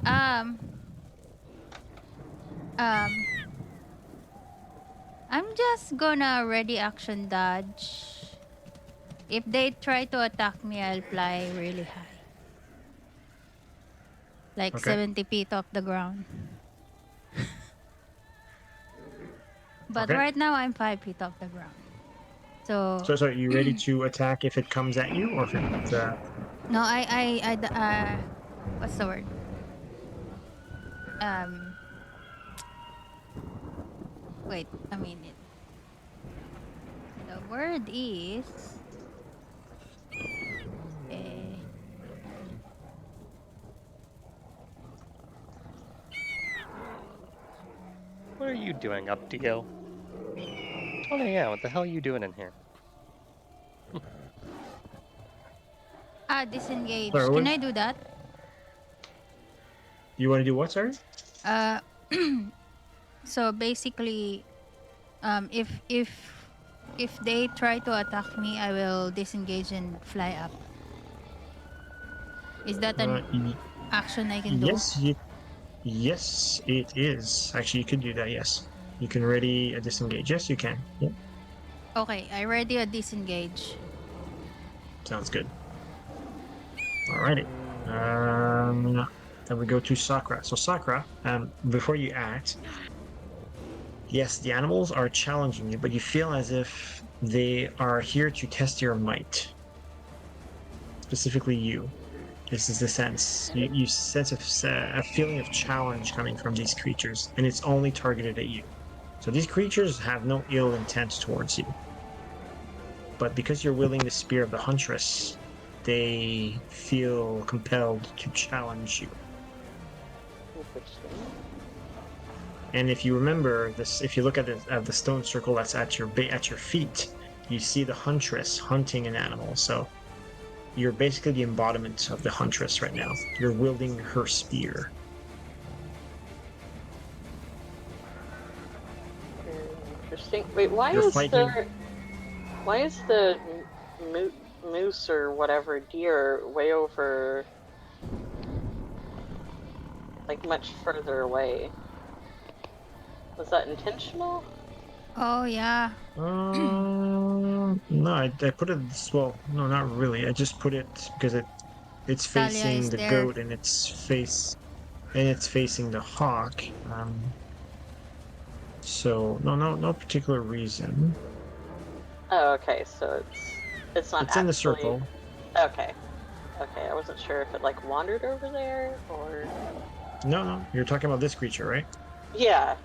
Um, um, I'm just gonna ready action dodge. If they try to attack me, I'll fly really high. Like Okay. 70 feet off the ground. But Okay. right now, I'm 5 feet off the ground. So, So are you ready to attack if it comes at you, or if it? no, what's the word? Um, wait a minute. The word is. Eh, What are you doing up, Dio? Oh yeah, what the hell are you doing in here? disengage. Sorry, Can what? I do that? You want to do what, sorry? Uh, so basically, if they try to attack me, I will disengage and fly up. Is that an action I can do? Yes, it is. Actually, you could do that. Yes, you can ready a disengage. Yes, you can. Yep, Okay, I ready a disengage. sounds good. Alrighty. Then we go to Sakura. So Sakura, before you act, yes, the animals are challenging you, but you feel as if they are here to test your might. Specifically, you. This is the sense. You sense a feeling of challenge coming from these creatures, and it's only targeted at you. So these creatures have no ill intent towards you. But because you're wielding the spear of the huntress, they feel compelled to challenge you. And if you remember this, if you look at the stone circle that's at your feet, you see the huntress hunting an animal. So you're basically the embodiment of the huntress right now. You're wielding her spear. Very interesting. Wait, why You're is fighting. the moose or whatever deer way over, like much further away? Was that intentional? Oh yeah. No, I put it well. No, not really. I just put it because it's Talia facing is the there. goat and it's facing the hawk. So no particular reason. Oh, okay, so it's It's not It's in the actually. circle. Okay. Okay, I wasn't sure if it like wandered over there or. No, you're talking about this creature, right? Yeah,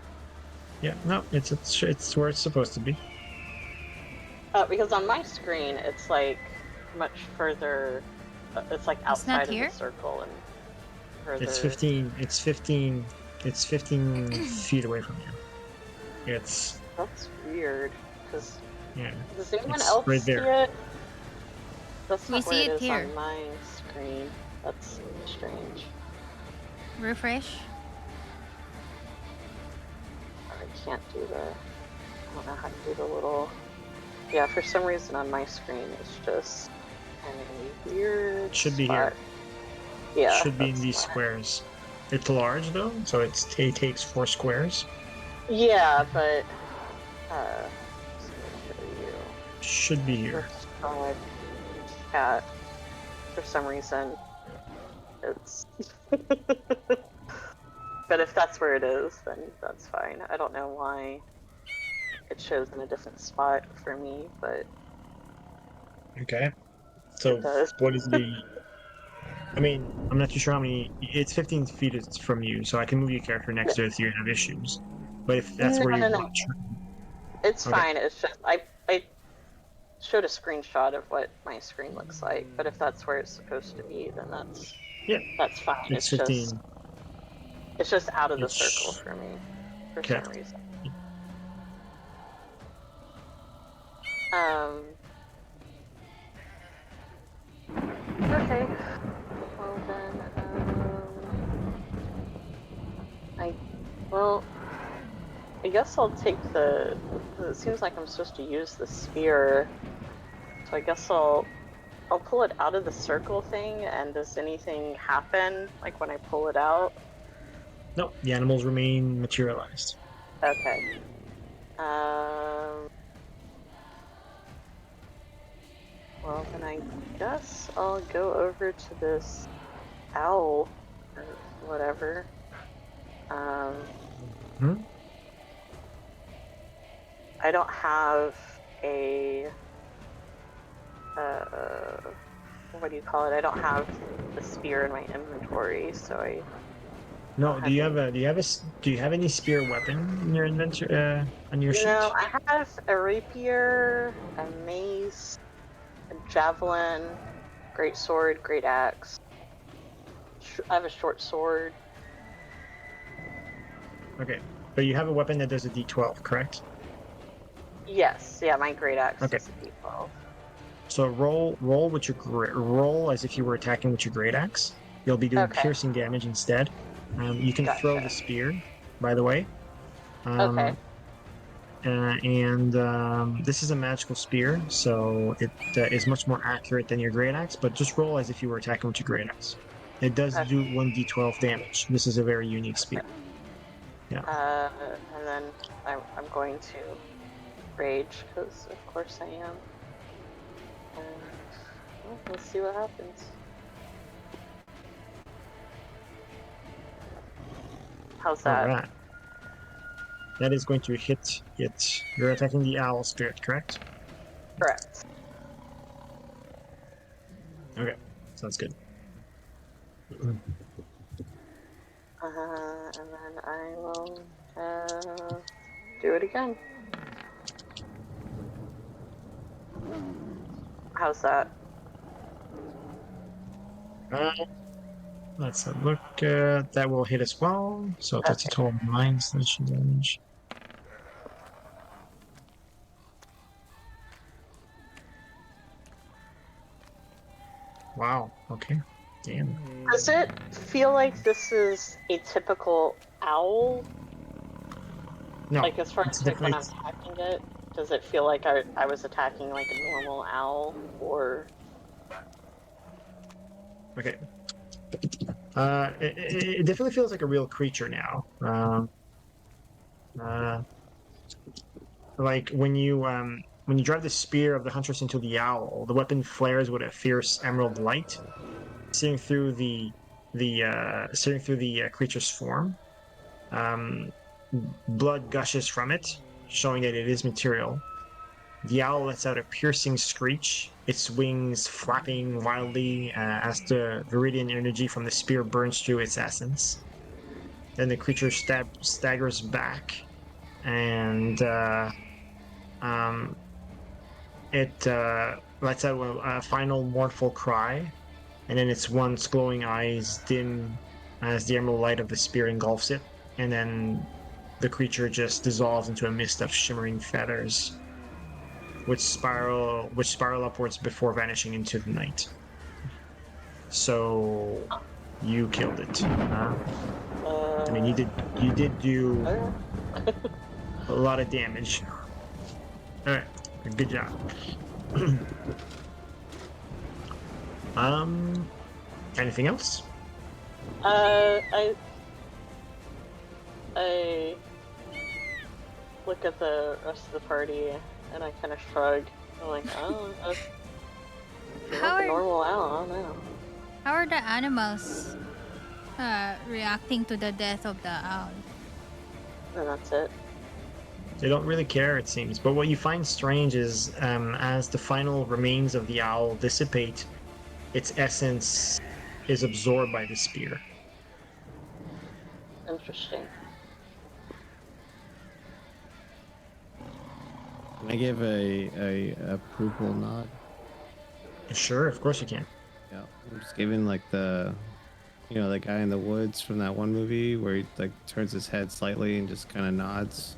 Yeah, no, it's where it's supposed to be. because on my screen it's like much further. It's like It's not outside of the here? circle and It's further. 15. It's 15. It's 15 feet away from you. It's That's weird. Because yeah. does anyone It's right else see there. it? That's We not where see it it is here. on my screen. That's strange. Refresh. I can't do the. I don't know how to do the little. Yeah, for some reason on my screen it's just in a weird Should be spot. here. Yeah, Should be in that's these not. squares. It's large though, so it takes 4 squares. Yeah, but just gonna show you. Should be here. Let's try cat. For some reason, it's. But if that's where it is, then that's fine. I don't know why it shows in a different spot for me, but Okay. it So does. what is the? I mean, I'm not too sure how many. It's 15 feet from you, so I can move your character next to it if you have issues. But if that's No, where you no, no. watch, It's okay. fine. It's just I showed a screenshot of what my screen looks like, but if that's where it's supposed to be, then Yeah, that's fine. it's 15. It's just out of the circle It's for me for okay. some reason. Um. Okay. Well then, I well, I guess I'll take the. It seems like I'm supposed to use the spear, so I guess I'll pull it out of the circle thing. And does anything happen like when I pull it out? No, the animals remain materialized. Okay. Um. Well, then I guess I'll go over to this owl or whatever. Hmm? I don't have a what do you call it? I don't have the spear in my inventory, so I No, don't do have you any. have a do you have any spear weapon in your inventory on your sheet? No, I have a rapier, a mace, a javelin, great sword, great axe. I have a short sword. Okay, but you have a weapon that does a D12, correct? Yes, yeah, my great axe Okay, does a d12. so roll with your roll as if you were attacking with your great axe. You'll be doing Okay, piercing damage instead. You can throw the gotcha. spear, by the way. Okay, Um, and this is a magical spear, so it is much more accurate than your great axe. But just roll as if you were attacking with your great axe. It does okay, do 1d12 damage. This is a very unique spear. okay. Yeah. And then I'm going to rage, because of course I am. And well, let's see what happens. How's All that? right. That is going to hit it. You're attacking the owl spirit, correct? Correct. Okay, sounds good. And then I will do it again. How's that? Uh, let's look. That will hit as well. So that's a Okay. total of 9 slashing damage. Wow. Okay. Damn. Does it feel like this is a typical owl? No, Like as far it's as like when definitely I'm attacking it, does it feel like I was attacking like a normal owl or? okay. It definitely feels like a real creature now. Uh, like when you drive the spear of the huntress into the owl, the weapon flares with a fierce emerald light, seeing through the creature's form. Um, Blood gushes from it, showing that it is material. The owl lets out a piercing screech, its wings flapping wildly as the viridian energy from the spear burns through its essence. Then the creature staggers back, and it lets out a final mournful cry, and then its once glowing eyes dim as the emerald light of the spear engulfs it, and then the creature just dissolves into a mist of shimmering feathers, which spiral upwards before vanishing into the night. So you killed it. Huh? I mean, you did do Okay. a lot of damage. All right, good job. Anything else? I look at the rest of the party and I kind of shrug. I'm like, oh, that's How like a are normal owl. I don't know. how are the animals reacting to the death of the owl? And that's it. They don't really care, it seems. But what you find strange is, as the final remains of the owl dissipate, its essence is absorbed by the spear. Interesting. Can I give a approval nod? Sure, of course you can. Yeah, I'm just giving like the, the guy in the woods from that one movie where he like turns his head slightly and just kind of nods.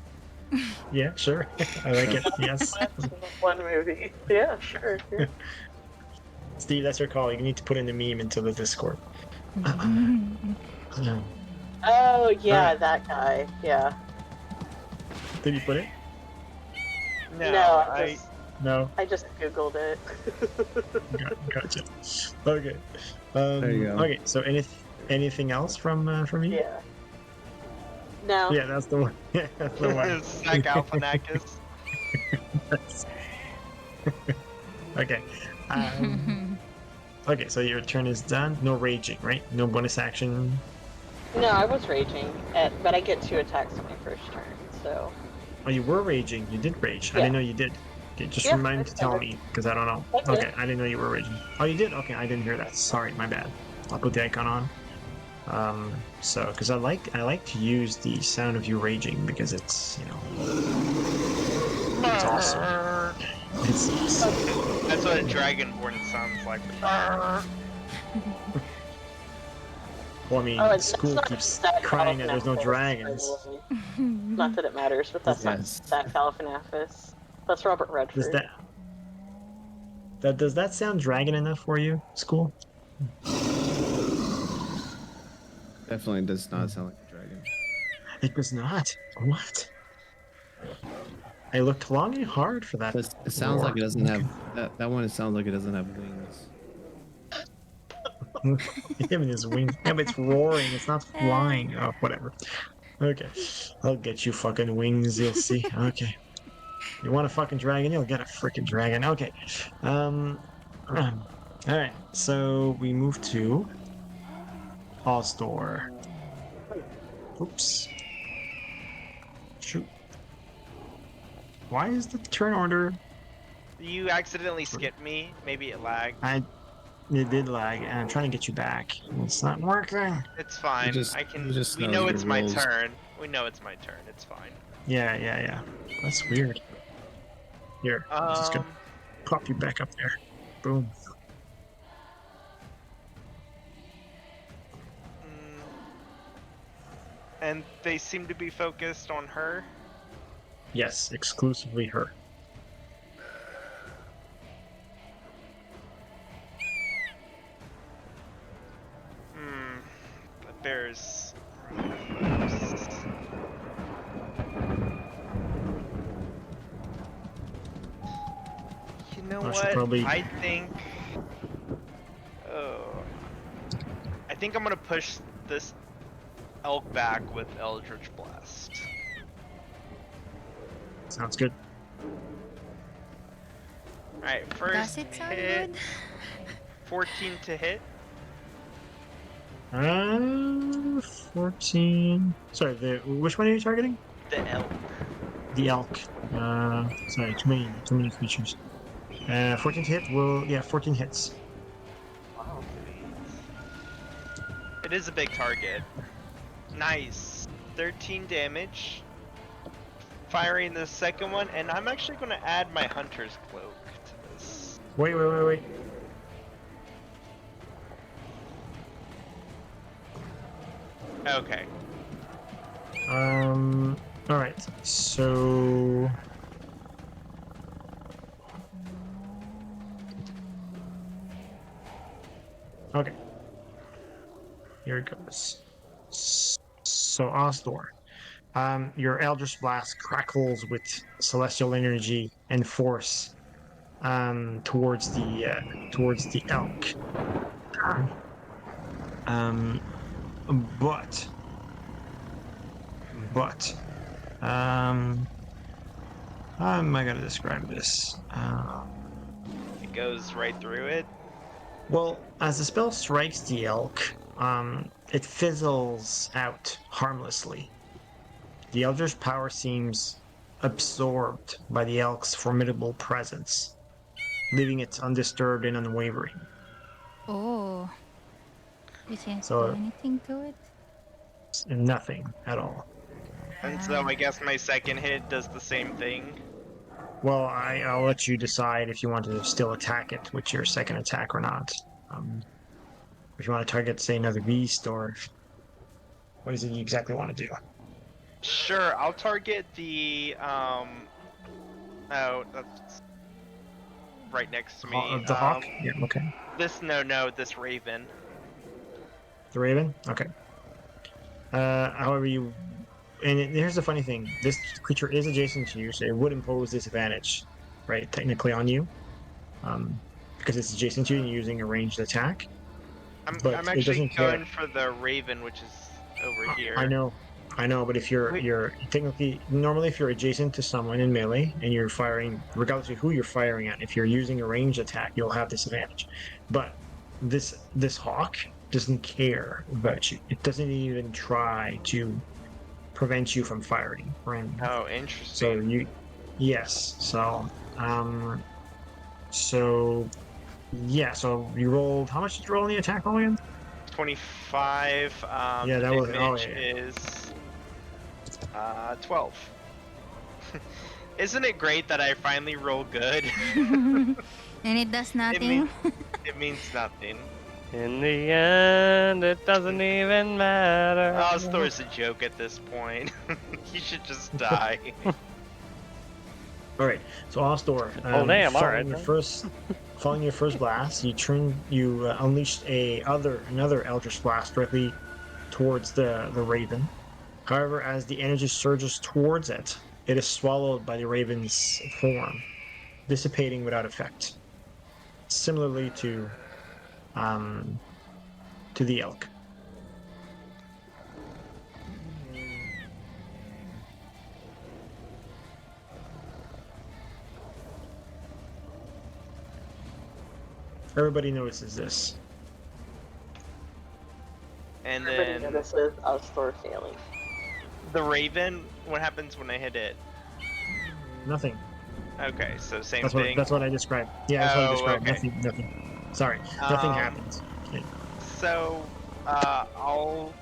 Yeah, sure. I like it. Yes. One movie. Yeah, sure. Yeah. Steve, that's your call. You need to put in the meme into the Discord. Oh, yeah, Alright. that guy. Yeah. Did you put it? No, No. I just Googled it. Gotcha. Okay. There you go. Okay. So anything else from you? Yeah. No. Yeah, that's the one. Yeah, that's the one. Zach Galifianakis. Okay. Okay, so your turn is done. No raging, right? No bonus action. No, I was raging, but I get 2 attacks on my first turn, so. Oh, you were raging. You did rage. I Yeah. didn't know you did. Okay, just Yeah, remind me I to tell covered. me, because I don't know. Okay. Okay, I didn't know you were raging. Oh, you did? Okay, I didn't hear that. Sorry, my bad. I'll put the icon on. So, because I like to use the sound of you raging because it's, it's awesome. It's awesome. That's what a dragonborn sounds like. Well, I mean, Oh, it's school not keeps that crying that there's no Galifianakis, dragons. by the way. Not that it matters, but that's Yes. not Zach Galifianakis. That's Robert Does Redford. does that sound dragon enough for you, school? Definitely does not sound like a dragon. It does not. What? I looked long and hard for that. It sounds roar. like it doesn't have that one. It sounds like it doesn't have wings. Him and his wings. Yeah, but it's roaring. It's not flying. Oh, whatever. Okay. I'll get you fucking wings. You'll see. Okay. You want a fucking dragon? You'll get a freaking dragon. Okay. All right. So we move to All Store. Oops. Shoot. Why is the turn order? You accidentally skipped me. Maybe it lagged. It did lag, and I'm trying to get you back. It's not working. It's fine. just- I can. you just We know know your it's my rules. turn. We know it's my turn. It's fine. Yeah. That's weird. Here, I'm just gonna Um, pop you back up there. Boom. and they seem to be focused on her. Yes, exclusively her. But there's. You know I should what? probably- I think. Oh. I think I'm gonna push this elk back with Eldritch Blast. Sounds good. Alright, first Does it sound hit, good? 14 to hit. 14. Sorry, which one are you targeting? The elk. The elk. Sorry, too many creatures. 14 to hit will, yeah, 14 hits. Wow. It is a big target. Nice. 13 damage. Firing the second one, and I'm actually going to add my hunter's cloak to this. Wait. Okay. All right. So. Okay. Here it goes. So Ostor, your Eldritch Blast crackles with celestial energy and force, towards the elk. Um, but but how am I gonna describe this? It goes right through it. Well, as the spell strikes the elk, it fizzles out harmlessly. The Elder's power seems absorbed by the elk's formidable presence, leaving it undisturbed and unwavering. Oh, you can't do So, anything to it? nothing at all. And so I guess my second hit does the same thing. Well, I'll let you decide if you want to still attack it with your second attack or not. Um, if you want to target, say, another beast, or what is it you exactly want to do? Sure, I'll target the oh, that's right next to me. The hawk? Yeah, okay. This raven. The raven? Okay. However, here's the funny thing: this creature is adjacent to you, so it would impose disadvantage, right? Technically on you, because it's adjacent to you and you're using a ranged attack. But I'm it actually doesn't care. going for the raven, which is over here. I know. But if you're technically normally if you're adjacent to someone in melee and you're firing, regardless of who you're firing at, if you're using a ranged attack, you'll have disadvantage. But this hawk doesn't care about you. It doesn't even try to prevent you from firing. Right? Oh, So interesting. yes. So yeah. So you rolled. How much did you roll in the attack roll again? 25. Yeah, The that was. Oh damage yeah. is 12. Isn't it great that I finally roll good? And it does it nothing? means it means nothing. In the end, it doesn't even matter. Oh, Thor's a joke at this point. He should just die. All right. So Ostor, Oh, damn, all right, then. following your first blast, you unleashed another Eldritch blast directly towards the raven. However, as the energy surges towards it, it is swallowed by the raven's form, dissipating without effect. Similarly to the elk. Everybody notices this. And Everybody then notices us store failing. the raven, what happens when I hit it? Nothing. Okay, so same That's thing. what I described. Yeah, that's what I Oh, described. okay. Nothing. Sorry, nothing happens. Okay. So, I'll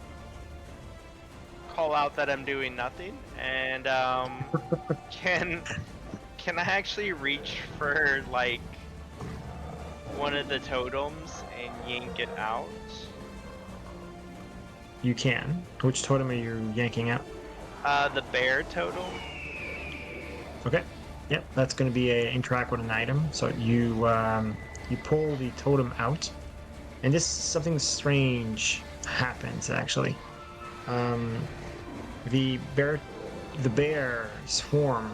call out that I'm doing nothing, and can I actually reach for like one of the totems and yank it out? You can. Which totem are you yanking out? The bear totem. Okay. Yep, that's going to be interact with an item. So you pull the totem out, and something strange happens actually. The bear's form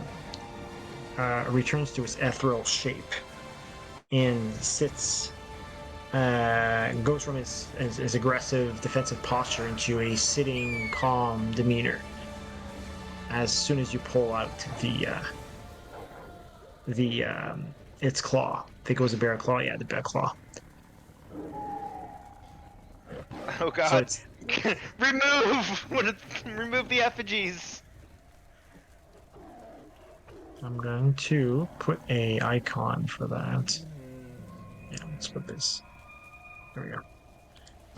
returns to its ethereal shape and goes from its aggressive defensive posture into a sitting, calm demeanor. As soon as you pull out its claw, I think it was a bear claw. Yeah, the bear claw. Oh So God! it's Remove! Remove the effigies. I'm going to put a icon for that. Yeah, let's put this. There we go.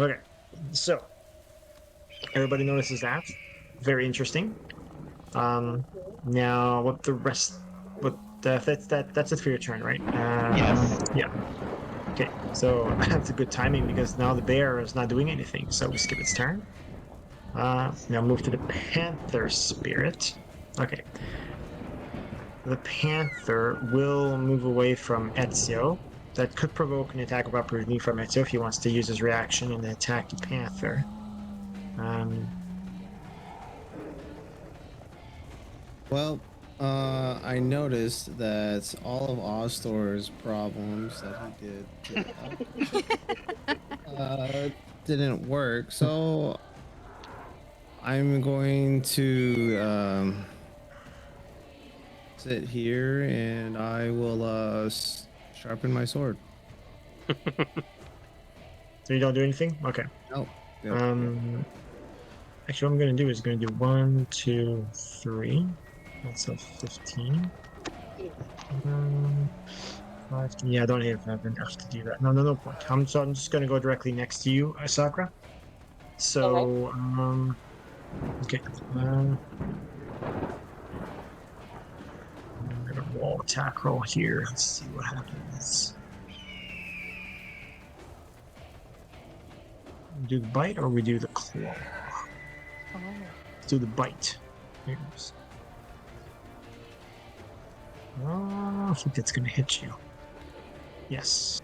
Okay, so everybody notices that. Very interesting. Now what the rest? What that's it for your turn, right? Yes. Yeah. Okay, so that's a good timing because now the bear is not doing anything, so we skip its turn. Now move to the panther spirit. Okay, the panther will move away from Ezio. That could provoke an attack of opportunity from Ezio if he wants to use his reaction and attack the panther. Um, Well, I noticed that all of Ostor's problems that he did to the elf didn't work, so I'm going to sit here and I will sharpen my sword. so you don't do anything? Okay. Nope. Yep. Actually, what I'm going to do is going to do 1, 2, 3. That's a 15. 5. Yeah, I don't have enough to do that. No point. So I'm just going to go directly next to you, Sakura. So, okay. I'm going to roll attack roll here. Let's see what happens. Do the bite or we do the claw? Oh. Let's do the bite. Here's. Oh, I think that's going to hit you. Yes.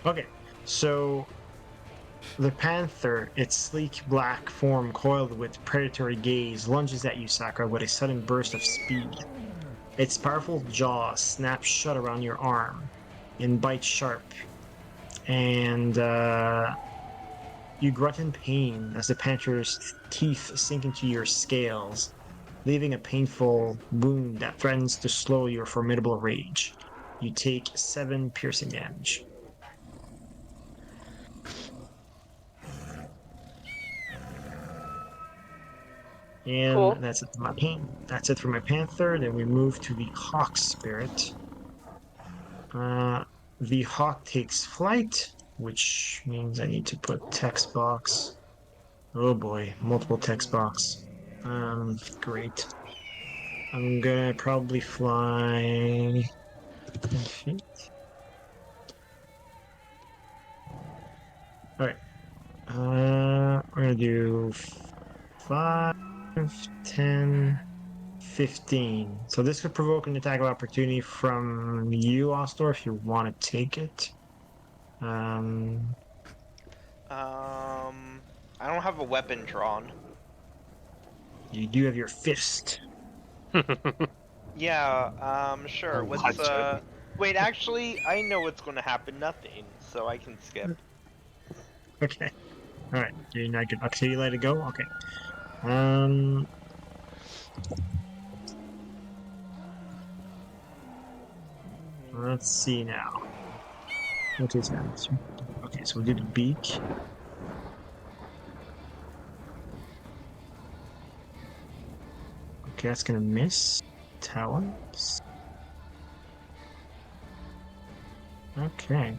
Okay, so the panther, its sleek black form coiled with predatory gaze, lunges at you, Sakura, with a sudden burst of speed. Its powerful jaws snap shut around your arm and bite sharp, and you grunt in pain as the panther's teeth sink into your scales, leaving a painful wound that threatens to slow your formidable rage. You take 7 piercing damage. And Cool. that's it for my That's it for my panther. Then we move to the hawk spirit. The hawk takes flight, which means I need to put text box. Oh boy, multiple text box. Great. I'm gonna probably fly 10 feet. All right. We're gonna do 5, 10, 15. So this could provoke an attack of opportunity from you, Ostor, if you want to take it. I don't have a weapon drawn. You do have your fist. Yeah, sure. What's Punch it. Wait, actually, I know what's going to happen. Nothing, so I can skip. Okay. All right. You're not good. Okay, you let it go. Okay. Um. Let's see now. What is that? Okay, so we did the beak. Okay, that's gonna miss. Talons. Okay.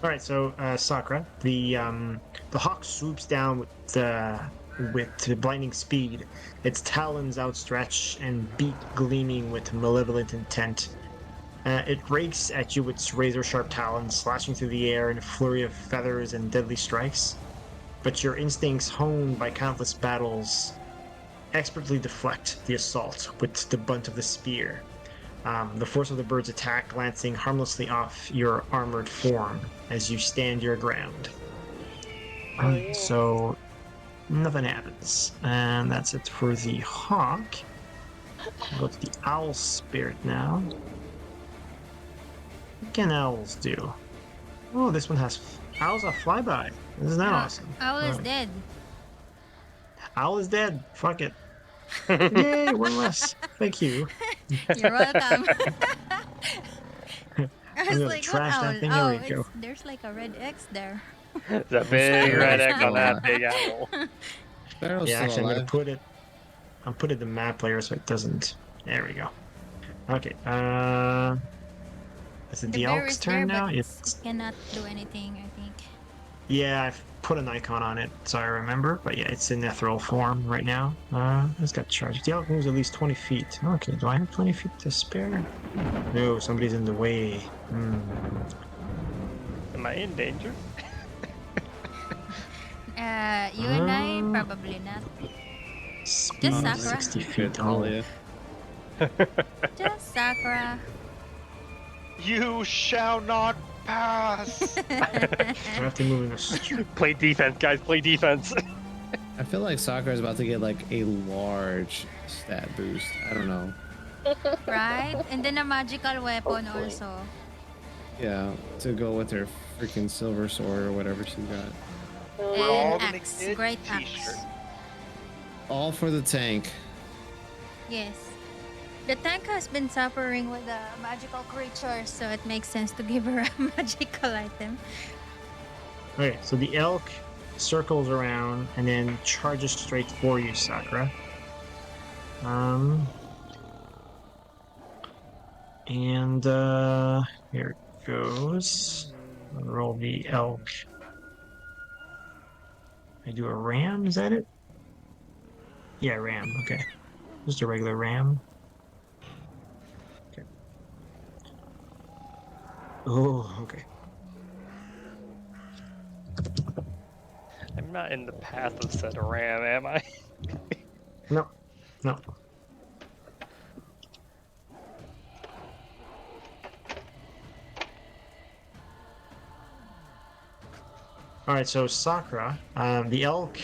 All right, so Sakura, the hawk swoops down with blinding speed, its talons outstretched and beak gleaming with malevolent intent. It rakes at you with its razor-sharp talons, slashing through the air in a flurry of feathers and deadly strikes. But your instincts, honed by countless battles, expertly deflect the assault with the bunt of the spear. The force of the bird's attack glancing harmlessly off your armored form as you stand your ground. So nothing happens. And that's it for the hawk. We'll go to the owl spirit now. What can owls do? Oh, this one has owls are flyby. Isn't that awesome? Owl is Alright. dead. Owl is dead. Fuck it. Yay, one less. Thank you. You're welcome. I I'm was gonna like, what trash owl? that thing. There Oh, we go. there's like a red X there. It's a Oh, big red Sparrow's X still on that alive. big owl. Sparrow's Yeah, still actually, I'm gonna alive. put it. I'll put it in the map layer so it doesn't. There we go. Okay. It's The the bear elk's is there, turn but now. it cannot do anything, I think. Yeah, I've put an icon on it so I remember. But yeah, it's in ethereal form right now. It's got charge. The elk moves at least 20 feet. Okay, do I have 20 feet to spare? No, somebody's in the way. Am I in danger? You and I, probably not. Speed Just Maybe Sakura. 60 you feet. could, Oh, Talia. Just Sakura. You shall not pass. I have to move in a Play defense, guys. Play defense. I feel like Sakura's about to get like a large stat boost. I don't know. Right? And then a magical weapon Hopefully. also. Yeah, to go with her freaking silver sword or whatever she's got. We're all And gonna axe. get Great t-shirt. axe. All for the tank. Yes. The tank has been suffering with a magical creature, so it makes sense to give her a magical item. Okay, so the elk circles around and then charges straight for you, Sakura. And here it goes. Roll the elk. I do a ram, is that it? Yeah, ram, okay. Just a regular ram. Okay. Oh, okay. I'm not in the path of said ram, am I? No, no. All right, so Sakura, the elk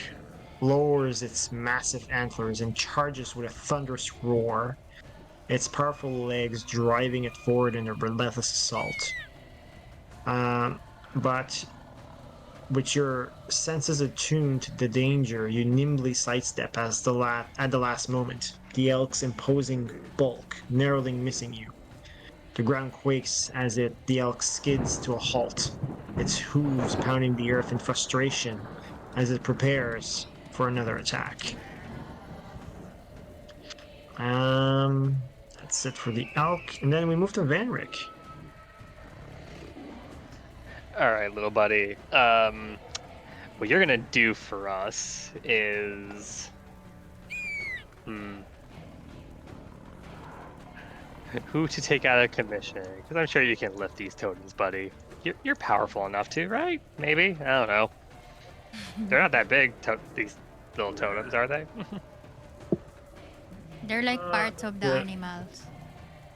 lowers its massive antlers and charges with a thunderous roar, its powerful legs driving it forward in a relentless assault. But with your senses attuned to the danger, you nimbly sidestep at the last moment, the elk's imposing bulk narrowly missing you. The ground quakes as the elk skids to a halt, its hooves pounding the earth in frustration as it prepares for another attack. That's it for the elk, and then we move to Vanrik. All right, little buddy. What you're gonna do for us is, who to take out of commission? Because I'm sure you can lift these totems, buddy. You're powerful enough to, right? Maybe, I don't know. They're not that big. These little totems, are they? They're like parts of the yeah. animals.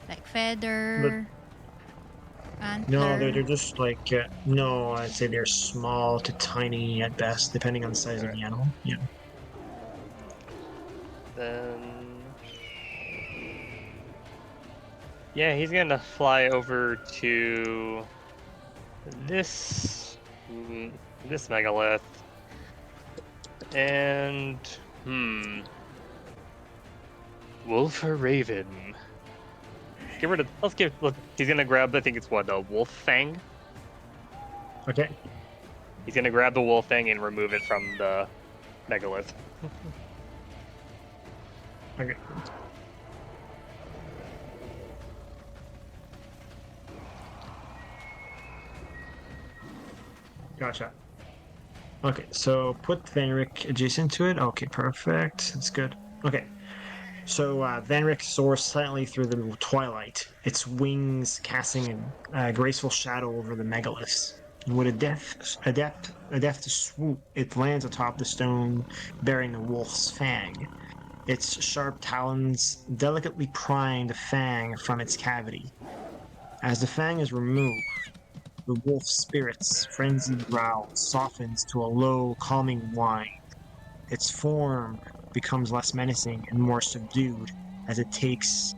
Like feather, antler. No, they're just like no. I'd say they're small to tiny at best, depending on the size of the animal. Yeah. Then, yeah, he's gonna fly over to this megalith, and wolf or raven? Get rid of. Look, he's gonna grab. I think it's what, a wolf fang. Okay. He's gonna grab the wolf fang and remove it from the megalith. Okay. Gotcha. Okay, so put Vanrik adjacent to it. Okay, perfect. That's good. Okay. So Vanrik soars silently through the twilight, its wings casting a graceful shadow over the megaliths. And with a deft swoop, it lands atop the stone, bearing the wolf's fang. Its sharp talons delicately prying the fang from its cavity. As the fang is removed, the wolf's spirit's frenzied growl softens to a low, calming whine. Its form becomes less menacing and more subdued as it takes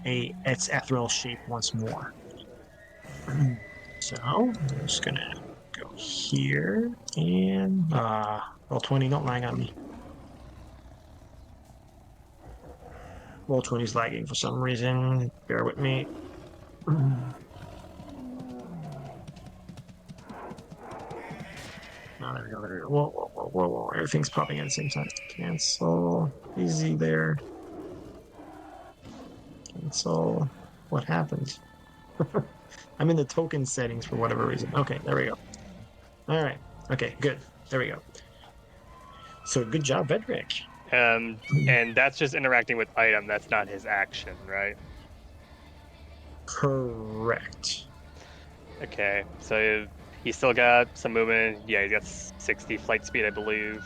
its ethereal shape once more. So I'm just gonna go here and roll 20. Don't lag on me. Roll 20 is lagging for some reason. Bear with me. Oh, there we go. There we go. Whoa, whoa, whoa, whoa, whoa. Everything's popping at the same time. Cancel. Easy there. Cancel. What happened? I'm in the token settings for whatever reason. Okay, there we go. All right. Okay, good. There we go. So good job, Vedrick. And that's just interacting with item. That's not his action, right? Correct. Okay, so he's still got some movement. Yeah, he's got 60 flight speed, I believe.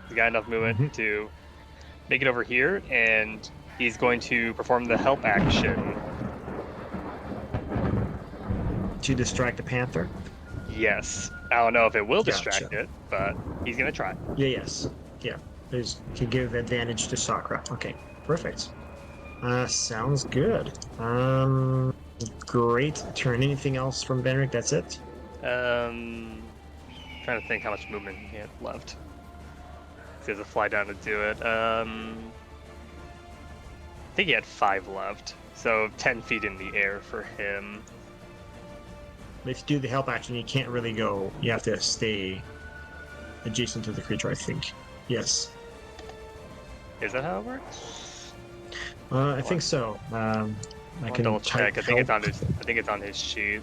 He's got enough movement to make it over here, and he's going to perform the help action. To distract the panther. Yes. I don't know if it will Gotcha. distract it, but he's going to try. Yeah, yes. Yeah. There's to give advantage to Sakura. Okay, perfect. Sounds good. Great turn. Anything else from Benrick? That's it? Trying to think how much movement he had left. He has to fly down to do it. I think he had 5 left, so 10 feet in the air for him. If you do the help action, you can't really go. You have to stay adjacent to the creature, I think. Yes. Is that how it works? I think so. I can double check. type I think it's help. on his. I think it's on his sheet.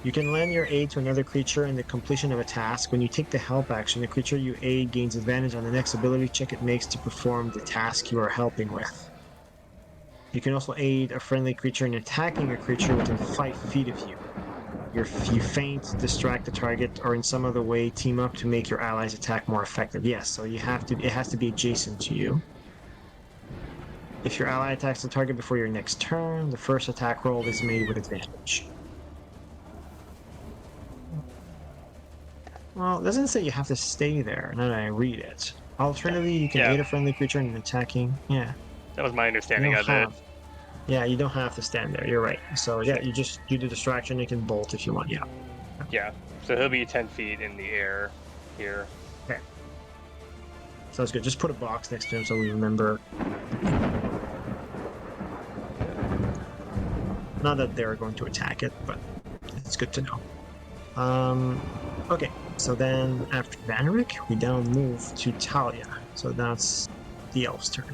You can lend your aid to another creature in the completion of a task. When you take the help action, the creature you aid gains advantage on the next ability check it makes to perform the task you are helping with. You can also aid a friendly creature in attacking a creature within 5 feet of you. You feint, distract the target, or in some other way team up to make your allies' attack more effective. Yes, so you have to. It has to be adjacent to you. If your ally attacks the target before your next turn, the first attack roll is made with advantage. Well, it doesn't say you have to stay there. Now that I read it. Alternatively, you can Yeah. aid a friendly creature in attacking. Yeah. That was my understanding of have, it. Yeah, you don't have to stand there. You're right. So yeah, you just do the distraction. You can bolt if you want. Yeah. Yeah. So he'll be 10 feet in the air here. Okay. Sounds good. Just put a box next to him so we remember. Not that they're going to attack it, but it's good to know. Okay, so then after Vanrik, we now move to Talia. So that's the elf's turn.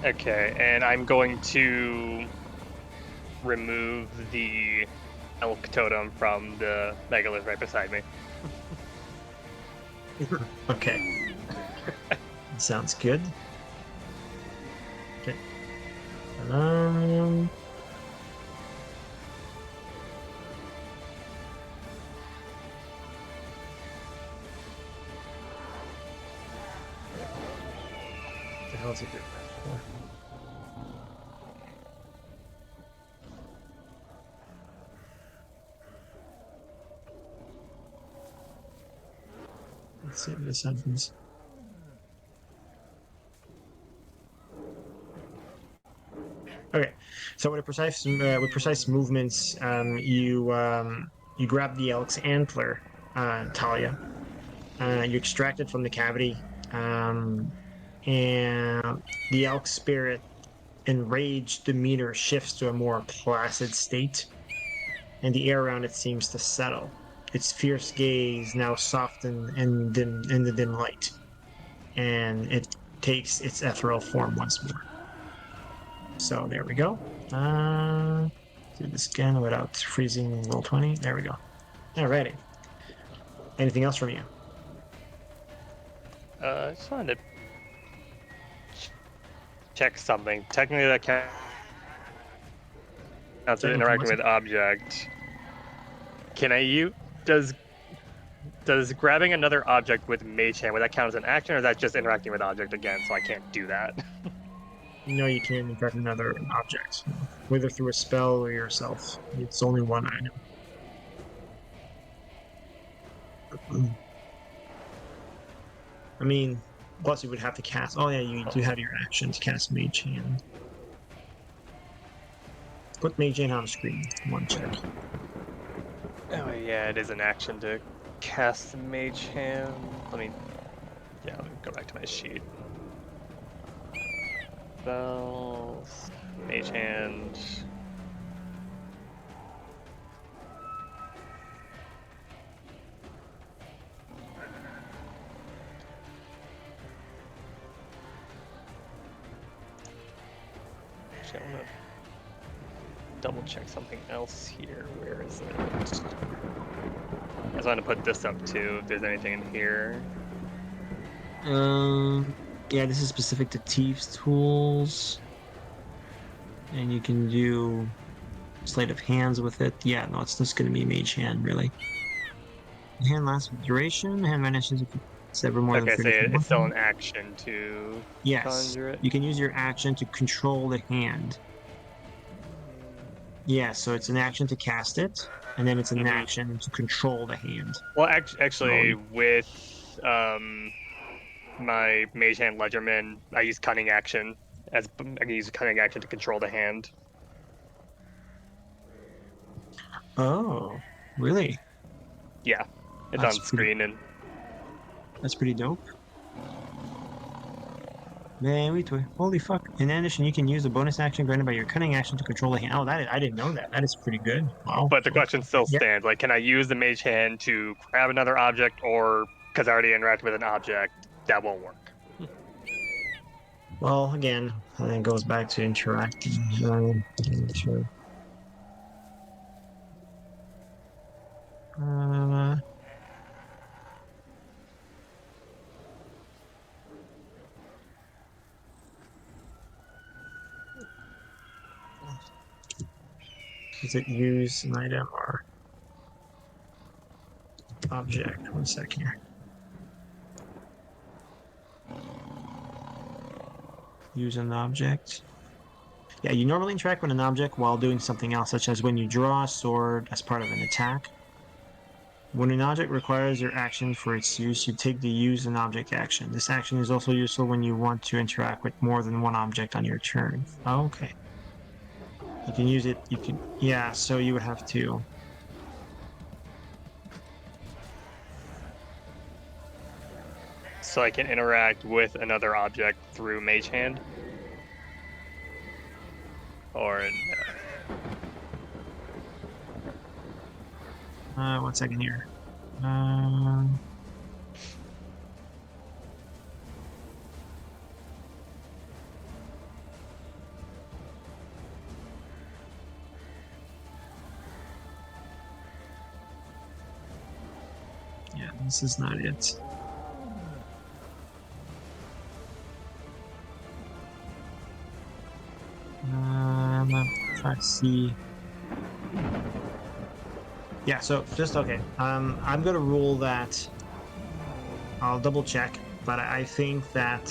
Okay, and I'm going to remove the elk totem from the megalith right beside me. Okay. Sounds good. Okay. What the hell is it doing that for? Let's see if this happens. Okay, so with precise movements, you grab the elk's antler, Talia. You extract it from the cavity, and the elk spirit, enraged demeanor, shifts to a more placid state, and the air around it seems to settle. Its fierce gaze now softened in the dim light, and it takes its ethereal form once more. So there we go. Do this again without freezing roll 20. There we go. Alrighty. Anything else from you? I just wanted to check something. Technically, that counts as interacting with object. Can I use does grabbing another object with Mage Hand, would that count as an action, or is that just interacting with object again? So I can't do that. No, you can't interact with another object, whether through a spell or yourself. It's only one item. I mean, plus you would have to cast. Oh yeah, you do have your action to cast Mage Hand. Put Mage Hand on the screen. One check. Oh yeah, it is an action to cast Mage Hand. Let me Yeah, let me go back to my sheet. Spells, Mage Hand. Actually, I want to double check something else here. Where is it? I just want to put this up too, if there's anything in here. Yeah, this is specific to Thieves' Tools. And you can do Sleight of Hands with it. Yeah, no, it's just going to be Mage Hand, really. Hand lasts for duration. Hand vanishes if it's ever more than Okay, so 30 it's still an seconds. action to Yes, conjure it. you can use your action to control the hand. Yeah, so it's an action to cast it, and then it's an Mhm. action to control the hand. Well, So, actually, with my Mage Hand Ledgerman, I use Cunning Action. I can use Cunning Action to control the hand. oh, really? Yeah, it's That's on pretty. screen, and That's pretty dope. Man, holy fuck! In addition, you can use a bonus action granted by your cunning action to control the hand. Oh, I didn't know that. That is pretty good. Wow. but the question Okay. still Yeah. stands: like, can I use the Mage Hand to grab another object, or because I already interacted with an object, that won't work? Well, again, I think it goes back to interacting. Sure. Uh, is it use an item or object? 1 second here. Use an object. Yeah, you normally interact with an object while doing something else, such as when you draw a sword as part of an attack. When an object requires your action for its use, you take the use an object action. This action is also useful when you want to interact with more than one object on your turn. Oh, okay. You can use it. You can, yeah. So you would have to. So I can interact with another object through Mage Hand, or no? 1 second here. Um, yeah, this is not it. Try to see. Yeah, so just okay. I'm gonna rule that. I'll double check, but I think that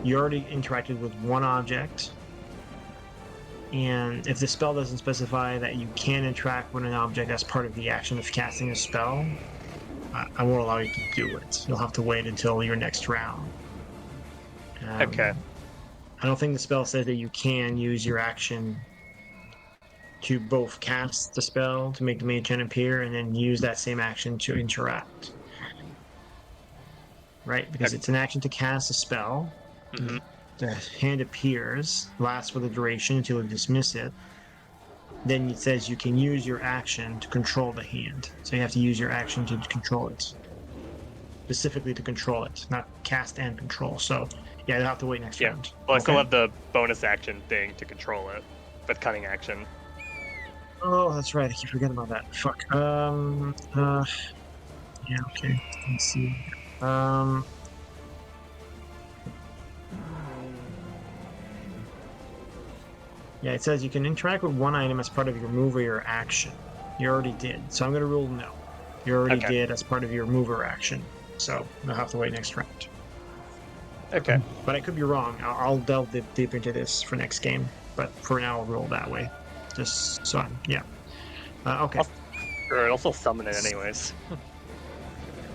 you already interacted with one object, and if the spell doesn't specify that you can interact with an object as part of the action of casting a spell, I won't allow you to do it. You'll have to wait until your next round. Okay. I don't think the spell says that you can use your action to both cast the spell to make the mage hand appear and then use that same action to interact. Right? Because it's an action to cast a spell. Mm-hmm. The hand appears, lasts for the duration until you dismiss it. Then it says you can use your action to control the hand. So you have to use your action to control it. Specifically to control it, not cast and control. So yeah, you'll have to wait next Yeah. round. Well, I still have the bonus action thing to control it with Cunning Action. Oh, that's right. I keep forgetting about that. Fuck. Yeah. Okay. Let's see. Yeah, it says you can interact with one item as part of your move or your action. You already did, so I'm gonna rule no. You already did as part of your move or action, so you'll have to wait next round. Okay. But I could be wrong. I'll delve deep into this for next game. But for now, I'll roll that way. Just so I'm, yeah. Okay. I'll still summon it anyways.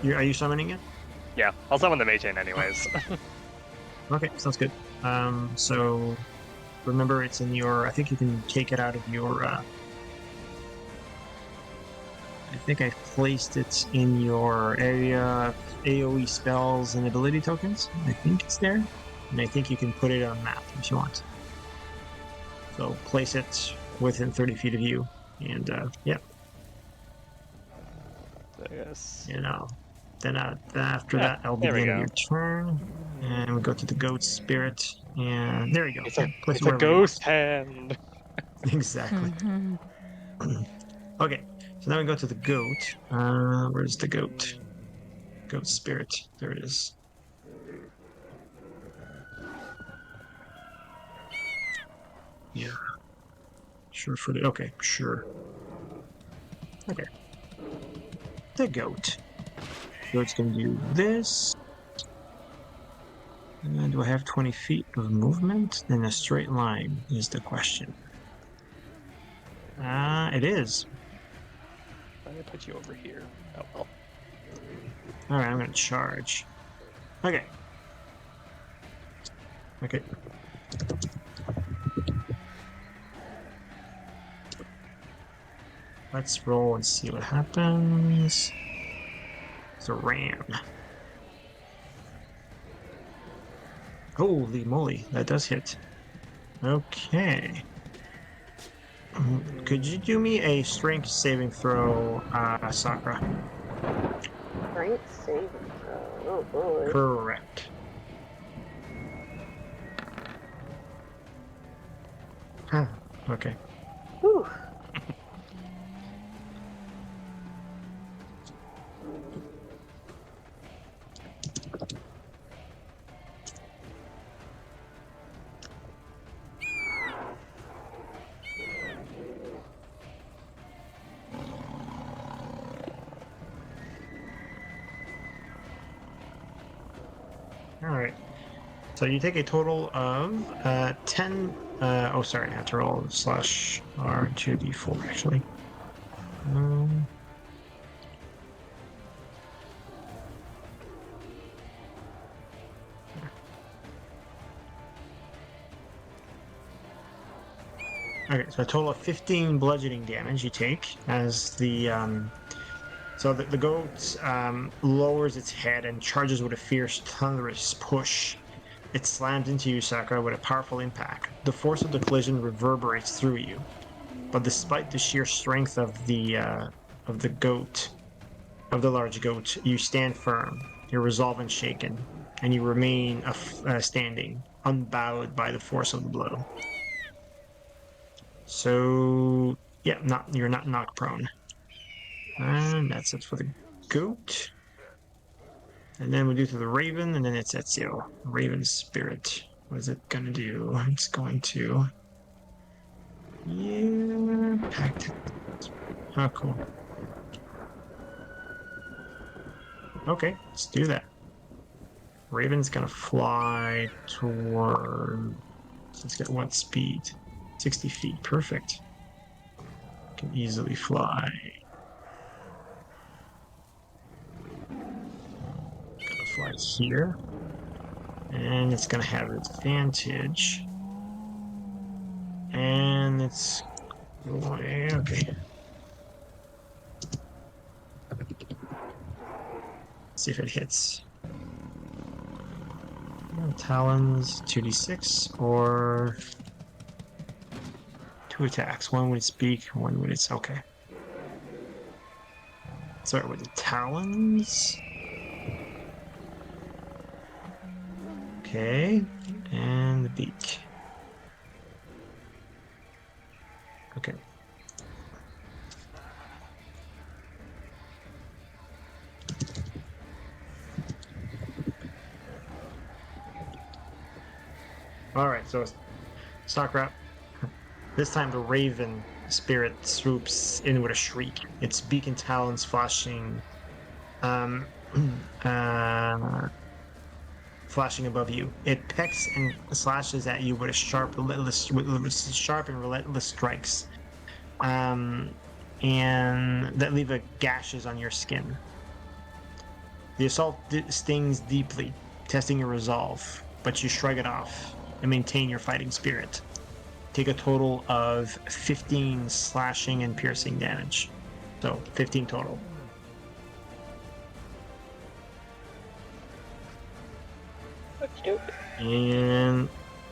Are you summoning it? Yeah, I'll summon the Mage Hand anyways. Okay, sounds good. So remember, it's in your. I think you can take it out of your. I think I've placed it in your area of AoE spells and ability tokens. I think it's there. And I think you can put it on a map if you want. So place it within 30 feet of you. And yeah, Yes. you know. Then after Ah, that, that'll be there the we end of go. your turn. And we go to the goat spirit. And there you go. It's Yeah, a place it's it a wherever you want. ghost hand. Exactly. Okay, so now we go to the goat. Where's the goat? Goat spirit. There it is. Yeah. Sure for the. Okay, sure. Okay. The goat. Goat's gonna do this. And do I have 20 feet of movement in a straight line? Is the question. It is. Let me put you over here. Oh well. All right, I'm gonna charge. Okay. Okay. Let's roll and see what happens. It's a ram. Holy moly, that does hit. Okay. Could you do me a strength saving throw, Sakura? Strength saving throw. Oh boy. Correct. Huh. Okay. Whew. All right. So you take a total of 10. Oh, sorry, I had to roll slash R2d4 actually. Um, okay, so a total of 15 bludgeoning damage you take as the so the goat lowers its head and charges with a fierce, thunderous push. It slams into you, Sakura, with a powerful impact. The force of the collision reverberates through you, but despite the sheer strength of the goat, of the large goat, you stand firm, your resolve unshaken, and you remain standing, unbowed by the force of the blow. So, yeah, you're not knocked prone. And that's it for the goat. And then we do to the raven, and then it's Ezio. Raven spirit. What is it gonna do? It's going to. Yeah, packed. Oh, cool. Okay, let's do that. Raven's gonna fly toward. Let's get what speed? 60 feet. Perfect. Can easily fly. Gonna fly here. And it's gonna have advantage. And it's. Okay. See if it hits. Talons, 2d6, or 2 attacks. One with its beak, one with its. Okay. Start with the talons. Okay. And the beak. Okay. All right, so Sakura. This time the raven spirit swoops in with a shriek. Its beak and talons flashing, flashing above you. It pecks and slashes at you with a sharp, and relentless strikes, and that leave gashes on your skin. The assault stings deeply, testing your resolve, but you shrug it off and maintain your fighting spirit. Take a total of 15 slashing and piercing damage. So 15 total. Okay. And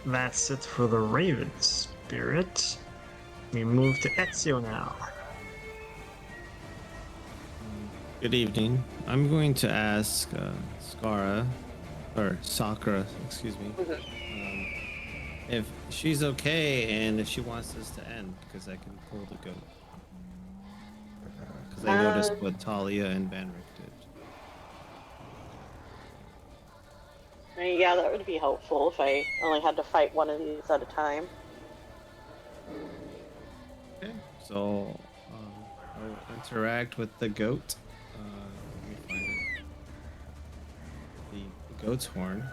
that's it for the Raven Spirit. We move to Ezio now. Good evening. I'm going to ask Sakura, excuse me, if she's okay and if she wants this to end, because I can pull the goat. Because I noticed what Talia and Banrick did. Yeah, that would be helpful if I only had to fight one of these at a time. Okay, so I'll interact with the goat. Let me find it. The goat's horn.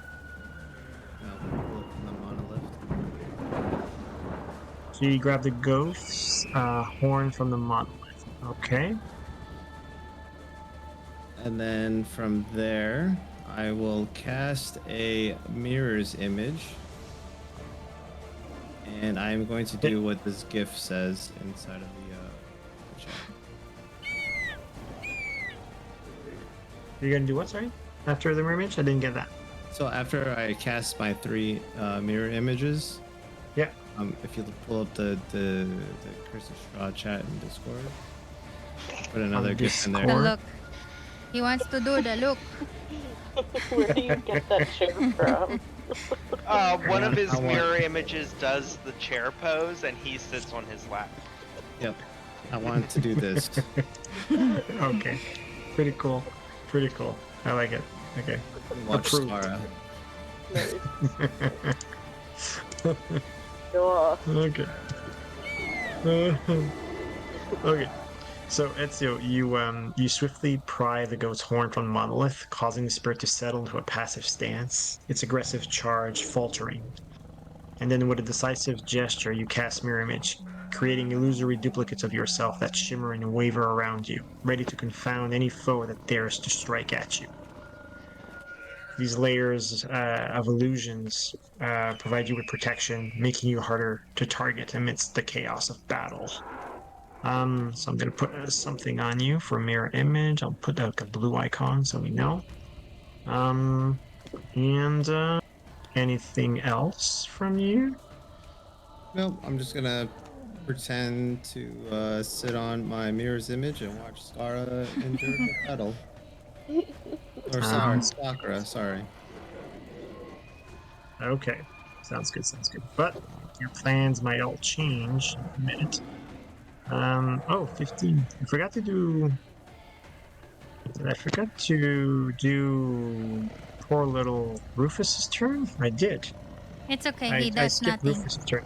Now pull it from the monolith. So you grab the ghost's horn from the monolith. Okay. And then from there, I will cast a mirror's image. And I'm going to do what this GIF says inside of the chat. You're gonna do what, sorry? After the mirror image? I didn't get that. So after I cast my 3 mirror images, Yeah. if you pull up the Curse of Strahd chat in Discord, put another GIF in The there. Discord? look. He wants to do the look. Where do you get that chair from? One of his I want- mirror images does the chair pose, and he sits on his lap. Yep. I wanted to do this. Okay. Pretty cool. Pretty cool. I like it. Okay. Watch Approved. Scara. Nice. Cool. Okay. Okay. So Ezio, you swiftly pry the goat's horn from the monolith, causing the spirit to settle into a passive stance, its aggressive charge faltering. And then with a decisive gesture, you cast Mirror Image, creating illusory duplicates of yourself that shimmer and waver around you, ready to confound any foe that dares to strike at you. These layers of illusions provide you with protection, making you harder to target amidst the chaos of battle. So I'm gonna put something on you for mirror image. I'll put like a blue icon so we know. And anything else from you? Nope, I'm just gonna pretend to sit on my mirror's image and watch Scara endure the battle. Or sorry, Sakura, sorry. Okay, sounds good. Sounds good. But your plans might all change in a minute. Oh, 15. I forgot to do. Did I forget to do poor little Rufus's turn? I did. It's okay. I He does skipped nothing. Rufus's turn.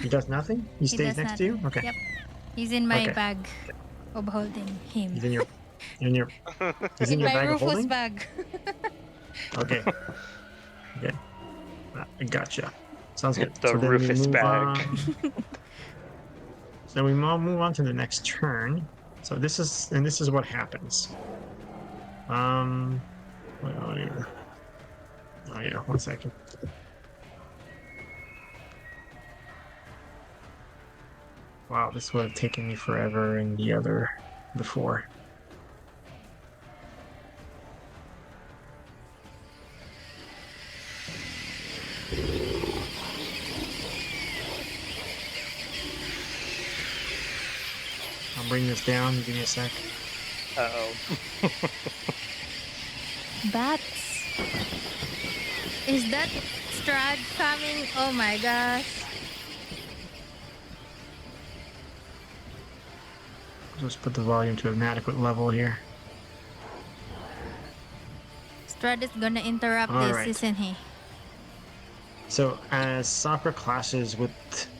He does nothing? He stays does next to you? nothing. Okay. Yep. He's in my Okay. bag of holding him. He's in your he's in your my bag of Rufus holding? bag. Okay. Okay. I gotcha. Sounds good. The so then Rufus we move bag. On. So we move on to the next turn. So this is what happens. Oh yeah, 1 second. Wow, this would have taken me forever in the other before. I'll bring this down. Give me a sec. Uh-oh. Bats. Is that Strahd coming? Oh my gosh. Just put the volume to an adequate level here. Strahd is gonna interrupt All this, right. isn't he? So, as Sakura clashes with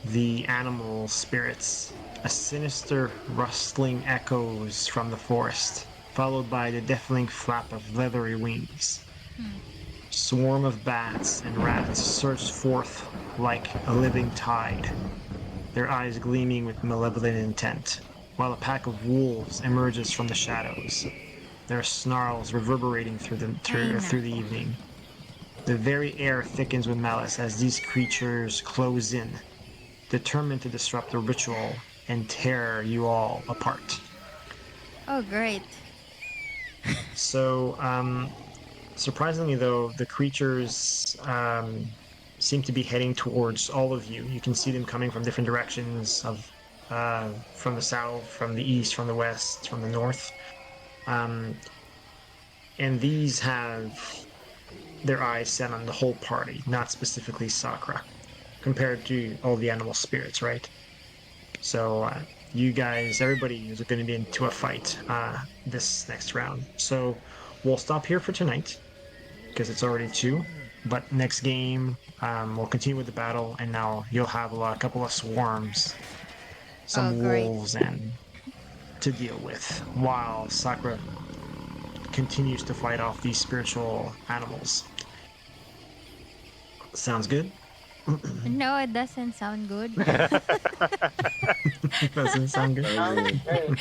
the animal spirits, a sinister rustling echoes from the forest, followed by the deafening flap of leathery wings. Swarm of bats and rats surge forth like a living tide, their eyes gleaming with malevolent intent, while a pack of wolves emerges from the shadows, their snarls reverberating through the evening. The very air thickens with malice as these creatures close in, determined to disrupt the ritual and tear you all apart. Oh, great. So, surprisingly, though, the creatures seem to be heading towards all of you. You can see them coming from different directions from the south, from the east, from the west, from the north. Um, and these have their eyes set on the whole party, not specifically Sakura, compared to all the animal spirits, right? So you guys, everybody is going to be into a fight this next round. So we'll stop here for tonight because it's already 2. But next game, we'll continue with the battle, and now you'll have a couple of swarms, some Oh, great. wolves, and to deal with while Sakura continues to fight off these spiritual animals. Sounds good? No, it doesn't sound good. Doesn't sound good. Sounds Totally. great.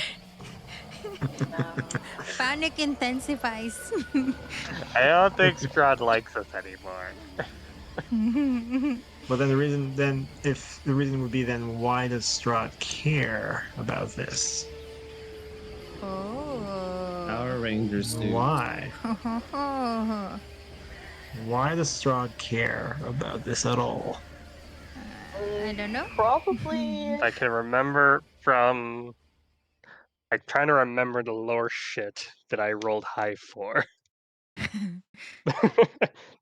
No. Panic intensifies. I don't think Strahd likes us anymore. But then if the reason would be, then why does Strahd care about this? Oh. Our Rangers do. Why? Why does Strahd care about this at all? I don't know. Probably. I can remember from. I'm trying to remember the lore shit that I rolled high for.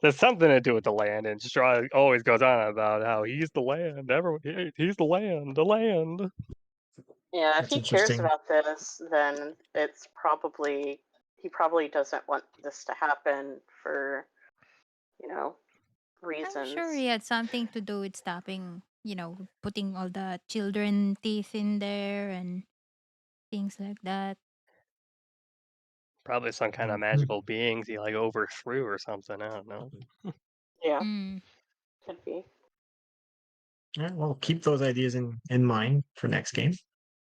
There's something to do with the land, and Strahd always goes on about how he's the land. Everyone, he's the land, the land. Yeah, if That's he cares interesting. about this, then it's probably he probably doesn't want this to happen for, you know, I'm reasons. sure he had something to do with stopping, putting all the children teeth in there and things like that. Probably some kind of magical beings he like overthrew or something. I don't know. Yeah, Mm. could be. Yeah, well, keep those ideas in mind for next game.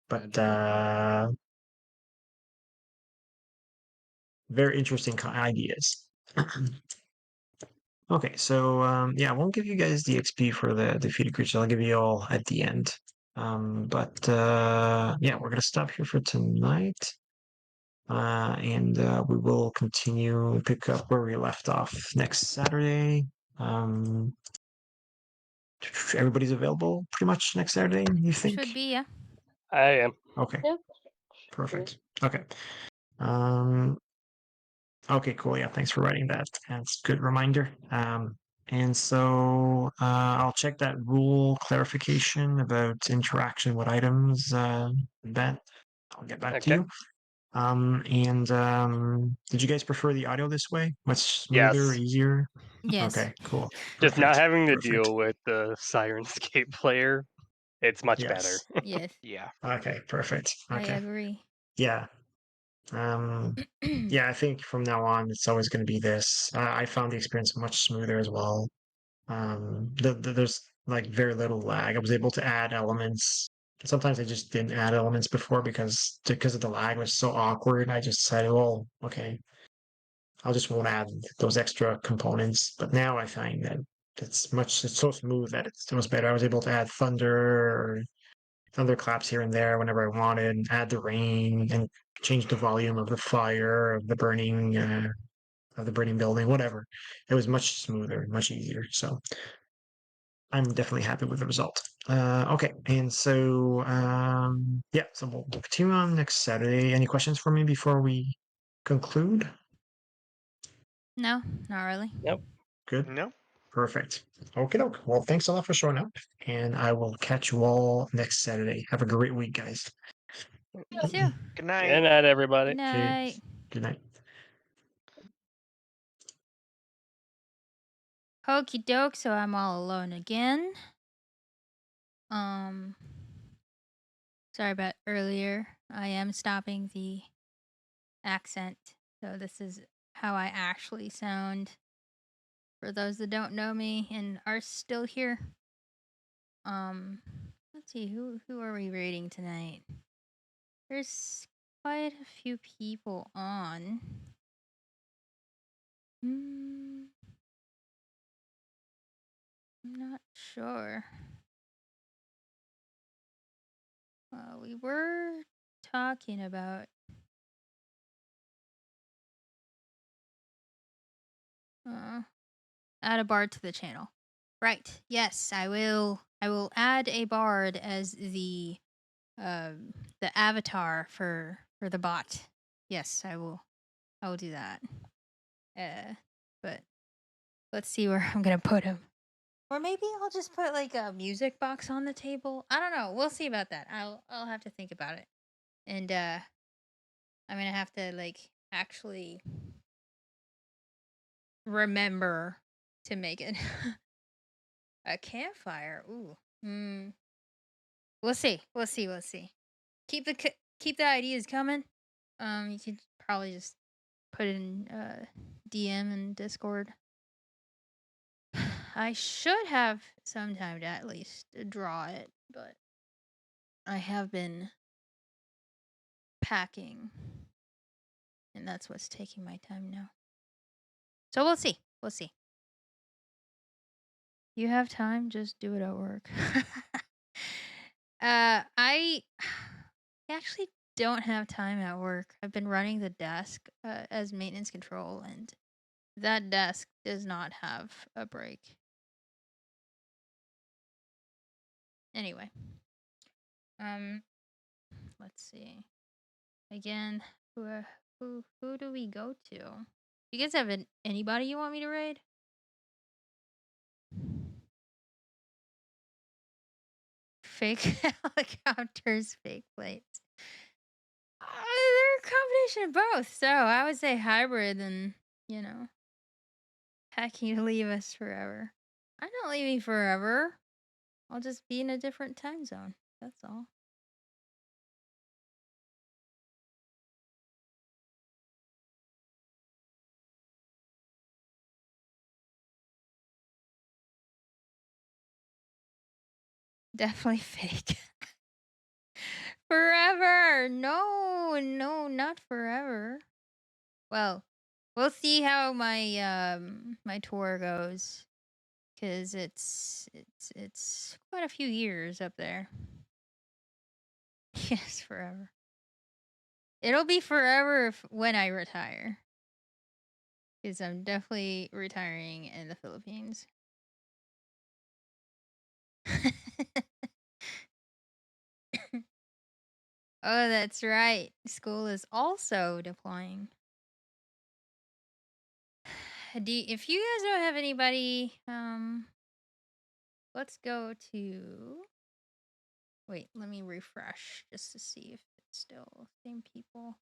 But very interesting ideas. Okay, so yeah, I won't give you guys the XP for the defeated creatures. I'll give you all at the end. But yeah, we're gonna stop here for tonight. And we will continue pick up where we left off next Saturday. Um, everybody's available pretty much next Saturday, you think? Should be, yeah. I am. Okay, Yep. perfect. Okay. Um, okay, cool. Yeah, thanks for writing that. That's a good reminder. And so I'll check that rule clarification about interaction with items. That I'll get back to Okay. you. Did you guys prefer the audio this way? Much smoother, Yes. easier? Yes. Okay, cool. Just not Perfect. having to Perfect. deal with the Sirenscape player. It's much better. Yes. Yes. Yeah. Okay, perfect. I Okay. agree. Yeah. Yeah, I think from now on it's always going to be this. I found the experience much smoother as well. There's like very little lag. I was able to add elements. Sometimes I just didn't add elements before because of the lag was so awkward. I just said, well, okay, I'll just won't add those extra components. But now I find that it's so smooth that it was better. I was able to add thunderclaps here and there whenever I wanted, add the rain and change the volume of the fire, of the burning building, whatever. It was much smoother, much easier. So I'm definitely happy with the result. Okay, and so yeah, so we'll continue on next Saturday. Any questions for me before we conclude? No, not really. Nope. Good. No. Perfect. Okay, doke. Well, thanks a lot for showing up, and I will catch you all next Saturday. Have a great week, guys. You too. Good Good night. night, Good everybody. night. Cheers. Good night. Okie doke, so I'm all alone again. Um Sorry about earlier. I am stopping the accent. So this is how I actually sound. For those that don't know me and are still here. Let's see, who are we rating tonight? There's quite a few people on. I'm not sure. We were talking about Add a bard to the channel. Right. Yes, I will. I will add a bard as the avatar for the bot. Yes, I will. I will do that. But let's see where I'm gonna put him. Or maybe I'll just put like a music box on the table. I don't know. We'll see about that. I'll have to think about it. And I'm gonna have to like actually remember to make it. A campfire. Ooh. We'll see. We'll see. We'll see. Keep the ideas coming. You could probably just put it in DM and Discord. I should have some time to at least draw it, but I have been packing, and that's what's taking my time now. So we'll see. We'll see. You have time, just do it at work. I actually don't have time at work. I've been running the desk as maintenance control, and that desk does not have a break. Anyway, let's see. Again, who do we go to? You guys have anybody you want me to raid? Fake helicopters, fake plates. They're a combination of both. So I would say hybrid and, packing you to leave us forever. I'm not leaving forever. I'll just be in a different time zone. That's all. Definitely fake. Forever. No, not forever. Well, we'll see how my my tour goes, cuz it's quite a few years up there. Yes, forever. It'll be forever when I retire. Cuz I'm definitely retiring in the Philippines. Oh, that's right. School is also deploying. If you guys don't have anybody, let's go to. Wait, let me refresh just to see if it's still same people.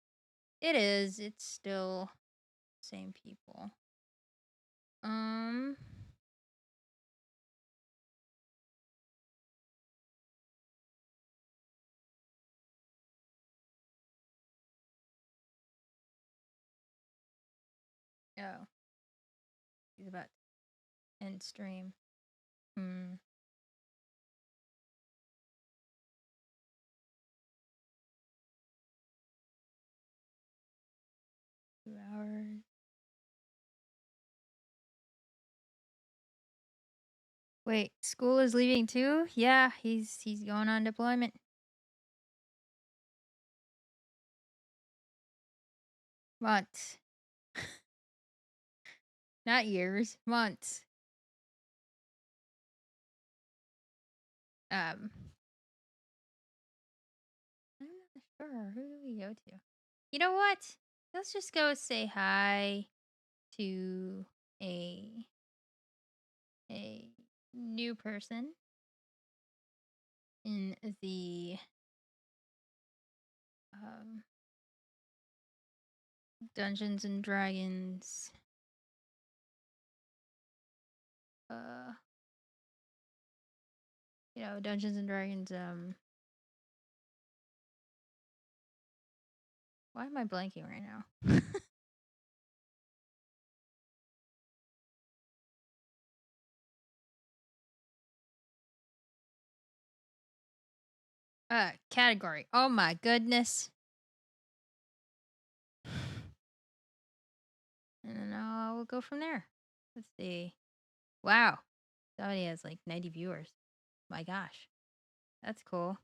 It is. It's still same people. Oh, he's about to end stream. 2 hours. Wait, school is leaving too? Yeah, he's going on deployment. Months. Not years, months. I'm not sure. Who do we go to? You know what? Let's just go say hi to a new person in the Dungeons and Dragons Dungeons and Dragons why am I blanking right now? Category. Oh my goodness. And then we'll go from there. Let's see. Wow. Somebody has like 90 viewers. My gosh. That's cool.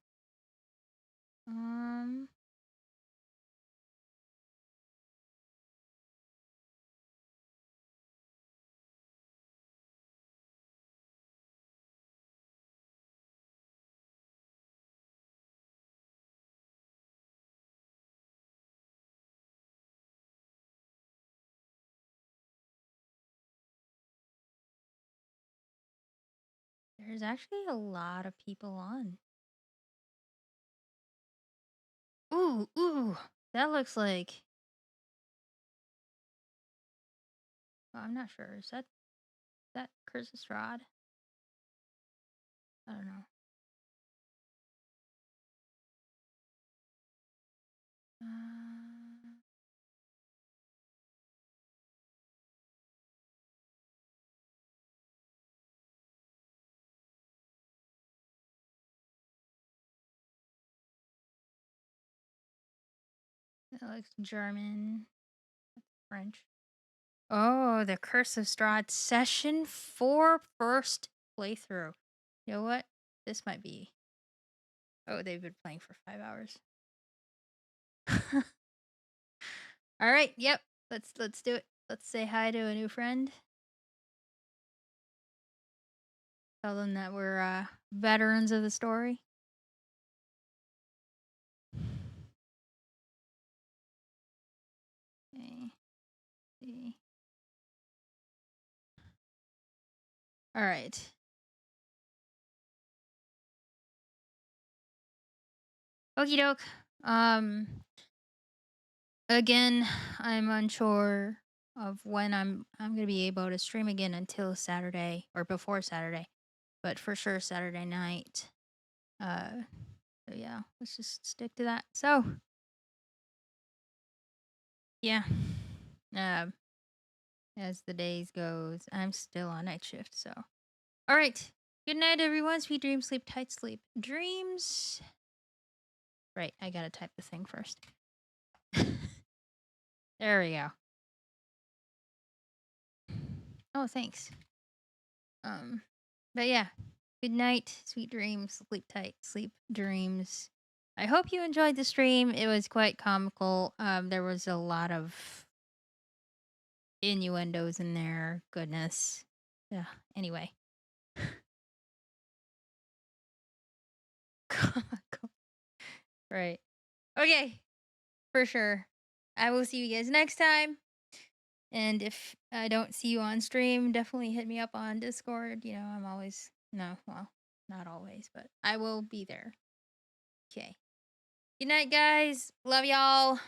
There's actually a lot of people on. Ooh, that looks like. Oh, I'm not sure. Is that Curse of Strahd? I don't know. Uh, It looks German, French. Oh, the Curse of Strahd Session 4 first playthrough. You know what? This might be. Oh, they've been playing for 5 hours. All right, yep. Let's do it. Let's say hi to a new friend. Tell them that we're veterans of the story. Okay. See. All right. Okie doke. Again, I'm unsure of when I'm gonna be able to stream again until Saturday or before Saturday, but for sure Saturday night. So yeah, let's just stick to that. So yeah, as the days goes, I'm still on night shift. So all right, good night, everyone. Sweet dreams, sleep tight, sleep dreams. Right, I gotta type the thing first. There we go. Oh, thanks. But yeah, good night, sweet dreams, sleep tight, sleep dreams. I hope you enjoyed the stream. It was quite comical. There was a lot of innuendos in there. Goodness. Yeah. Anyway. Comical. Right. Okay. For sure. I will see you guys next time. And if I don't see you on stream, definitely hit me up on Discord. You know, I'm always, no, well, not always, but I will be there. Okay. Good night, guys. Love y'all.